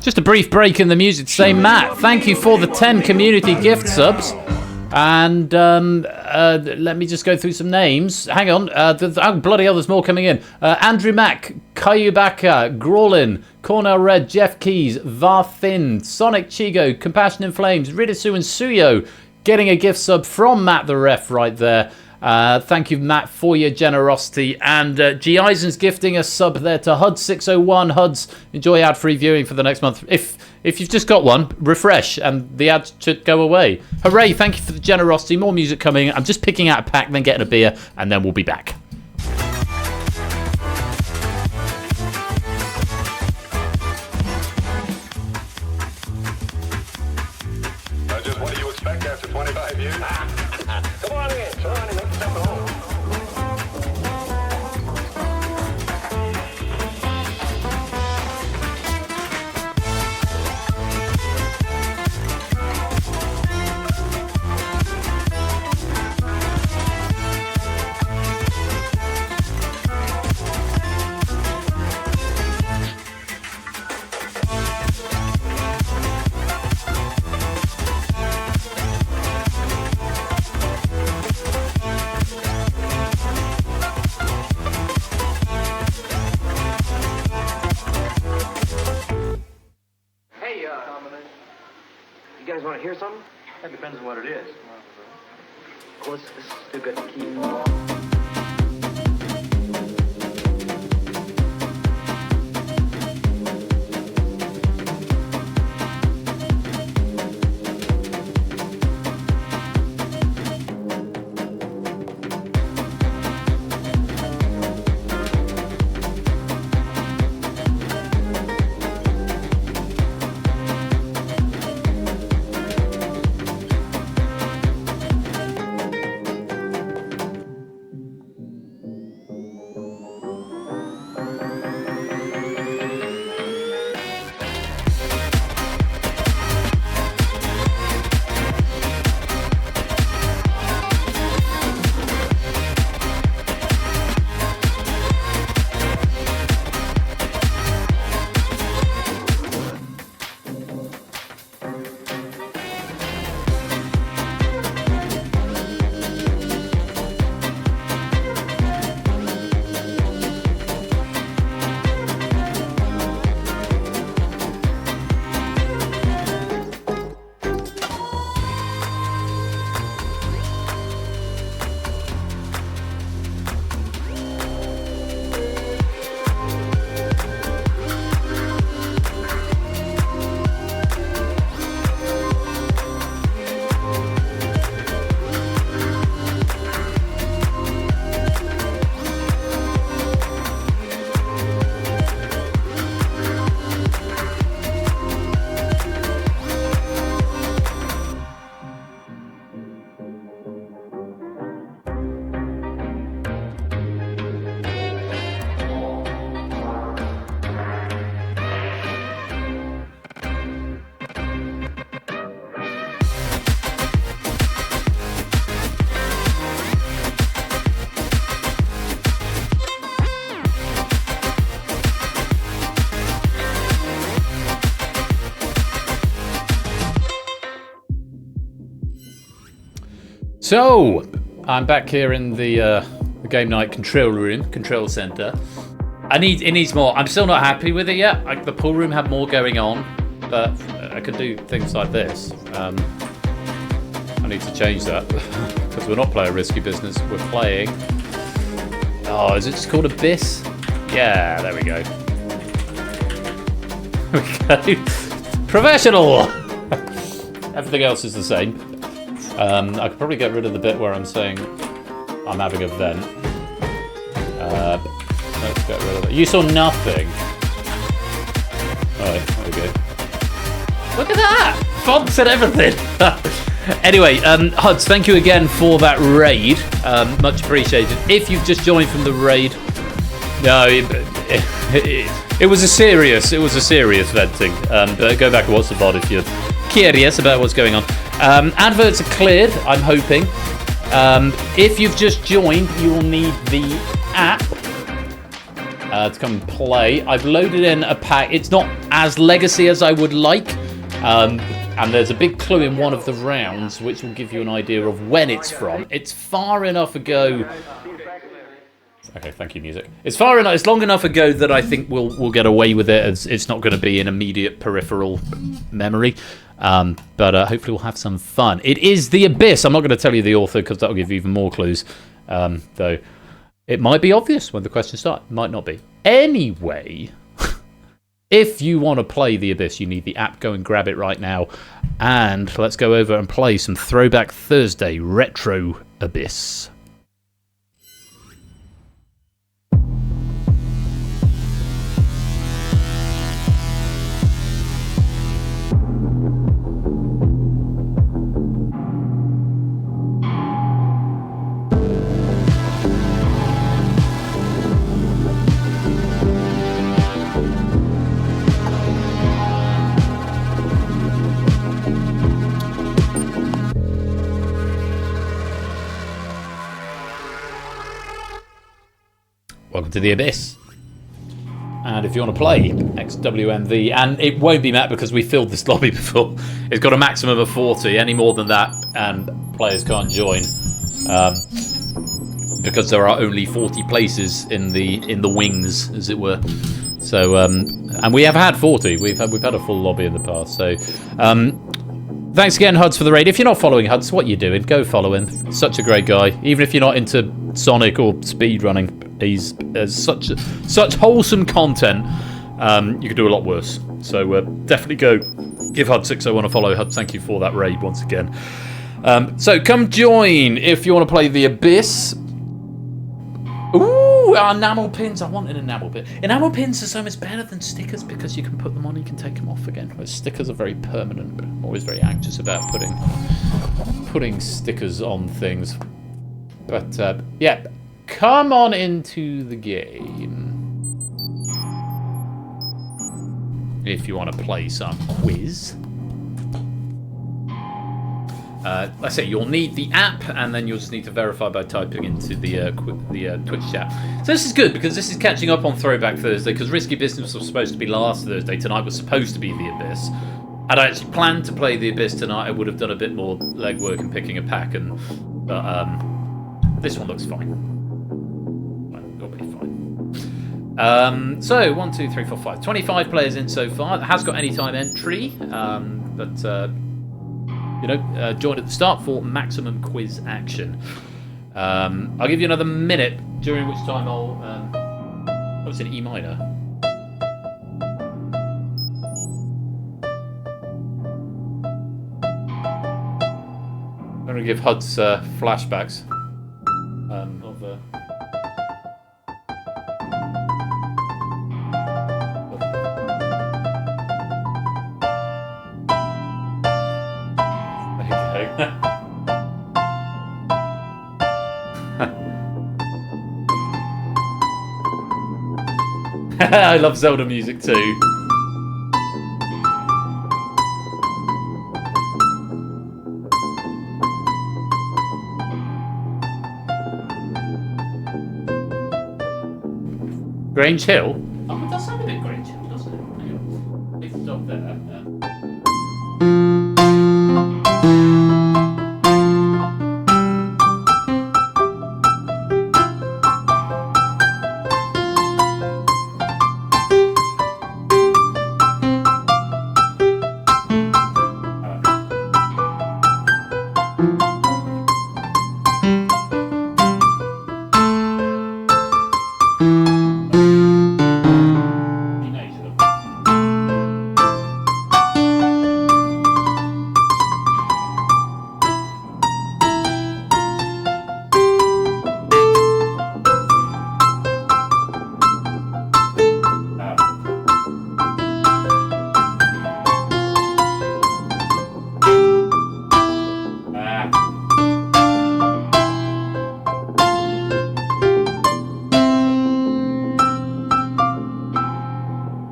Just a brief break in the music to say, Matt, thank you for the 10 community gift subs. And let me just go through some names. Hang on. Oh, bloody hell, there's more coming in. Andrew Mack, Kayubaka, Grawlin, Cornell Red, Jeff Keys, Varthin, Sonic Chigo, Compassion in Flames, Ridisu and Suyo getting a gift sub from Matt the Ref right there. Thank you, Matt, for your generosity. And G. Eisen's gifting a sub there to HUD601. HUDs, enjoy ad-free viewing for the next month. If you've just got one, refresh and the ads should go away. Hooray, thank you for the generosity. More music coming. I'm just picking out a pack, then getting a beer, and then we'll be back. Just what do you expect after 25 years? Come on in, and make yourself at home. to hear something? That depends on what it is. Well, this is too good to keep. So, I'm back here in the game night control room, control center. It needs more. I'm still not happy with it yet. The pool room had more going on, but I could do things like this. I need to change that because we're not playing risky business. We're playing. Oh, is it just called Abyss? Yeah, there we go. Okay, professional. Everything else is the same. I could probably get rid of the bit where I'm saying I'm having a vent. Let's get rid of it. You saw nothing. Alright, there we go. Look at that! Fonts and everything! Anyway, Huds, thank you again for that raid. Much appreciated. If you've just joined from the raid, no, it was a serious venting. But go back and watch the VOD if you're curious about what's going on. Adverts are cleared, I'm hoping. If you've just joined, you will need the app to come and play. I've loaded in a pack. It's not as legacy as I would like. And there's a big clue in one of the rounds which will give you an idea of when it's from. It's far enough ago. Okay, thank you, music. It's long enough ago that I think we'll get away with it, as it's not going to be an immediate peripheral memory. But hopefully we'll have some fun. It is The Abyss. I'm not going to tell you the author because that'll give you even more clues. Though it might be obvious when the questions start. Might not be. Anyway, if you want to play The Abyss, you need the app. Go and grab it right now. And let's go over and play some Throwback Thursday Retro Abyss. Welcome to The Abyss. And if you want to play XWMV, and it won't be Matt because we filled this lobby before, it's got a maximum of 40. Any more than that, and players can't join because there are only 40 places in the wings, as it were. So, and we have had 40. We've had a full lobby in the past. So, Thanks again, Huds, for the raid. If you're not following Huds, what are you doing? Go follow him. Such a great guy. Even if you're not into Sonic or speed running, he's such wholesome content. You could do a lot worse. So definitely go give Hud601 a follow. Hud, thank you for that raid once again. So come join if you want to play the Abyss. Ooh, enamel pins. I want an enamel pin. Enamel pins are so much better than stickers because you can put them on and you can take them off again. Whereas stickers are very permanent. I'm always very anxious about putting stickers on things. But yeah, come on into the game. If you want to play some quiz. Let's say you'll need the app, and then you'll just need to verify by typing into the Twitch chat. So this is good because this is catching up on Throwback Thursday. Because Risky Business was supposed to be last Thursday. Tonight was supposed to be the Abyss. I'd actually planned to play the Abyss tonight. I would have done a bit more legwork and picking a pack, but this one looks fine. It'll be fine. So 1, 2, 3, 4, 5. 25 players in so far. It has got anytime entry, but. Join at the start for maximum quiz action. I'll give you another minute, during which time I'll... oh, it's in E minor. I'm going to give Huds flashbacks of... I love Zelda music too. Grange Hill? Oh, it does sound a bit Grange Hill, doesn't it? Hang on. Big dog there.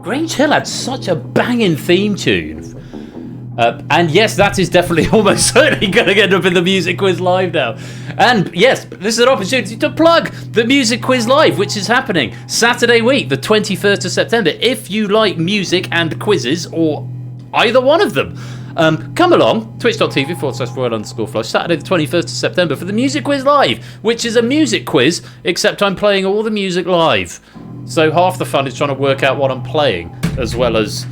Grange Hill had such a banging theme tune. And yes, that is definitely almost certainly going to end up in the Music Quiz Live now. And yes, this is an opportunity to plug the Music Quiz Live, which is happening Saturday week, the 21st of September. If you like music and quizzes, or either one of them, come along, twitch.tv/Royal_Flush, Saturday the 21st of September for the Music Quiz Live, which is a music quiz, except I'm playing all the music live. So half the fun is trying to work out what I'm playing, as well as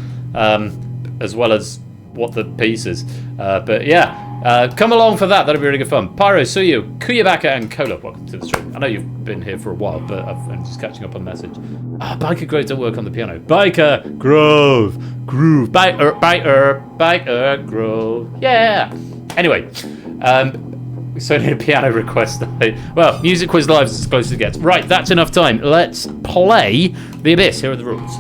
what the piece is. But yeah, come along for that. That'll be really good fun. Pyro, Suyu, Kuyabaka, and Kola, welcome to the stream. I know you've been here for a while, but I'm just catching up on message. Biker Grove don't work on the piano. Biker Grove, groove, Biker Grove. Yeah. Anyway, so need a piano request. Well, Music Quiz Live is as close as it gets. Right, that's enough time. Let's play The Abyss. Here are the rules.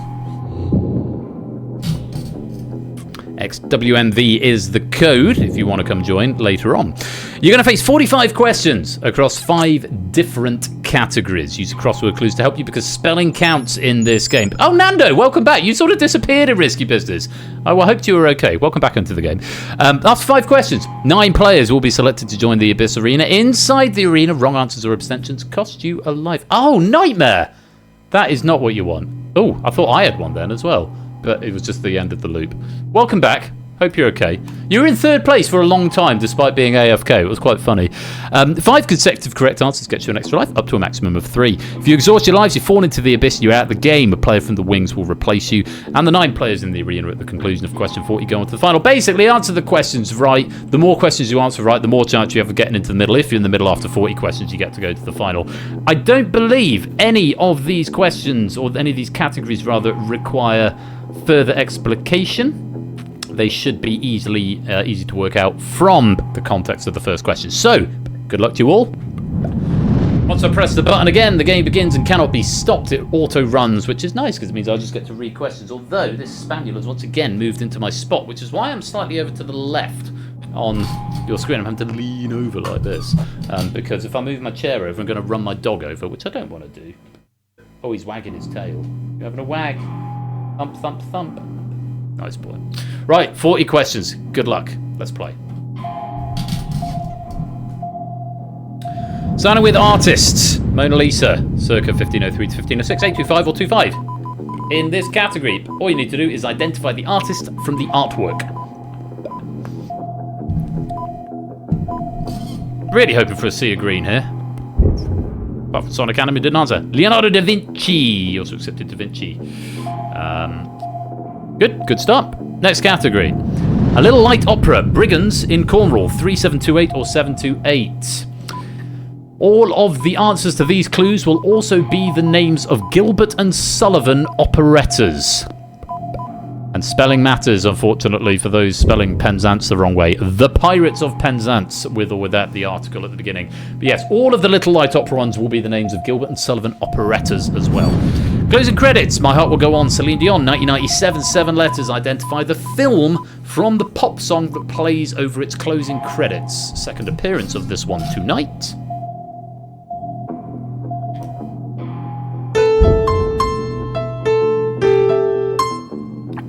XWMV is the code if you want to come join later on. You're going to face 45 questions across 5 different categories. Use crossword clues to help you because spelling counts in this game. Oh, Nando, welcome back. You sort of disappeared in Risky Business. I hoped you were okay. Welcome back into the game. After 5 questions, 9 players will be selected to join the Abyss Arena. Inside the arena, wrong answers or abstentions cost you a life. Oh, nightmare! That is not what you want. Oh, I thought I had one then as well. But it was just the end of the loop. Welcome back. Hope you're okay. You were in third place for a long time despite being AFK. It was quite funny. 5 consecutive correct answers get you an extra life, up to a maximum of 3. If you exhaust your lives, you fall into the abyss and you're out of the game. A player from the wings will replace you. And the 9 players in the arena at the conclusion of question 40 go on to the final. Basically, answer the questions right. The more questions you answer right, the more chance you have of getting into the middle. If you're in the middle after 40 questions, you get to go to the final. I don't believe any of these questions, or any of these categories rather, require further explication. They should be easy to work out from the context of the first question. So, good luck to you all. Once I press the button again, the game begins and cannot be stopped. It auto-runs, which is nice because it means I'll just get to read questions. Although, this spaniel has once again moved into my spot, which is why I'm slightly over to the left on your screen. I'm having to lean over like this. Because if I move my chair over, I'm going to run my dog over, which I don't want to do. Oh, he's wagging his tail. You having a wag? Thump, thump, thump. Nice boy. Right, 40 questions. Good luck. Let's play. Starting with artists. Mona Lisa, circa 1503 to 1506, 825 or 25. In this category, all you need to do is identify the artist from the artwork. Really hoping for a sea of green here. Apart from Sonic Academy didn't answer. Leonardo da Vinci. Also accepted da Vinci. Good start. Next category. A Little Light Opera, Brigands in Cornwall, 3728 or 728. All of the answers to these clues will also be the names of Gilbert and Sullivan operettas. And spelling matters, unfortunately, for those spelling Penzance the wrong way. The Pirates of Penzance, with or without the article at the beginning. But yes, all of the Little Light Opera ones will be the names of Gilbert and Sullivan operettas as well. Closing credits, My Heart Will Go On, Celine Dion, 1997, 7 letters. Identify the film from the pop song that plays over its closing credits. Second appearance of this one tonight.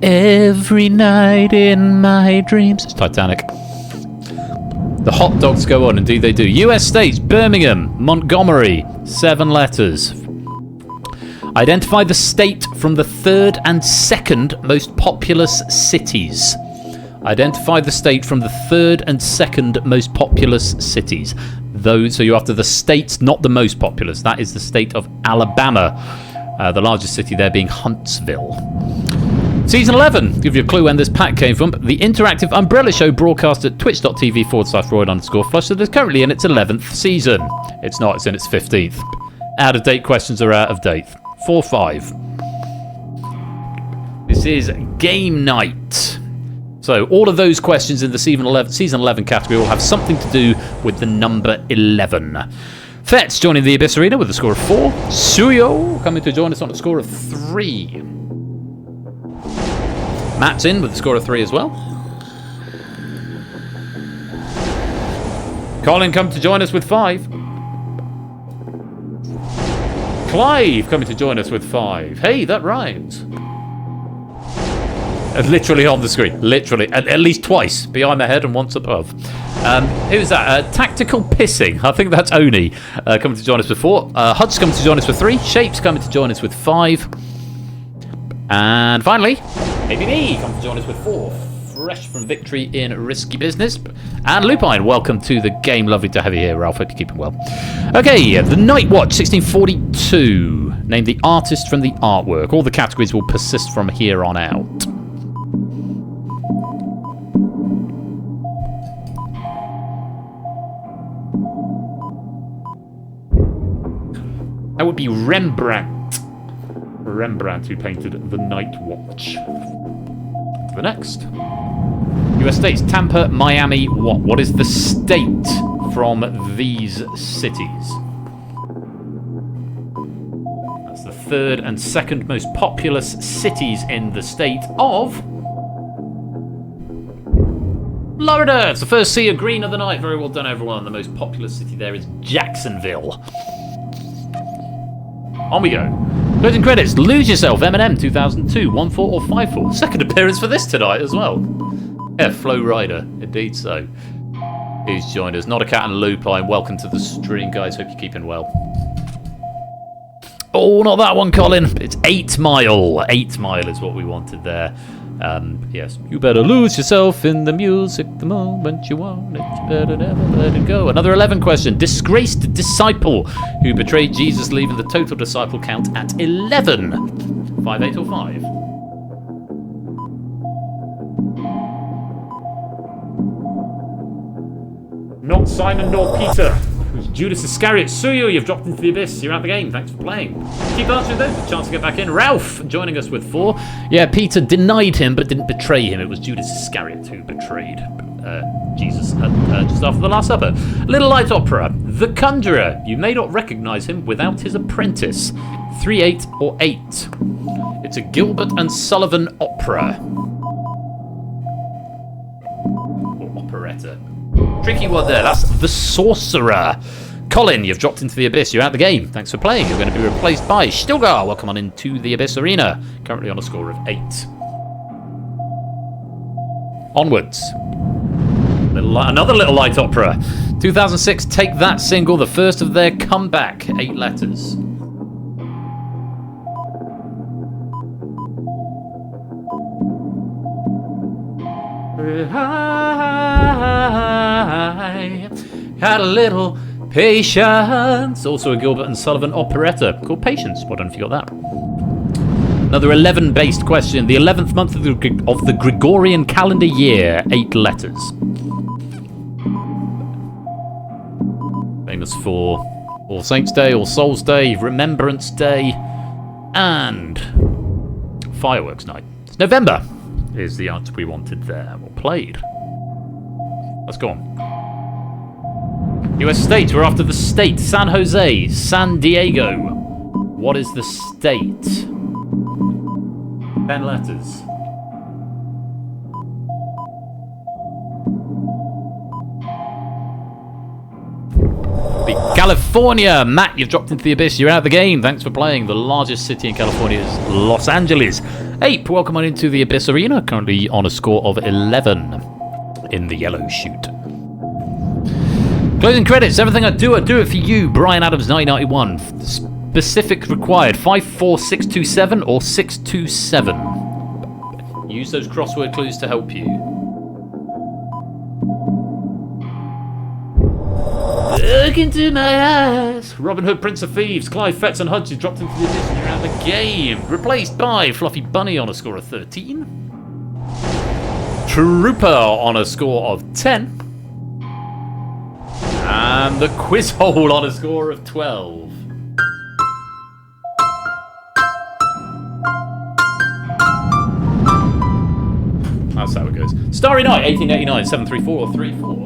Every night in my dreams. It's Titanic. The hot dogs go on, indeed they do. US states, Birmingham, Montgomery, 7 letters. Identify the state from the 3rd and 2nd most populous cities. Identify the state from the 3rd and 2nd most populous cities. So you're after the states, not the most populous. That is the state of Alabama. The largest city there being Huntsville. Season 11, give you a clue when this pack came from. The interactive umbrella show broadcast at twitch.tv/Royd_Flush that is currently in its 11th season. It's not, it's in its 15th. Out of date questions are out of date. 4-5. This is game night. So all of those questions in the season 11 category will have something to do with the number 11. Fetz joining the Abyss Arena with a score of 4. Suyo coming to join us on a score of 3. Matt's in with a score of 3 as well. Colin coming to join us with 5. Clive coming to join us with 5. Hey, that rhymes. Literally on the screen. Literally. At least twice. Behind the head and once above. Who's that? Tactical Pissing. I think that's Oni coming to join us with 4. Hud's coming to join us with 3. Shapes coming to join us with 5. And finally, maybe me coming to join us with 4. Fresh from victory in Risky Business. And Lupine, welcome to the game. Lovely to have you here, Ralph. Hope you're keeping well. Okay, The Night Watch, 1642. Name the artist from the artwork. All the categories will persist from here on out. That would be Rembrandt. Rembrandt, who painted The Night Watch. The next. US states, Tampa, Miami, what? What is the state from these cities? That's the 3rd and 2nd most populous cities in the state of Florida. It's the first sea of green of the night. Very well done, everyone. The most populous city there is Jacksonville. On we go. Closing credits. Lose Yourself, Eminem, 2002, 1-4 or 5-4. Second appearance for this tonight as well. Yeah, Flow Rider, indeed so. He's joined us. Not a Cat and Lupine. Welcome to the stream, guys. Hope you're keeping well. Oh, not that one, Colin. It's 8 Mile. 8 Mile is what we wanted there. Yes, you better lose yourself in the music the moment you want it. You better never let it go. Another 11 question. Disgraced disciple who betrayed Jesus, leaving the total disciple count at 11. 5, 8, or 5? Not Simon nor Peter. It was Judas Iscariot. Suyo, you've dropped into the abyss. You're out the game. Thanks for playing. Keep answering those. A chance to get back in. Ralph joining us with 4. Yeah, Peter denied him but didn't betray him. It was Judas Iscariot who betrayed Jesus just after the Last Supper. Little light opera. The Conjurer. You may not recognise him without his apprentice. 3, 8, or 8. It's a Gilbert and Sullivan opera. Or operetta. Tricky one there. That's The Sorcerer. Colin, you've dropped into the abyss. You're out the game. Thanks for playing. You're going to be replaced by Stilgar. Welcome on into the Abyss Arena. Currently on a score of 8. Onwards. Another little light opera. 2006, Take That single, the first of their comeback. 8 letters. I had a little patience. Also a Gilbert and Sullivan operetta called Patience. Well done if you got that. Another 11-based question. The 11th month of the Gregorian calendar year. 8 letters. Famous for All Saints' Day, All Souls' Day, Remembrance Day, and Fireworks Night. It's November is the answer we wanted there. Well played. Let's go on. US states, we're after the state. San Jose, San Diego. What is the state? 10 letters. California. Matt, you've dropped into the abyss. You're out of the game. Thanks for playing. The largest city in California is Los Angeles. Ape, welcome on into the Abyss Arena. Currently on a score of 11 in the yellow chute. Closing credits. Everything I do it for you. Brian Adams, 1991. Specific required. 54627 or 627. Use those crossword clues to help you. Look into my eyes. Robin Hood, Prince of Thieves. Clive Fetz and Hudge, you dropped into the edition. You're out of the game. Replaced by Fluffy Bunny on a score of 13. Trooper on a score of 10. And the Quiz Hole on a score of 12. That's how it goes. Starry Night, 1889, 734 or 34.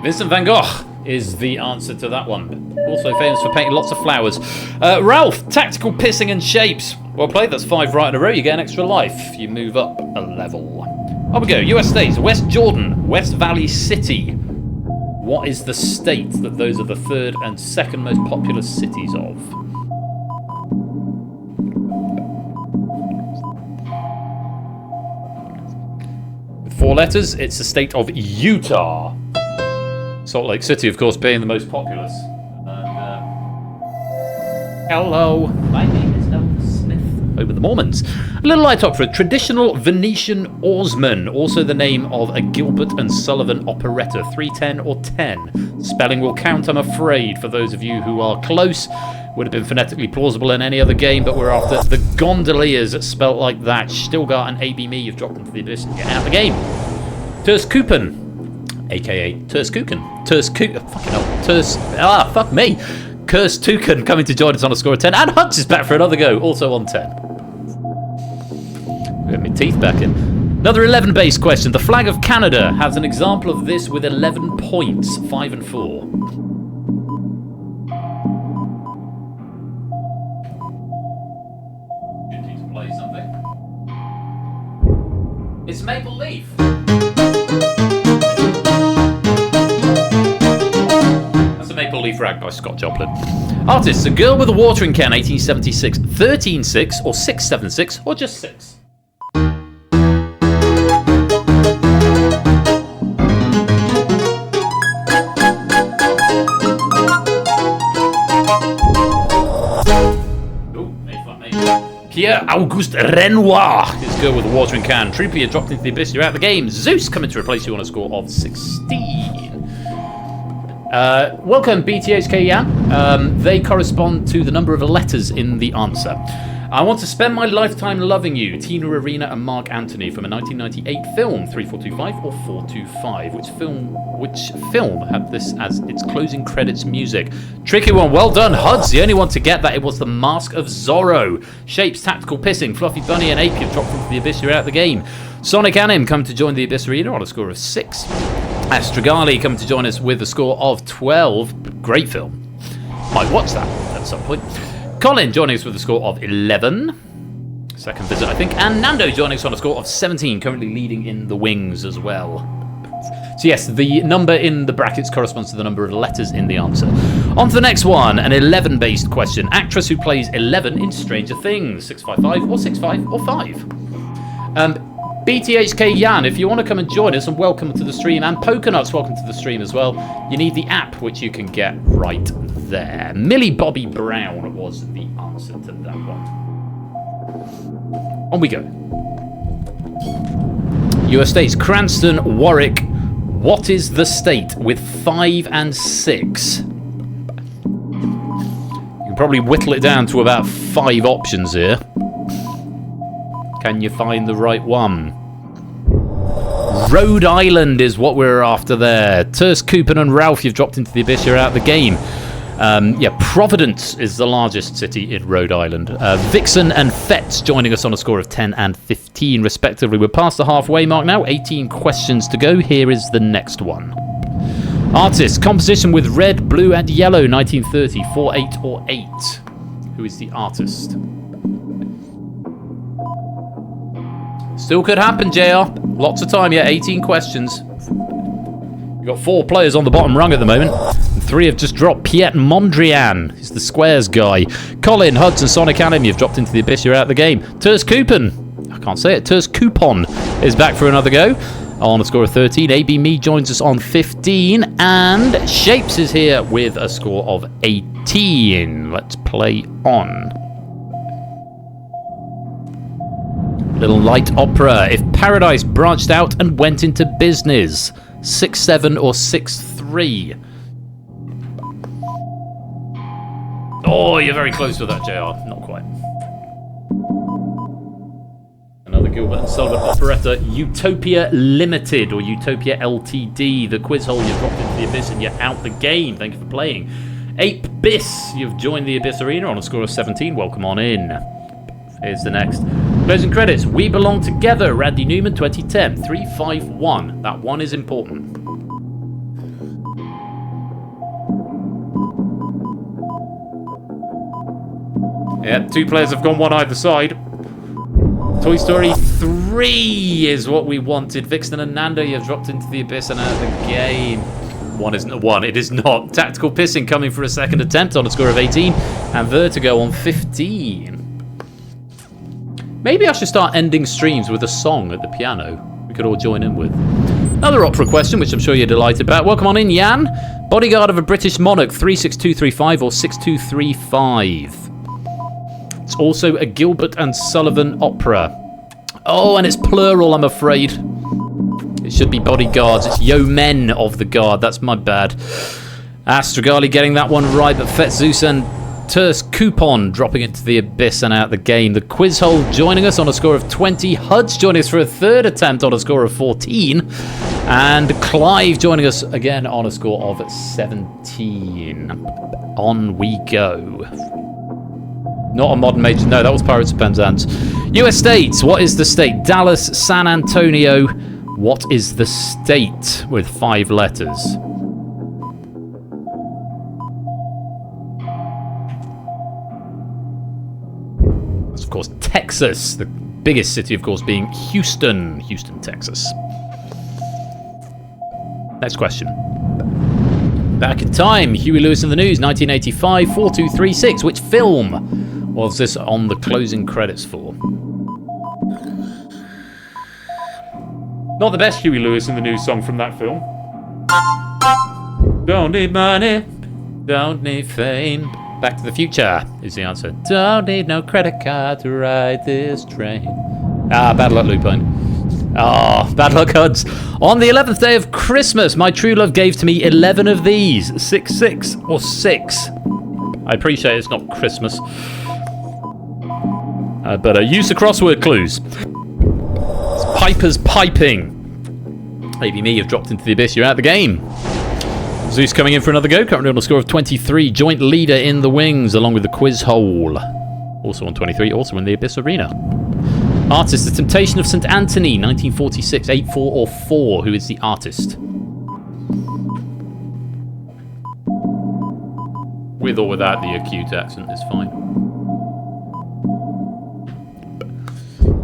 Vincent van Gogh is the answer to that one. Also famous for painting lots of flowers. Ralph, tactical pissing and shapes. Well played, that's 5 right in a row. You get an extra life. You move up a level. Up we go. US states. West Jordan, West Valley City. What is the state that those are the third and second most populous cities of? With 4 letters, it's the state of Utah. Salt Lake City, of course, being the most populous. Hello, my name is Elvis Smith. Over the Mormons. A little light opera, traditional Venetian oarsman, also the name of a Gilbert and Sullivan operetta. 310 or 10. Spelling will count, I'm afraid, for those of you who are close. Would have been phonetically plausible in any other game, but we're after the Gondoliers, spelt like that. Stilgar and AB Me, you've dropped into the abyss and get out of the game. Turskupen. AKA Turskuken. Fucking hell. Fuck me. Curse Tuken coming to join us on a score of 10. And Hutch is back for another go, also on 10. Get my teeth back in. Another 11 base question. The flag of Canada has an example of this with 11 points, 5 and 4. You need to play something. It's Maple Leaf. Maple Leaf Rag by Scott Joplin. Artists, A Girl with a Watering Can, 1876, 13-6 or 6-7-6 or just 6. Pierre Auguste Renoir is good with a watering can. Trooper, you're dropped into the abyss. You're out of the game. Zeus coming to replace you on a score of 16. Welcome, BTHK Yan. They correspond to the number of letters in the answer. I want to spend my lifetime loving you. Tina Arena and Mark Antony from a 1998 film, 3425 or 425. Which film had this as its closing credits music? Tricky one. Well done, Hud's the only one to get that. It was The Mask of Zorro. Shapes, Tactical Pissing, Fluffy Bunny and Ape. You've dropped into the abyss. You're out of the game. Sonic Anim come to join the Abyss Arena on a score of 6. Astragali come to join us with a score of 12. Great film. Might watch that at some point. Colin joining us with a score of 11. Second visit, I think. And Nando joining us on a score of 17, currently leading in the wings as well. So yes, the number in the brackets corresponds to the number of letters in the answer. On to the next one, an 11-based question. Actress who plays 11 in Stranger Things. 655 or 65 or 5. BTHK Yan, if you want to come and join us, and welcome to the stream. And Pokenuts, welcome to the stream as well. You need the app, which you can get right there. Millie Bobby Brown was the answer to that one. On we go. US states, Cranston, Warwick. What is the state with 5 and 6? You can probably whittle it down to about 5 options here. Can you find the right one? Rhode Island is what we're after there. Turs, Coupon and Ralph, you've dropped into the abyss. You're out of the game. Providence is the largest city in Rhode Island. Vixen and Fetz joining us on a score of 10 and 15 respectively. We're past the halfway mark now. 18 questions to go. Here is the next one. Artist, composition with red, blue and yellow, 1930, 4, 8 or 8. Who is the artist? Still could happen, JR. Lots of time, 18 questions. You've got 4 players on the bottom rung at the moment. And 3 have just dropped. Piet Mondrian is the squares guy. Colin, Hudson, Sonic Anim, you've dropped into the abyss. You're out of the game. Turs Coupon, I can't say it. Turs Coupon is back for another go on a score of 13. AB Me joins us on 15. And Shapes is here with a score of 18. Let's play on. Little light opera. If Paradise branched out and went into business. 6-7 or 6-3. Oh, you're very close to that, JR. Not quite. Another Gilbert and Sullivan operetta. Utopia Limited or Utopia Ltd. The quiz hole, you've dropped into the abyss and you're out the game. Thank you for playing. Ape Biss, you've joined the Abyss Arena on a score of 17. Welcome on in. Here's the next. Closing credits. We Belong Together. Randy Newman, 2010. 351. That one is important. Yep, 2 players have gone one either side. Toy Story 3 is what we wanted. Vixen and Nando, you've dropped into the abyss and out of the game. One isn't one. It is not. Tactical Pissing coming for a second attempt on a score of 18. And Vertigo on 15. Maybe I should start ending streams with a song at the piano we could all join in with. Another opera question, which I'm sure you're delighted about. Welcome on in, Jan. Bodyguard of a British Monarch, 36235 or 6235. It's also a Gilbert and Sullivan opera. Oh, and it's plural, I'm afraid. It should be bodyguards. It's yeomen of the guard. That's my bad. Astragali getting that one right, but Fetzus and Turs Coupon dropping into the abyss and out the game. The quiz hole joining us on a score of 20. Hud's joining us for a third attempt on a score of 14. And Clive joining us again on a score of 17. On we go. Not a modern major. No, that was Pirates of Penzance. US states. What is the state? Dallas, San Antonio. What is the state with 5 letters? Of course, Texas. The biggest city, of course, being Houston. Houston, Texas. Next question. Back in time, Huey Lewis in the News, 1985, 4236. Which film was this on the closing credits for? Not the best Huey Lewis in the News song from that film. Don't need money, don't need fame. Back to the Future is the answer. Don't need no credit card to ride this train. Bad luck, Lupine. Bad luck, Huds. On the 11th day of Christmas, my true love gave to me 11 of these. 6, 6, or 6. I appreciate it's not Christmas. But use the crossword clues. It's Piper's piping. Maybe me, you've dropped into the abyss. You're out of the game. Zeus coming in for another go. Currently on a score of 23. Joint leader in the wings, along with the quiz hole. Also on 23. Also in the abyss arena. Artist, The Temptation of St. Anthony, 1946. 8, 4, or 4. Who is the artist? With or without the acute accent is fine.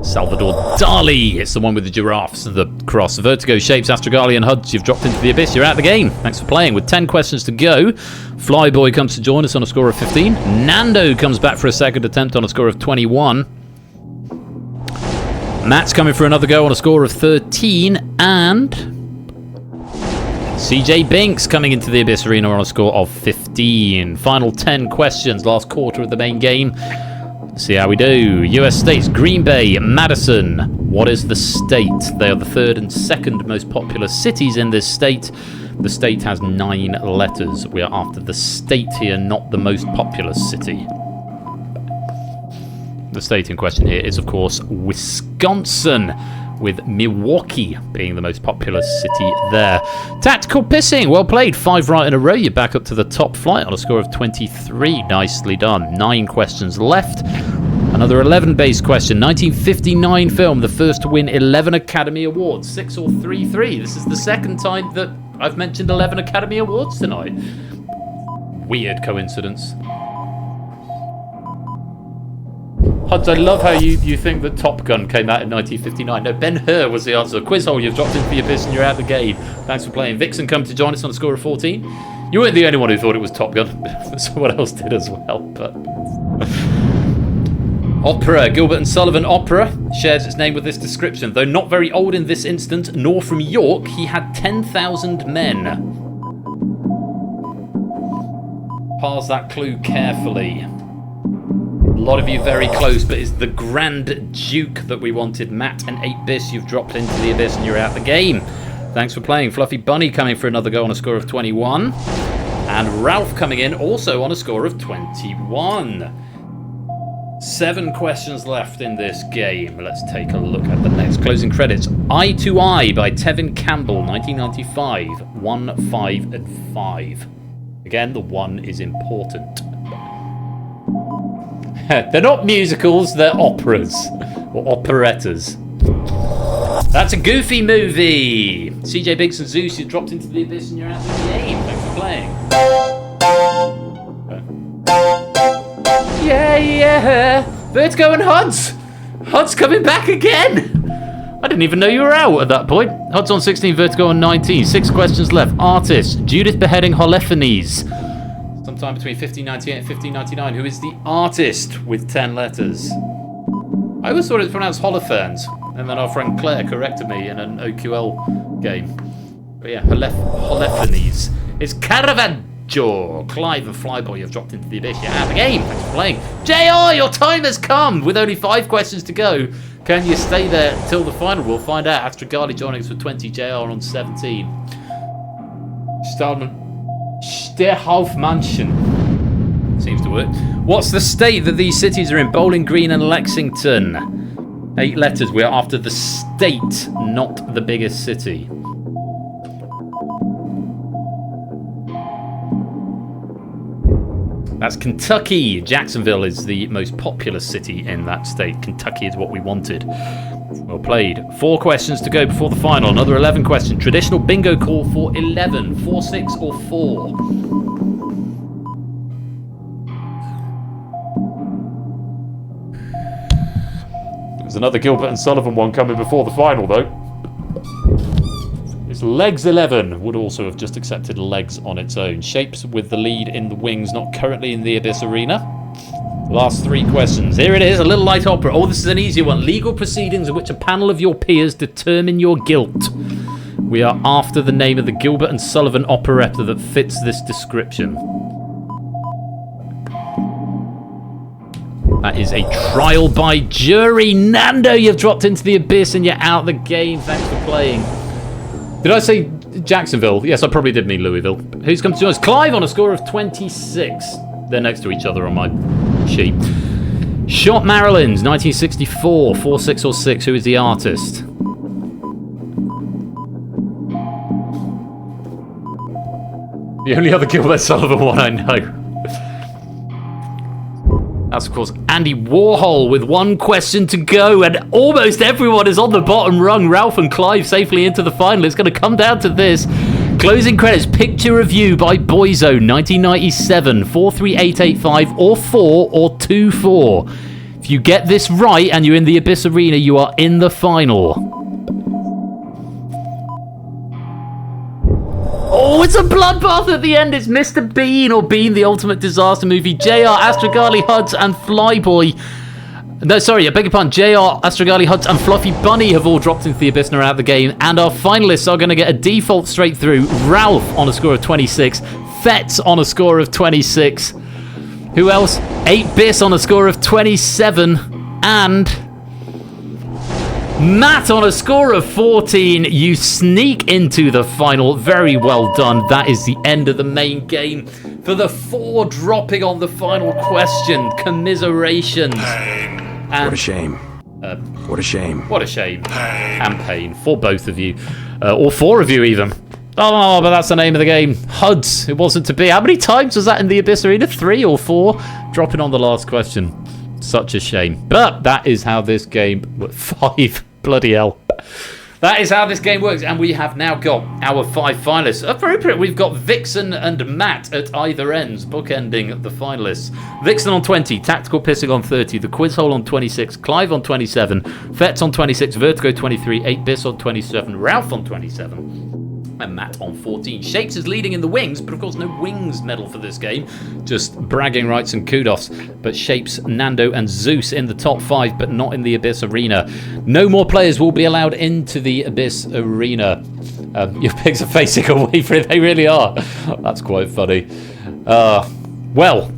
Salvador Dali. It's the one with the giraffes and the cross. Vertigo, Shapes, Astrogali, and Huds. You've dropped into the abyss. You're out of the game. Thanks for playing. With 10 questions to go, Flyboy comes to join us on a score of 15. Nando comes back for a second attempt on a score of 21. Matt's coming for another go on a score of 13. And CJ Binks coming into the abyss arena on a score of 15. Final 10 questions. Last quarter of the main game. See how we do. US states, Green Bay, Madison. What is the state? They are the third and second most populous cities in this state. The state has 9 letters. We are after the state here, not the most populous city. The state in question here is, of course, Wisconsin, with Milwaukee being the most populous city there. Tactical pissing, well played. 5 right in a row. You're back up to the top flight on a score of 23. Nicely done. 9 questions left. Another 11-based question. 1959 film, the first to win 11 Academy Awards. 6 or 3-3. This is the second time that I've mentioned 11 Academy Awards tonight. Weird coincidence. Huds, I love how you think that Top Gun came out in 1959. No, Ben-Hur was the answer. Quizhole, you've dropped into the abyss and you're out of the game. Thanks for playing. Vixen come to join us on a score of 14. You weren't the only one who thought it was Top Gun. Someone else did as well, but... Opera. Gilbert and Sullivan Opera shares its name with this description. Though not very old in this instance, nor from York, he had 10,000 men. Parse that clue carefully. A lot of you very close, but it's the Grand Duke that we wanted. Matt and 8bis, you've dropped into the abyss and you're out the game. Thanks for playing. Fluffy Bunny coming for another go on a score of 21. And Ralph coming in also on a score of 21. 7 questions left in this game. Let's take a look at the next. Closing credits. Eye to Eye by Tevin Campbell, 1995. 1, 5, and 5. Again, the 1 is important. They're not musicals, they're operas. Or operettas. That's a Goofy movie! CJ Biggs and Zeus, you dropped into the abyss and you're out of the game. Thanks for playing. Yeah! Vertigo and Huds! Huds coming back again! I didn't even know you were out at that point. Huds on 16, Vertigo on 19. 6 questions left. Artist, Judith beheading Holophanes. Sometime between 1598 and 1599. Who is the artist with 10 letters? I always thought it was pronounced Holofernes, and then our friend Claire corrected me in an OQL game. But yeah, Holophanes. It's Caravaggio. Clive and Flyboy, you've dropped into the abyss. You're out of the game. Thanks for playing. JR, your time has come! With only 5 questions to go. Can you stay there till the final? We'll find out. Astrogali joining us for 20. JR on 17. Sterhoff-Mansion. Seems to work. What's the state that these cities are in? Bowling Green and Lexington. 8 letters. We're after the state, not the biggest city. That's Kentucky. Jacksonville is the most populous city in that state. Kentucky is what we wanted. Well played. 4 questions to go before the final. Another 11 question. Traditional bingo call for 11. 4, 6, or 4. There's another Gilbert and Sullivan one coming before the final, though. It's Legs 11. Would also have just accepted Legs on its own. Shapes with the lead in the wings, not currently in the Abyss Arena. Last 3 questions. Here it is, a little light opera. Oh, this is an easy one. Legal proceedings in which a panel of your peers determine your guilt. We are after the name of the Gilbert and Sullivan operetta that fits this description. That is a trial by jury. Nando, you've dropped into the abyss and you're out of the game. Thanks for playing. Did I say Jacksonville? Yes, I probably did mean Louisville. Who's come to join us? Clive on a score of 26. They're next to each other on my sheet. Shot Maryland's 1964, 4, 6 or 6. Who is the artist? The only other Gilbert Sullivan one I know. That's, of course, Andy Warhol with one question to go, and almost everyone is on the bottom rung. Ralph and Clive safely into the final. It's going to come down to this. Closing credits, picture review by Boyzone, 1997, 43885, or 4 or 24. If you get this right and you're in the Abyss Arena, you are in the final. Oh, it's a bloodbath at the end. It's Mr. Bean or Bean, the Ultimate Disaster Movie. JR, Astrogali, Huds, and Flyboy. No, sorry, I beg your pardon. JR, Astrogali, Huds, and Fluffy Bunny have all dropped into the abyss and are out of the game. And our finalists are going to get a default straight through. Ralph on a score of 26. Fetz on a score of 26. Who else? 8bis on a score of 27. And Matt on a score of 14. You sneak into the final. Very well done. That is the end of the main game. For the 4 dropping on the final question. Commiserations. And, what a shame. What a shame. What a shame. And pain for both of you. Or 4 of you even. Oh, but that's the name of the game. Huds. It wasn't to be. How many times was that in the Abyss Arena? 3 or 4? Dropping on the last question. Such a shame. But that is how this game... 5. Bloody hell. That is how this game works. And we have now got our 5 finalists. Appropriate. We've got Vixen and Matt at either ends, bookending the finalists. Vixen on 20. Tactical Pissing on 30. The Quiz Hole on 26. Clive on 27. Fetz on 26. Vertigo 23. 8bis on 27. Ralph on 27. And Matt on 14. Shapes is leading in the wings, but of course no wings medal for this game. Just bragging rights and kudos. But Shapes, Nando and Zeus in the top 5, but not in the Abyss Arena. No more players will be allowed into the Abyss Arena. Your pigs are facing away from it. They really are. That's quite funny. Well,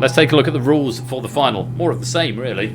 let's take a look at the rules for the final. More of the same, really.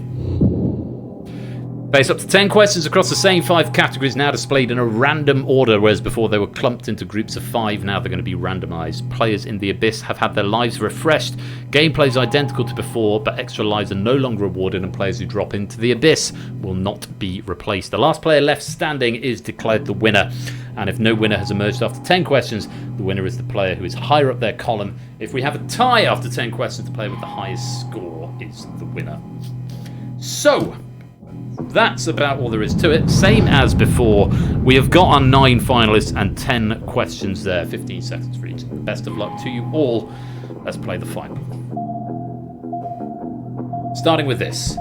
Based up to 10 questions across the same 5 categories, now displayed in a random order, whereas before they were clumped into groups of 5, now they're going to be randomised. Players in the Abyss have had their lives refreshed. Gameplay is identical to before, but extra lives are no longer awarded, and players who drop into the Abyss will not be replaced. The last player left standing is declared the winner, and if no winner has emerged after 10 questions, the winner is the player who is higher up their column. If we have a tie after 10 questions, the player with the highest score is the winner. So, that's about all there is to it. Same as before. We have got our 9 finalists and 10 questions there. 15 seconds for each. Best of luck to you all. Let's play the final. Starting with this.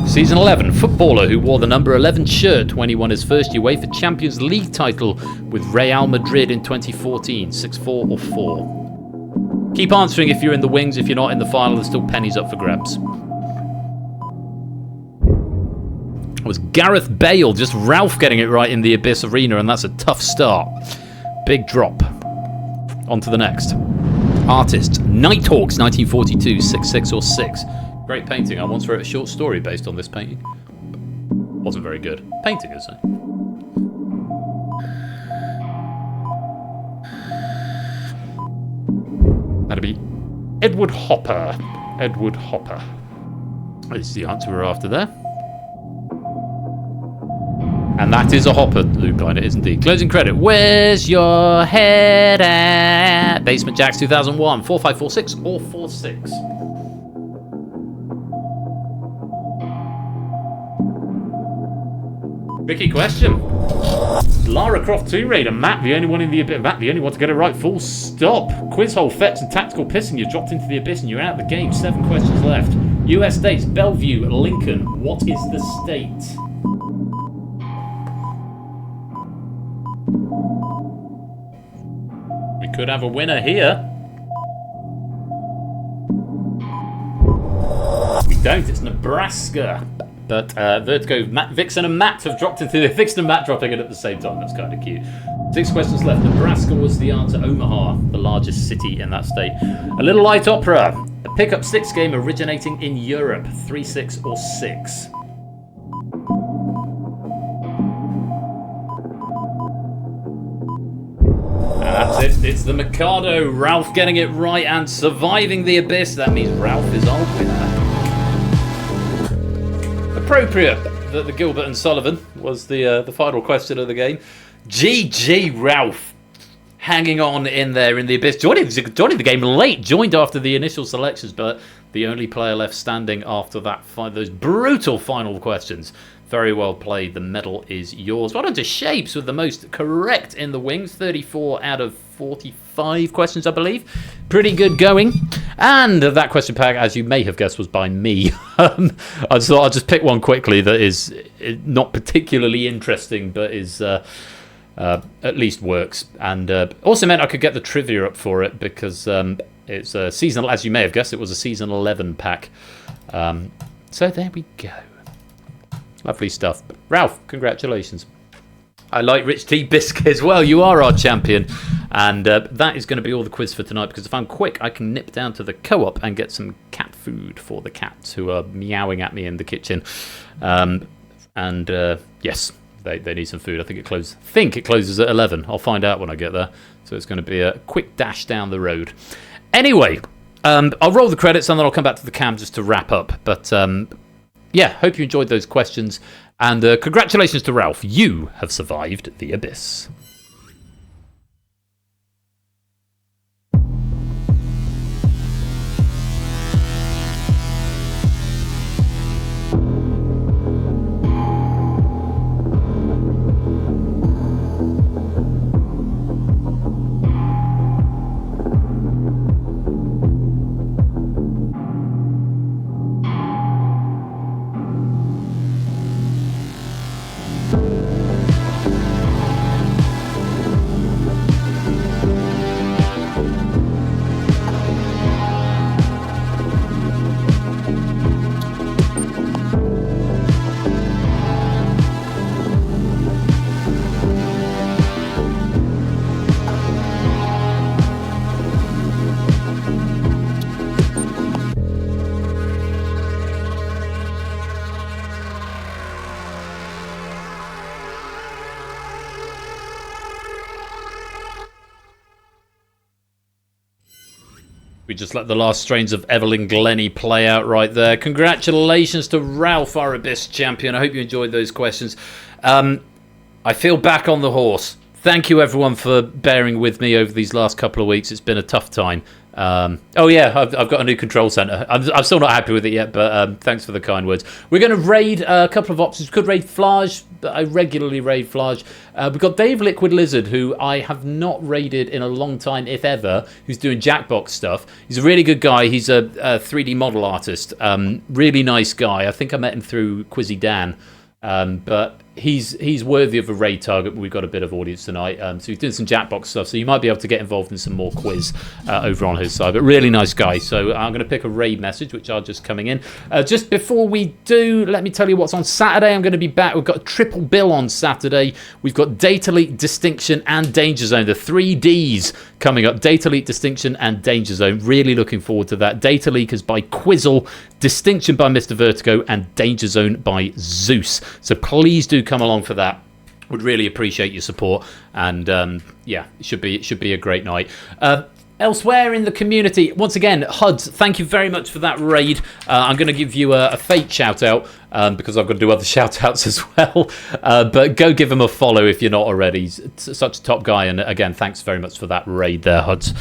Season 11, footballer who wore the number 11 shirt when he won his first UEFA Champions League title with Real Madrid in 2014. 6-4 or 4. Keep answering if you're in the wings. If you're not in the final, there's still pennies up for grabs. It was Gareth Bale, just Ralph getting it right in the Abyss Arena, and that's a tough start. Big drop. On to the next. Artist, Nighthawks, 1942, 6-6 or 6. Great painting. I once wrote a short story based on this painting. Wasn't very good. Painting, is it? That'd be Edward Hopper. Edward Hopper. That's the answer we're after there. And that is a hopper, Lupine, it is indeed. Closing credit. Where's your head at? Basement Jacks 2001. 4546 or 46? Tricky question. Lara Croft Tomb Raider. Matt, the only one in the abyss. Matt, the only one to get it right. Full stop. Quiz Hole, Fetch, and Tactical Pissing. You dropped into the abyss and you're out of the game. 7 questions left. US states. Bellevue, Lincoln. What is the state? We could have a winner here. We don't. It's Nebraska. But Vertigo, Vixen and Matt have dropped into the... Vixen and Matt dropping it at the same time. That's kind of cute. 6 questions left. Nebraska was the answer. Omaha, the largest city in that state. A little light opera. Pick up sticks game originating in Europe. 3, 6, or 6. That's it. It's the Mikado. Ralph getting it right and surviving the abyss. That means Ralph is our winner. Appropriate that the Gilbert and Sullivan was the final question of the game. GG Ralph. Hanging on in there in the abyss. Joining the game late. Joined after the initial selections, but the only player left standing after those brutal final questions. Very well played. The medal is yours. Well done to Shapes with the most correct in the wings. 34 out of 45 questions, I believe. Pretty good going. And that question pack, as you may have guessed, was by me. I thought I'll just pick one quickly that is not particularly interesting, but is... at least works, and also meant I could get the trivia up for it because it's a season, as you may have guessed, it was a season 11 pack. So there we go. Lovely stuff. Ralph, congratulations. I like Rich T. Biscuit as well. You are our champion, and that is going to be all the quiz for tonight. Because if I'm quick, I can nip down to the co-op and get some cat food for the cats who are meowing at me in the kitchen. Yes. They need some food. I think it closes at 11. I'll find out when I get there. So it's going to be a quick dash down the road. Anyway, I'll roll the credits and then I'll come back to the cam just to wrap up. But yeah, hope you enjoyed those questions. And congratulations to Ralph. You have survived the abyss. We just let the last strains of Evelyn Glennie play out right there. Congratulations to Ralph, our Abyss champion. I hope you enjoyed those questions. I feel back on the horse. Thank you, everyone, for bearing with me over these last couple of weeks. It's been a tough time. Oh yeah, I've got a new control center. I'm still not happy with it yet, but thanks for the kind words. We're going to raid a couple of options. We could raid Flage. I regularly raid Flage. We've got Dave Liquid Lizard, who I have not raided in a long time, if ever, who's doing Jackbox stuff. He's a really good guy. He's a 3D model artist. Really nice guy. I think I met him through Quizzy Dan. But he's worthy of a raid target, but we've got a bit of audience tonight. So he's doing some Jackbox stuff, so you might be able to get involved in some more quiz over on his side. But really nice guy. So I'm going to pick a raid message, which are just coming in. Just before we do, let me tell you what's on Saturday. I'm going to be back. We've got a triple bill on Saturday. We've got Data Leak, Distinction, and Danger Zone. The 3 Ds coming up. Data Leak, Distinction, and Danger Zone. Really looking forward to that. Data Leak is by Quizzle, Distinction by Mr. Vertigo, and Danger Zone by Zeus. So please do come along for that. Would really appreciate your support, and yeah, it should be a great night. Elsewhere in the community, once again, Huds, thank you very much for that raid. I'm going to give you a fate shout out because I've got to do other shout outs as well. But go give him a follow if you're not already. He's such a top guy, and again, thanks very much for that raid there, Huds.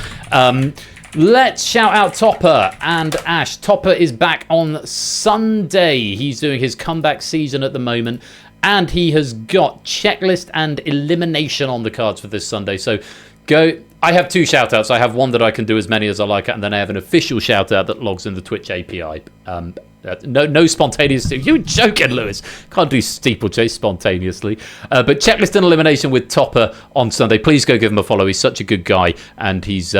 Let's shout out Topper and Ash. Topper is back on Sunday. He's doing his comeback season at the moment, and he has got checklist and elimination on the cards for this Sunday. So go. I have 2 shout outs. I have one that I can do as many as I like, and then I have an official shout out that logs in the Twitch API. No spontaneous. You're joking, Lewis. Can't do steeplechase spontaneously. But checklist and elimination with Topper on Sunday. Please go give him a follow. He's such a good guy, and he's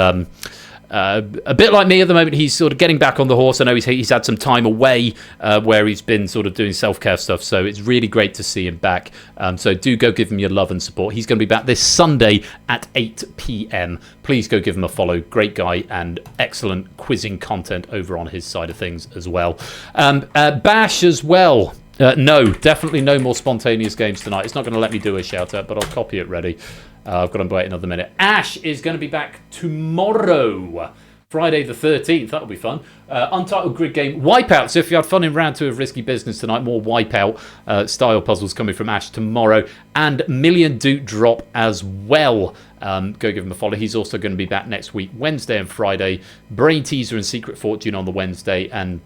a bit like me at the moment. He's sort of getting back on the horse. I know he's had some time away where he's been sort of doing self-care stuff, so it's really great to see him back. So do go give him your love and support. He's going to be back this Sunday at 8 p.m. Please go give him a follow. Great guy and excellent quizzing content over on his side of things as well. Bash as well. No, definitely no more spontaneous games tonight. It's not going to let me do a shout out, but I'll copy it ready. I've got to wait another minute. Ash is going to be back tomorrow, Friday the 13th. That'll be fun. Untitled grid game Wipeout. So if you had fun in round 2 of Risky Business tonight, more Wipeout style puzzles coming from Ash tomorrow. And Million Doot Drop as well. Go give him a follow. He's also going to be back next week, Wednesday and Friday. Brain Teaser and Secret Fortune on the Wednesday. And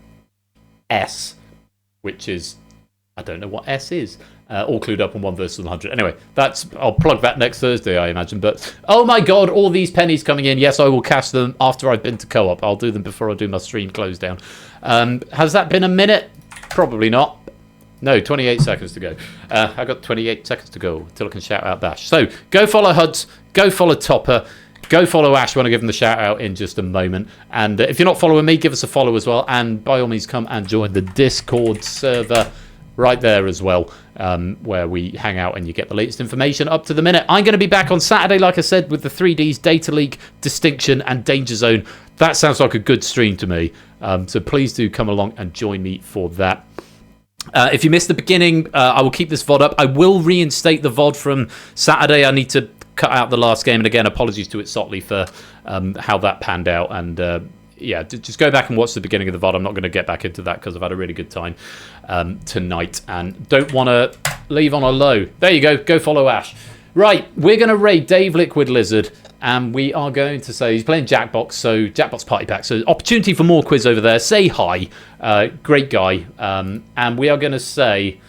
S, which is... I don't know what S is. All clued up on 1 versus 100. Anyway, I'll plug that next Thursday, I imagine. But, oh my God, all these pennies coming in. Yes, I will cash them after I've been to co-op. I'll do them before I do my stream close down. Has that been a minute? Probably not. No, 28 seconds to go. I got 28 seconds to go till I can shout out Bash. So, go follow Huds. Go follow Topper. Go follow Ash when I give him the shout out in just a moment. And if you're not following me, give us a follow as well. And by all means, come and join the Discord server. Right there as well, where we hang out and you get the latest information up to the minute. I'm going to be back on Saturday, like I said, with the 3Ds, Data Leak, Distinction, and Danger Zone. That sounds like a good stream to me. So please do come along and join me for that. If you missed the beginning, I will keep this VOD up. I will reinstate the VOD from Saturday. I need to cut out the last game. And again, apologies to Sotley for how that panned out. And yeah, just go back and watch the beginning of the VOD. I'm not going to get back into that because I've had a really good time tonight and don't want to leave on a low. There you go. Go follow Ash. Right, we're going to raid Dave Liquid Lizard and we are going to say he's playing Jackbox, so Jackbox Party Pack. So opportunity for more quiz over there. Say hi. Great guy. And we are going to say,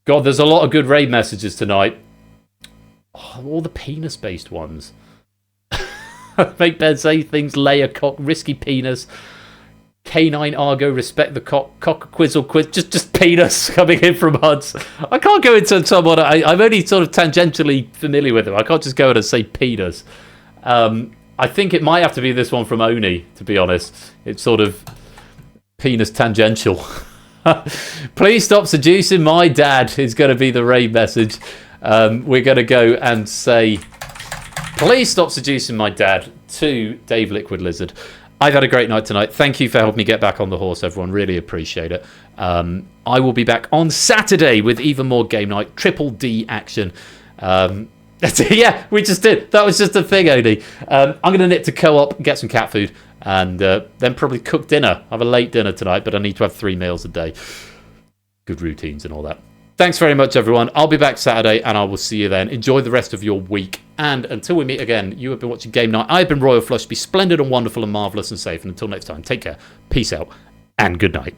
God, there's a lot of good raid messages tonight. Oh, all the penis-based ones. Make Ben say things, lay a cock, risky penis, canine Argo, respect the cock, cock quizzle quiz, just penis coming in from Huds. I can't go into someone, I'm only sort of tangentially familiar with him. I can't just go in and say penis. I think it might have to be this one from Oni, to be honest. It's sort of penis tangential. Please stop seducing my dad is going to be the raid message. We're going to go and say... Please stop seducing my dad to Dave Liquid Lizard. I've had a great night tonight. Thank you for helping me get back on the horse, everyone. Really appreciate it. I will be back on Saturday with even more game night. Triple D action. Yeah, we just did. That was just a thing, Odie. I'm going to nip to co-op, get some cat food, and then probably cook dinner. I have a late dinner tonight, but I need to have 3 meals a day. Good routines and all that. Thanks very much, everyone. I'll be back Saturday, and I will see you then. Enjoy the rest of your week. And until we meet again, you have been watching Game Night. I've been Royal Flush. Be splendid and wonderful and marvellous and safe. And until next time, take care, peace out, and good night.